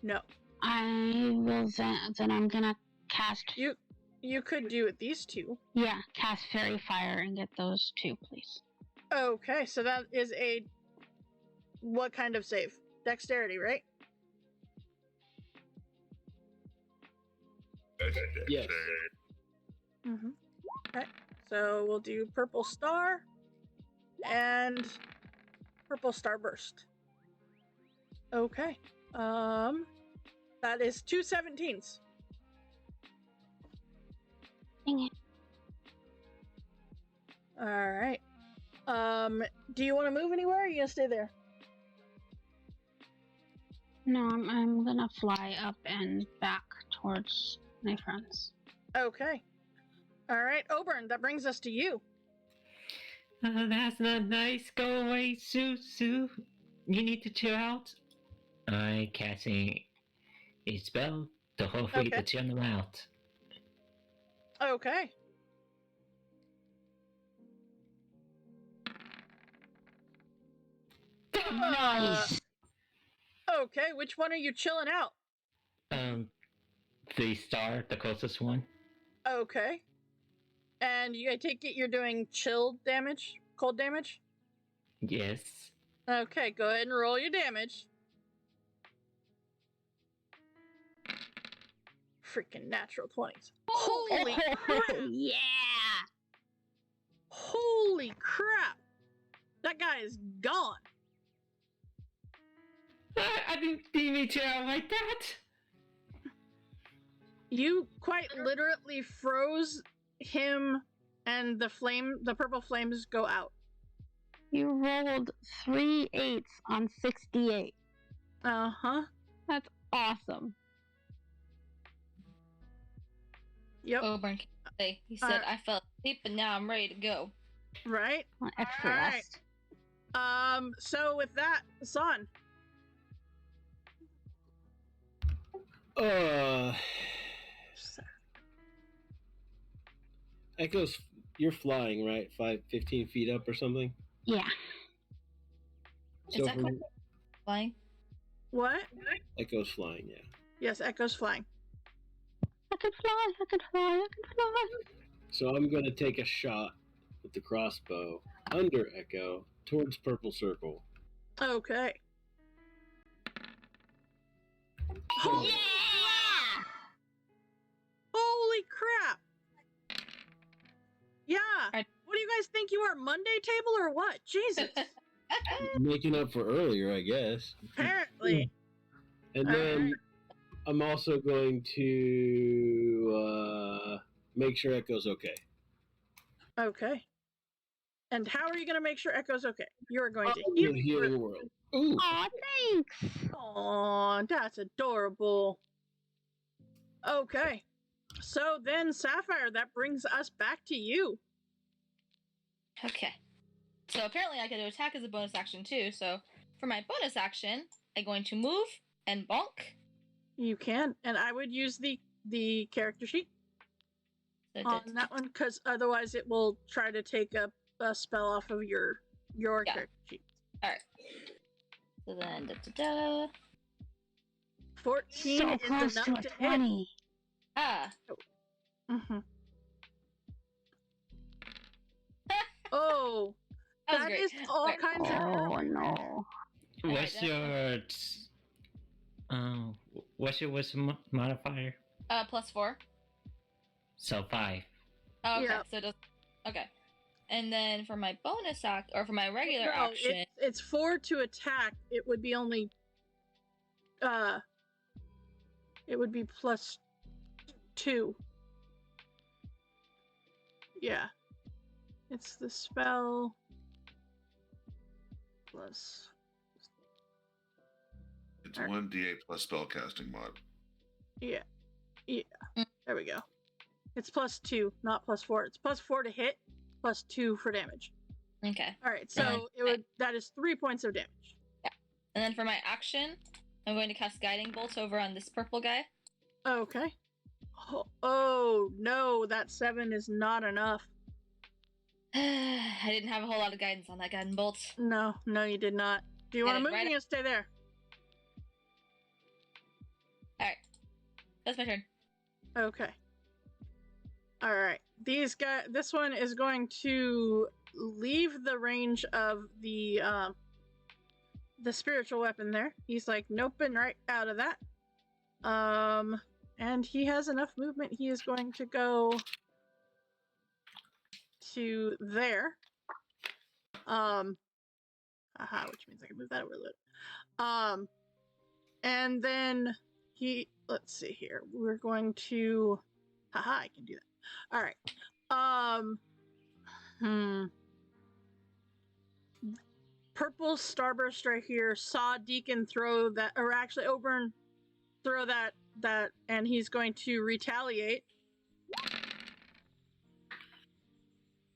no. I will then I'm gonna cast... You could do it, these two. Yeah, cast Fairy Fire and get those two, please. Okay, so that is a... What kind of save? Dexterity, right? Yes. Okay, so we'll do purple star and purple starburst. Okay. That is 2 17s. Dang it. All right. Do you want to move anywhere? Or are you gonna stay there? No, I'm gonna fly up and back towards my friends. Okay. All right, Oberon. That brings us to you. That's not nice. Go away, Sue. You need to chill out. I casting a spell to hopefully Okay. to chill them out. Okay. Nice. Okay, which one are you chilling out? The star, the closest one. Okay. And I take it you're doing chill damage? Cold damage? Yes. Okay, go ahead and roll your damage. Freaking natural 20s. Holy crap! Yeah. Holy crap! That guy is gone. I didn't mean to chill out like that. You quite literally froze him, and the purple flames go out. You rolled 3 8s on 68. Uh-huh. That's awesome. Yep. Oberon can say. He said, I fell asleep, but now I'm ready to go. Right? An extra All right. rest. So with that, San. Echoes, you're flying, right? 15 feet up or something? Yeah. Is that from- flying? What? Echo's flying, yeah. Yes, Echo's flying. I can fly. So I'm going to take a shot with the crossbow under Echo towards Purple Circle. Okay. Oh. Yeah! Holy crap! Yeah. Alright. What do you guys think you are, Monday table or what? Jesus. Making up for earlier, I guess. Apparently. And All then right. I'm also going to make sure Echo's okay. Okay. And how are you going to make sure Echo's okay? You're going to In heal the healing world. Ooh. Aw, thanks. Aw, that's adorable. Okay. So then, Sapphire, that brings us back to you. Okay. So apparently I can do attack as a bonus action too. So for my bonus action, I'm going to move and bonk. You can. And I would use the character sheet So on that one, because otherwise it will try to take a spell off of your Yeah. character sheet. Alright. So then, 14 So is close enough to a to hit. 20. Ah. Mm-hmm. Oh, That was that great. is all Alright. kinds of. Oh, no. What's your wisdom modifier? +4. So 5. Oh, okay. Yeah. So it does. Okay. And then for my bonus act, or for my regular No, action, it's 4 to attack. It would be only. It would be +2. Yeah. It's the spell plus. It's 1d8 plus spellcasting mod. Yeah. Yeah. Mm. There we go. It's +2, not +4. It's +4 to hit, +2 for damage. okay. All right, so that is 3 points of damage. And then for my action, I'm going to cast Guiding Bolt over on this purple guy. Okay. Oh no, that 7 is not enough. I didn't have a whole lot of guidance on that Guiding Bolt. No, you did not. Do you Get want to it move? right Or you gonna stay there? Alright. That's my turn. Okay. All right. These guys. This one is going to leave the range of the spiritual weapon there. He's like, nope, and right out of that. And he has enough movement. He is going to go to there. Which means I can move that over a little. and then let's see here. We're going to, haha, I can do that. All right. Purple Starburst right here saw Deacon throw that, or actually Oberon throw that, and he's going to retaliate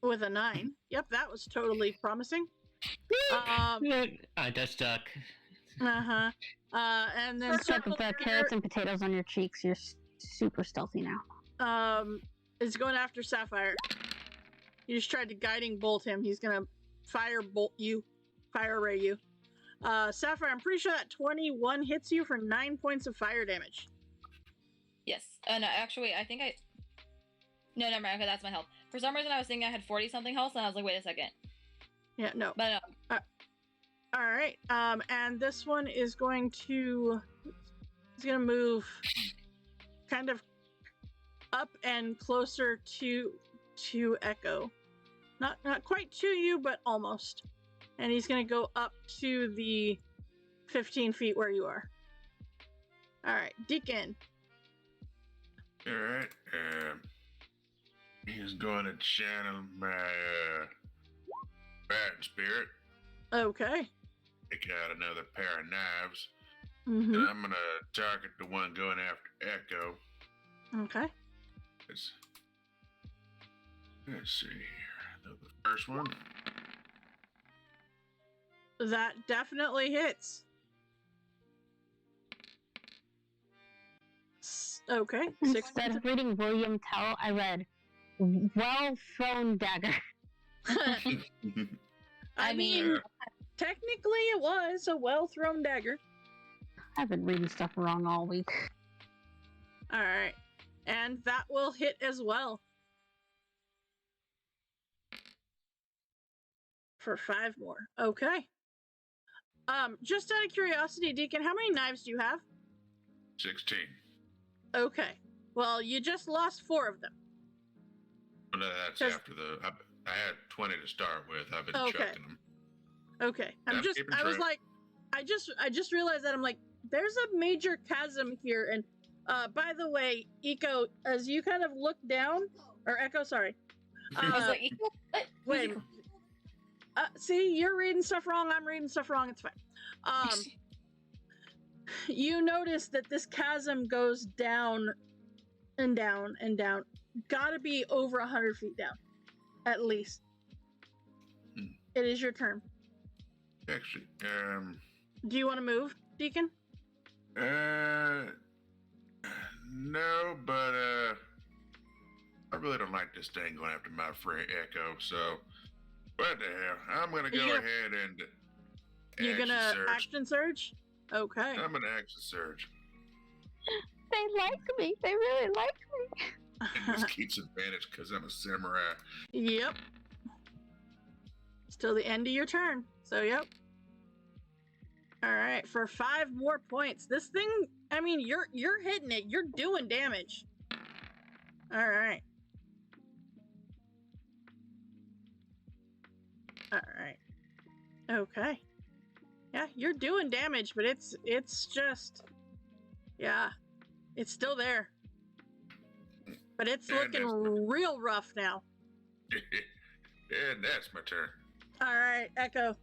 with a 9. Yep, that was totally promising. I just stuck. And then Except Circle with the carrots and potatoes on your cheeks, you're super stealthy now. is going after Sapphire. You just tried to guiding bolt him. He's gonna fire ray you. Sapphire, I'm pretty sure that 21 hits you for 9 points of fire damage. Yes. No, actually, I think I. No, never mind. Okay, that's my health. For some reason, I was thinking I had 40-something health, and I was like, wait a second. Yeah, no. But All right. And this one is going to move kind of up and closer to Echo. Not quite to you, but almost. And he's going to go up to the 15 feet where you are. All right, Deacon. All right. He's going to channel my fighting spirit. Okay. Pick out another pair of knives. Mm-hmm. And I'm going to target the one going after Echo. Okay. Let's see here. The first one. That definitely hits. Okay. 6 Instead of reading William Tell, I read well thrown dagger. I mean, technically it was a well-thrown dagger. I've been reading stuff wrong all week. All right. And that will hit as well. For 5 more. Okay. Just out of curiosity, Deacon, how many knives do you have? 16. Okay. Well, you just lost 4 of them. Well, no, that's after I had 20 to start with. I've been chucking them. Okay. I'm keeping I was track. like, I just realized that I'm like, there's a major chasm here. And by the way, Echo, as you kind of look down, or Echo, sorry. I was like, what? Wait. See, you're reading stuff wrong. I'm reading stuff wrong. It's fine. You notice that this chasm goes down and down and down. Gotta be over 100 feet down, at least. It is your turn. Actually, Do you want to move, Deacon? no, but I really don't like this thing going after my friend Echo. So, what the hell? I'm gonna go ahead and You're gonna surge. action surge? Okay. I'm gonna action surge. They like me. They really like me. And this keeps advantage because I'm a samurai. Yep. Still the end of your turn. So, yep. All right, for 5 more points. This thing, I mean, you're hitting it. You're doing damage. All right. All right. Okay. Yeah, you're doing damage, but it's just, yeah, it's still there. But it's looking real rough now. And that's my turn. All right, Echo.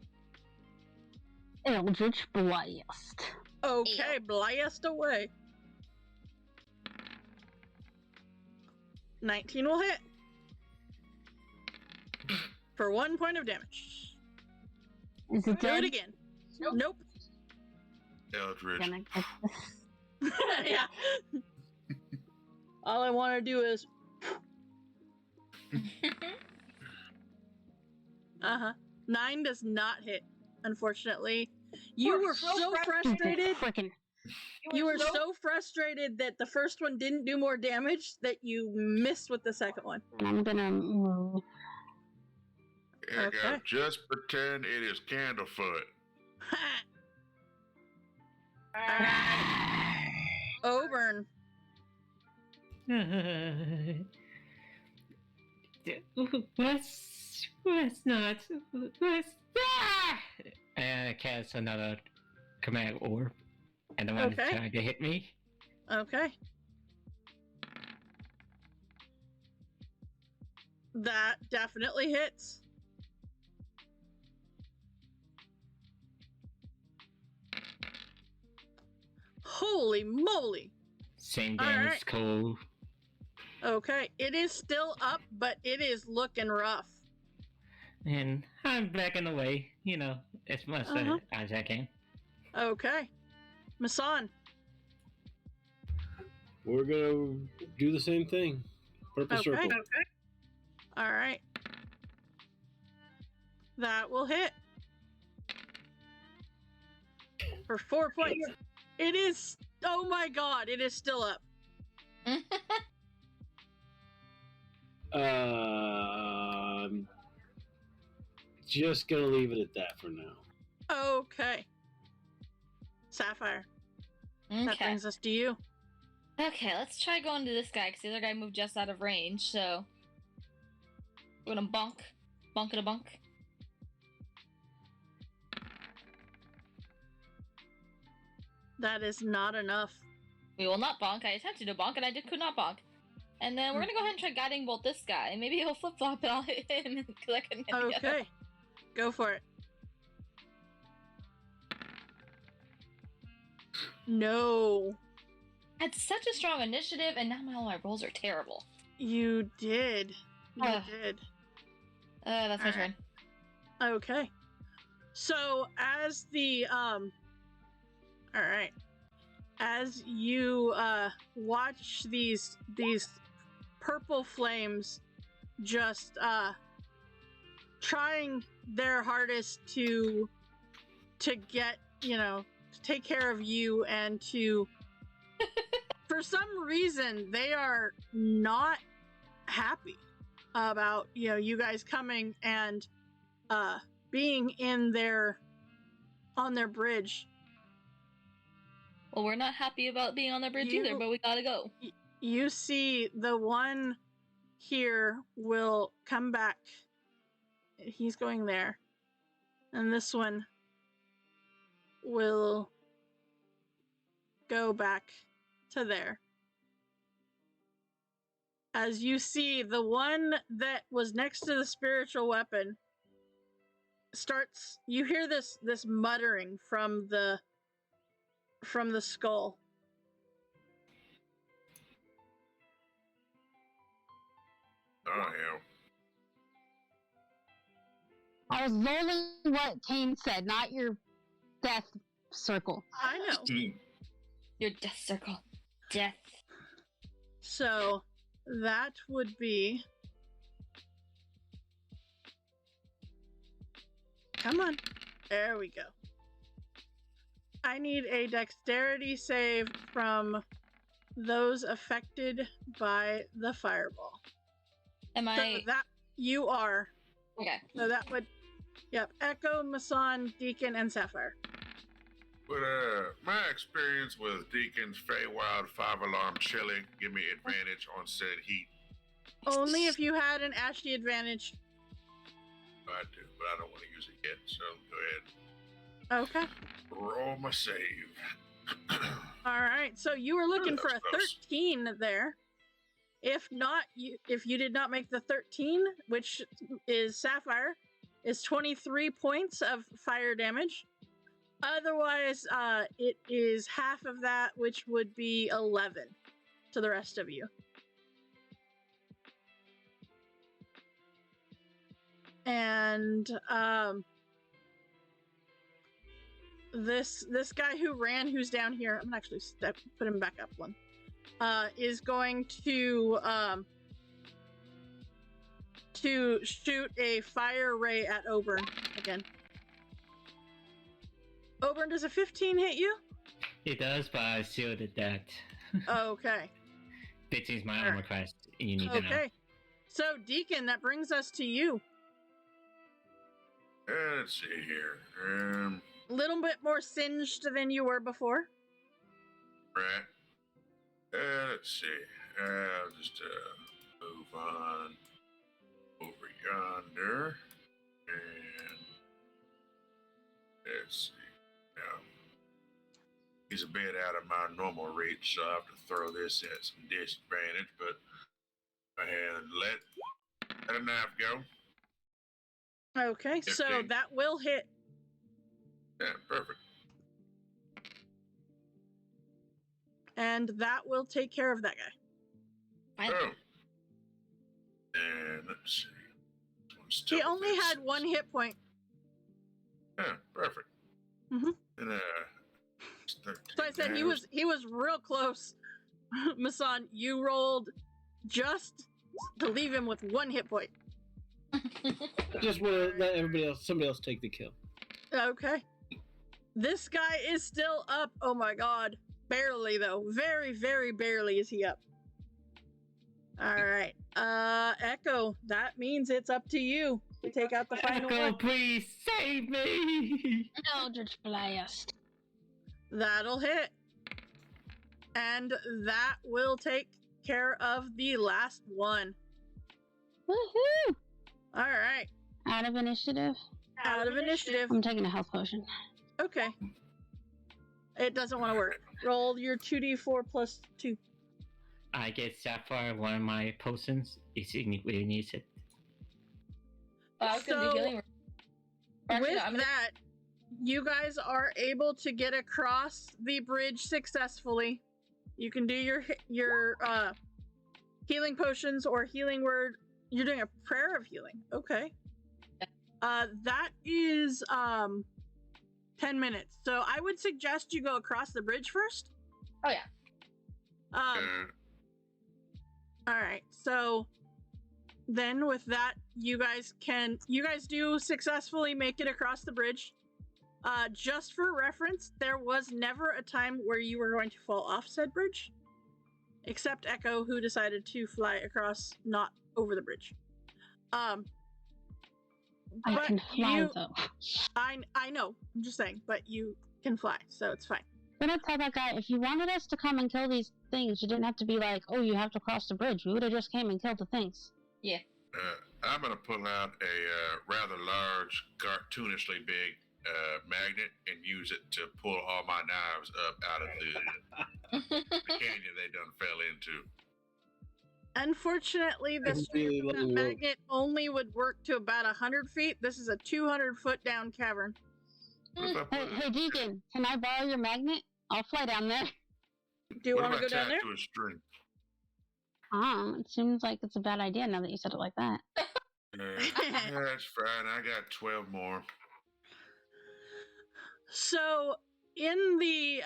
Eldritch Blast. Okay, blast away. 19 will hit. For 1 point of damage. Is it Do dead? it again. Nope. Eldritch. Gonna get this. Yeah. All I want to do is. Uh-huh. 9 does not hit, unfortunately. You were so frustrated. Frickin'. You were so frustrated that the first one didn't do more damage that you missed with the second one. I'm gonna move. Echo, Okay. just pretend it is Candlefoot. Oburn. Let's not. Let's. Ah! And I cast another command orb. And the one that's Okay. trying to hit me. Okay. That definitely hits. Holy moly. Same All damage, right. cool. Okay. It is still up, but it is looking rough. And I'm backing away, as much as I can. Okay. Masan. We're gonna do the same thing. Purple Okay. circle. All right. That will hit. For 4 points. It is. Oh my god, it is still up. Just gonna leave it at that for now. Okay. Sapphire. That Okay. brings us to you. Okay, let's try going to this guy, because the other guy moved just out of range, so... We're gonna bonk. Bonk it a bonk. That is not enough. We will not bonk. I attempted to bonk, and I could not bonk. And then we're gonna go ahead and try guiding bolt this guy. Maybe he'll flip-flop and I'll hit him, because I couldn't hit the other one. Okay. Go for it. No. I had such a strong initiative, and now all my rolls are terrible. You did. You Ugh. did. That's my Alright. turn. Okay. So as the alright. As you watch these purple flames just trying their hardest to get, to take care of you and to for some reason they are not happy about you guys coming and being on their bridge. Well, we're not happy about being on the bridge either, but we gotta go. You see the one here will come back. He's going there. And this one will go back to there. As you see, the one that was next to the spiritual weapon you hear this muttering from the skull. Oh, hell. I was rolling what Kane said, not your death circle. I know. Your death circle. Death. So that would be. Come on. There we go. I need a dexterity save from those affected by the fireball. Am So I... that you are. Okay. So that would. Yep. Echo, Masan, Deacon, and Sapphire. But my experience with Deacon's Feywild 5-alarm chili give me advantage on said heat. Only if you had an Ashley advantage. I do, but I don't want to use it yet, so go ahead. Okay. Roll my save. All right. So you were looking for a Close. 13 there. If not, if you did not make the 13, which is Sapphire, is 23 points of fire damage. Otherwise, it is half of that, which would be 11 to the rest of you. And this guy who ran, who's down here, I'm gonna actually put him back up one. Is going to shoot a fire ray at Oberon again. Oberon, does a 15 hit you? It does, but I shielded that. Okay. 15 is my armor class. You need to know. Okay. So, Deacon, that brings us to you. Let's see here. A little bit more singed than you were before. Right. Let's see. I'll just move on over yonder. And let's see. Now, He's a bit out of my normal reach, so I have to throw this at some disadvantage, but go ahead and let a knife go. Okay, so 15. that will hit. Yeah, perfect. And that will take care of that guy. Finally. Oh. And let's see. This one's He still only within had 6. 1 hit point. Yeah, perfect. Mhm. And it's 13 So I said now. he was real close. Masan, you rolled just to leave him with 1 hit point. I just want to let somebody else take the kill. Okay. This guy is still up. Oh my god. Barely though. Very, very barely is he up. Alright. Echo, that means it's up to you to take out the final Echo, one. please save me! Eldritch Blast. That'll hit. And that will take care of the last one. Woohoo! Alright. Out of initiative. Out of initiative. I'm taking a health potion. Okay. It doesn't want to work. Roll your 2d4 plus 2. I get Sapphire, one of my potions. It really needs it. I was gonna do healing. Actually, With no, I'm gonna- that, you guys are able to get across the bridge successfully. You can do your healing potions or healing word. You're doing a prayer of healing. Okay. That is 10 minutes. So I would suggest you go across the bridge first. Oh yeah. All right. So then with that, you guys do successfully make it across the bridge. Just for reference, there was never a time where you were going to fall off said bridge, except Echo, who decided to fly across, not over the bridge. I But can fly you- though. I know. I'm just saying, but you can fly, so it's fine. I'm gonna tell that guy, if you wanted us to come and kill these things, you didn't have to be like, oh, you have to cross the bridge. We would have just came and killed the things. Yeah. I'm going to pull out a rather large, cartoonishly big magnet and use it to pull all my knives up out of the canyon they done fell into. Unfortunately, the That's strength really of that long rope. magnet only would work to about 100 feet. This is a 200-foot down cavern. What if I put Hey, Deacon, can I borrow your magnet? I'll fly down there. Do you what want if to I go down tie there? it to a string? It seems like it's a bad idea now that you said it like that. Yeah, that's fine. I got 12 more. So in the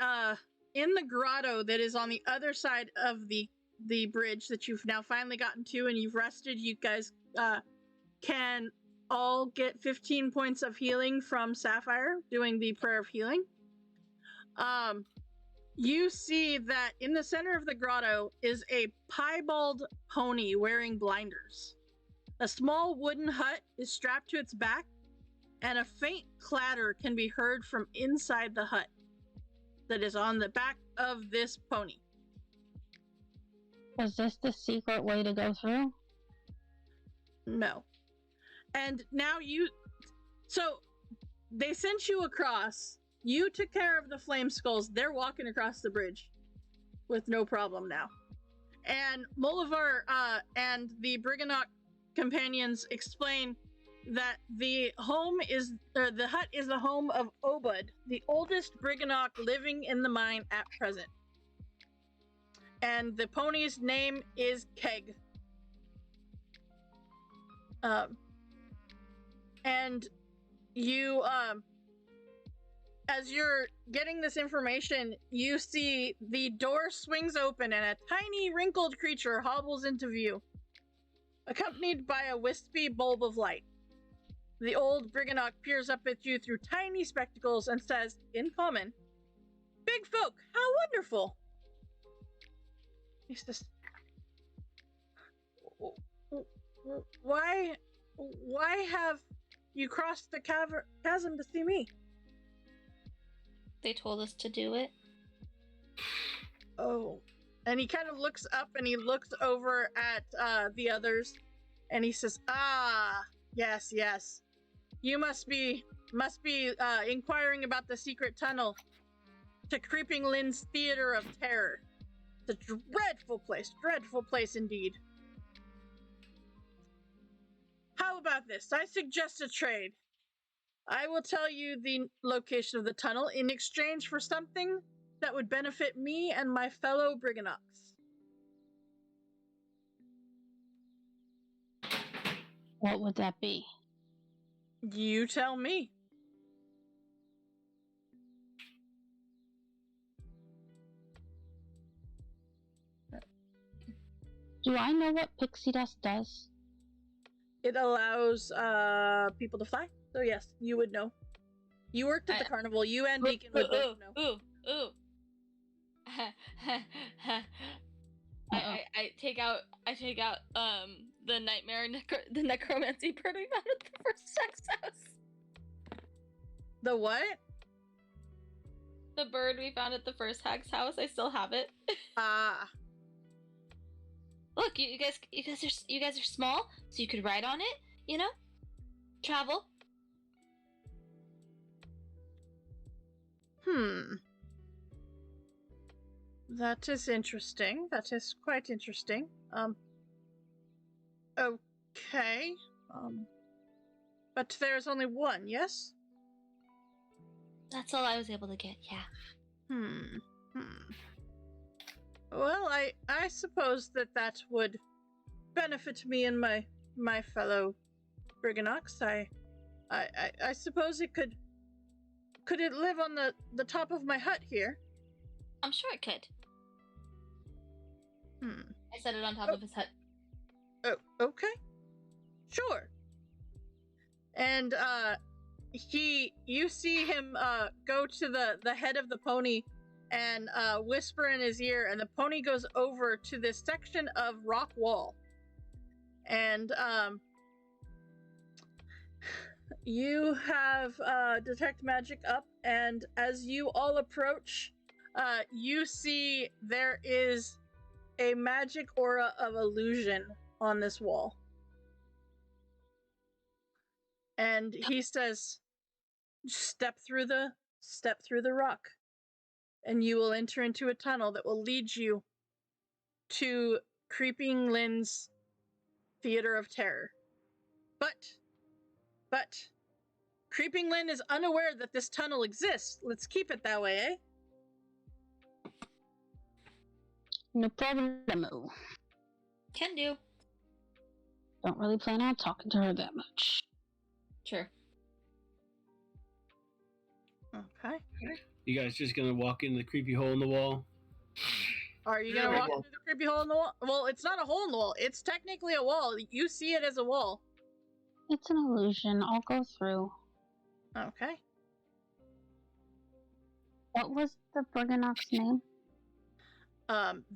grotto that is on the other side of the bridge that you've now finally gotten to and you've rested, you guys can all get 15 points of healing from Sapphire doing the prayer of healing. You see that in the center of the grotto is a piebald pony wearing blinders. A small wooden hut is strapped to its back, and a faint clatter can be heard from inside the hut that is on the back of this pony. Was this the secret way to go through? No. And now so they sent you across. You took care of the flame skulls. They're walking across the bridge with no problem now. And Molivar and the Briganock companions explain that the hut is the home of Obud, the oldest Briganock living in the mine at present. And the pony's name is Keg. And you, as you're getting this information, you see the door swings open and a tiny wrinkled creature hobbles into view, accompanied by a wispy bulb of light. The old Briganock peers up at you through tiny spectacles and says, in common, "Big folk, how wonderful!" He's just... Why have you crossed the chasm to see me? They told us to do it. Oh. And he kind of looks up and he looks over at the others and he says, "Ah, yes. You must be inquiring about the secret tunnel. to Creeping Lynn's Theater of Terror. It's a dreadful place indeed. How about this? I suggest a trade. I will tell you the location of the tunnel in exchange for something that would benefit me and my fellow Briganox. What would that be? You tell me. Do I know what pixie dust does? It allows people to fly. So yes, you would know. You worked at the carnival. You and Deacon would both know. Ooh. I take out the nightmare the necromancy bird we found at the first sex house. The what? The bird we found at the first hag's house. I still have it. Ah. Look, you guys are small, so you could ride on it. You know, travel. That is interesting. That is quite interesting. Okay. But there's only one, yes? That's all I was able to get. Yeah. Well, I suppose that would benefit me and my fellow Briganox. I suppose it could it live on the top of my hut here? I'm sure it could. I set it on top of his hut. Oh, okay. Sure. And you see him go to the head of the pony and whisper in his ear, and the pony goes over to this section of rock wall. And you have detect magic up, and as you all approach, you see there is a magic aura of illusion on this wall. And he says, step through the rock, and you will enter into a tunnel that will lead you to Creeping Lynn's Theater of Terror. But Creeping Lynn is unaware that this tunnel exists. Let's keep it that way, eh? No problemo. Can do. Don't really plan on talking to her that much. Sure. Okay. You guys just gonna walk into the creepy hole in the wall? Are you gonna walk through the creepy hole in the wall? Well, it's not a hole in the wall. It's technically a wall. You see it as a wall. It's an illusion. I'll go through. Okay. What was the Briganock's name?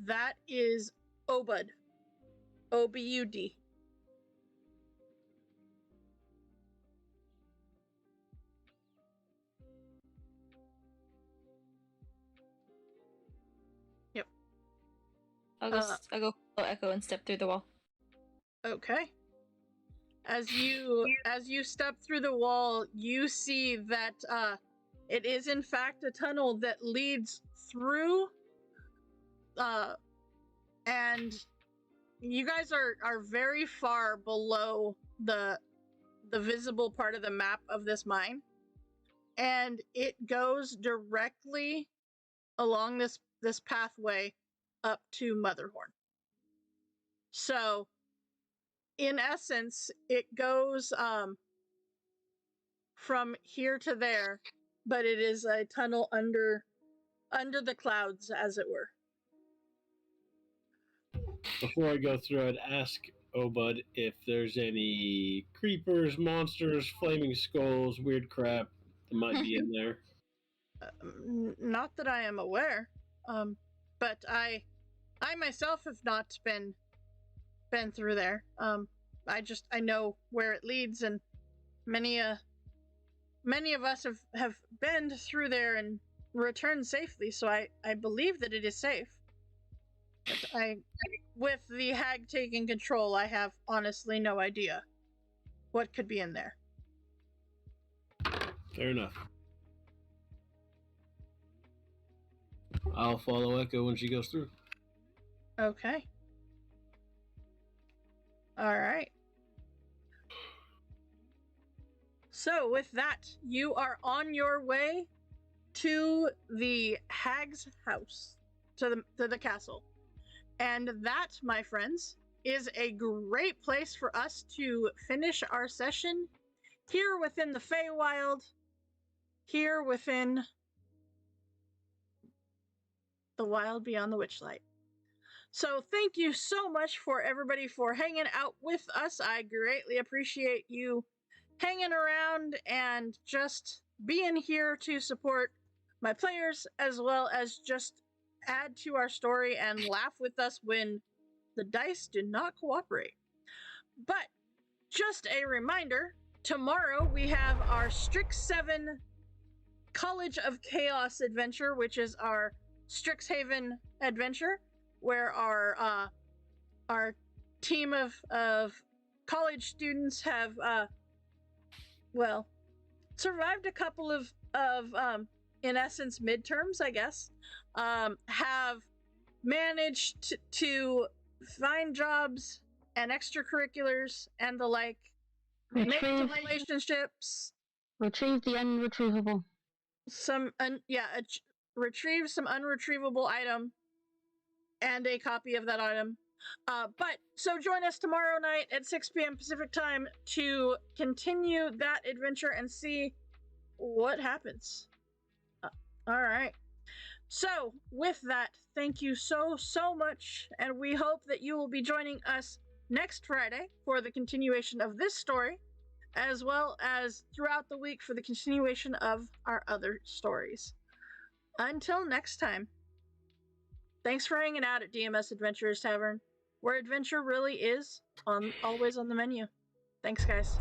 That is Obud. Obud. Yep. I'll go follow Echo and step through the wall. Okay. As you step through the wall, you see that it is in fact a tunnel that leads through, and you guys are very far below the visible part of the map of this mine, and it goes directly along this pathway up to Motherhorn. So in essence, it goes from here to there, but it is a tunnel under the clouds, as it were. Before I go through, I'd ask Obud if there's any creepers, monsters, flaming skulls, weird crap that might be in there. Not that I am aware, but I myself have not been through there. I know where it leads, and many of us have been through there and returned safely, so I believe that it is safe. But with the hag taking control, I have honestly no idea what could be in there. Fair enough. I'll follow Echo when she goes through. Okay. All right. So with that, you are on your way to the hag's house, to the castle. And that, my friends, is a great place for us to finish our session here within the Feywild, here within the wild beyond the Witchlight. So thank you so much for everybody for hanging out with us. I greatly appreciate you hanging around and just being here to support my players, as well as just add to our story and laugh with us when the dice do not cooperate. But just a reminder, tomorrow we have our Strixhaven College of Chaos adventure, which is our Strixhaven adventure, where our team of college students have survived a couple of in essence midterms, I guess, have managed to find jobs and extracurriculars and the like, make some relationships, Retrieve the unretrievable. retrieve some unretrievable item and a copy of that item. So join us tomorrow night at 6 p.m. Pacific time to continue that adventure and see what happens. All right. So with that, thank you so much, and we hope that you will be joining us next Friday for the continuation of this story, as well as throughout the week for the continuation of our other stories. Until next time, thanks for hanging out at DMS Adventurers Tavern, where adventure really is always on the menu. Thanks, guys.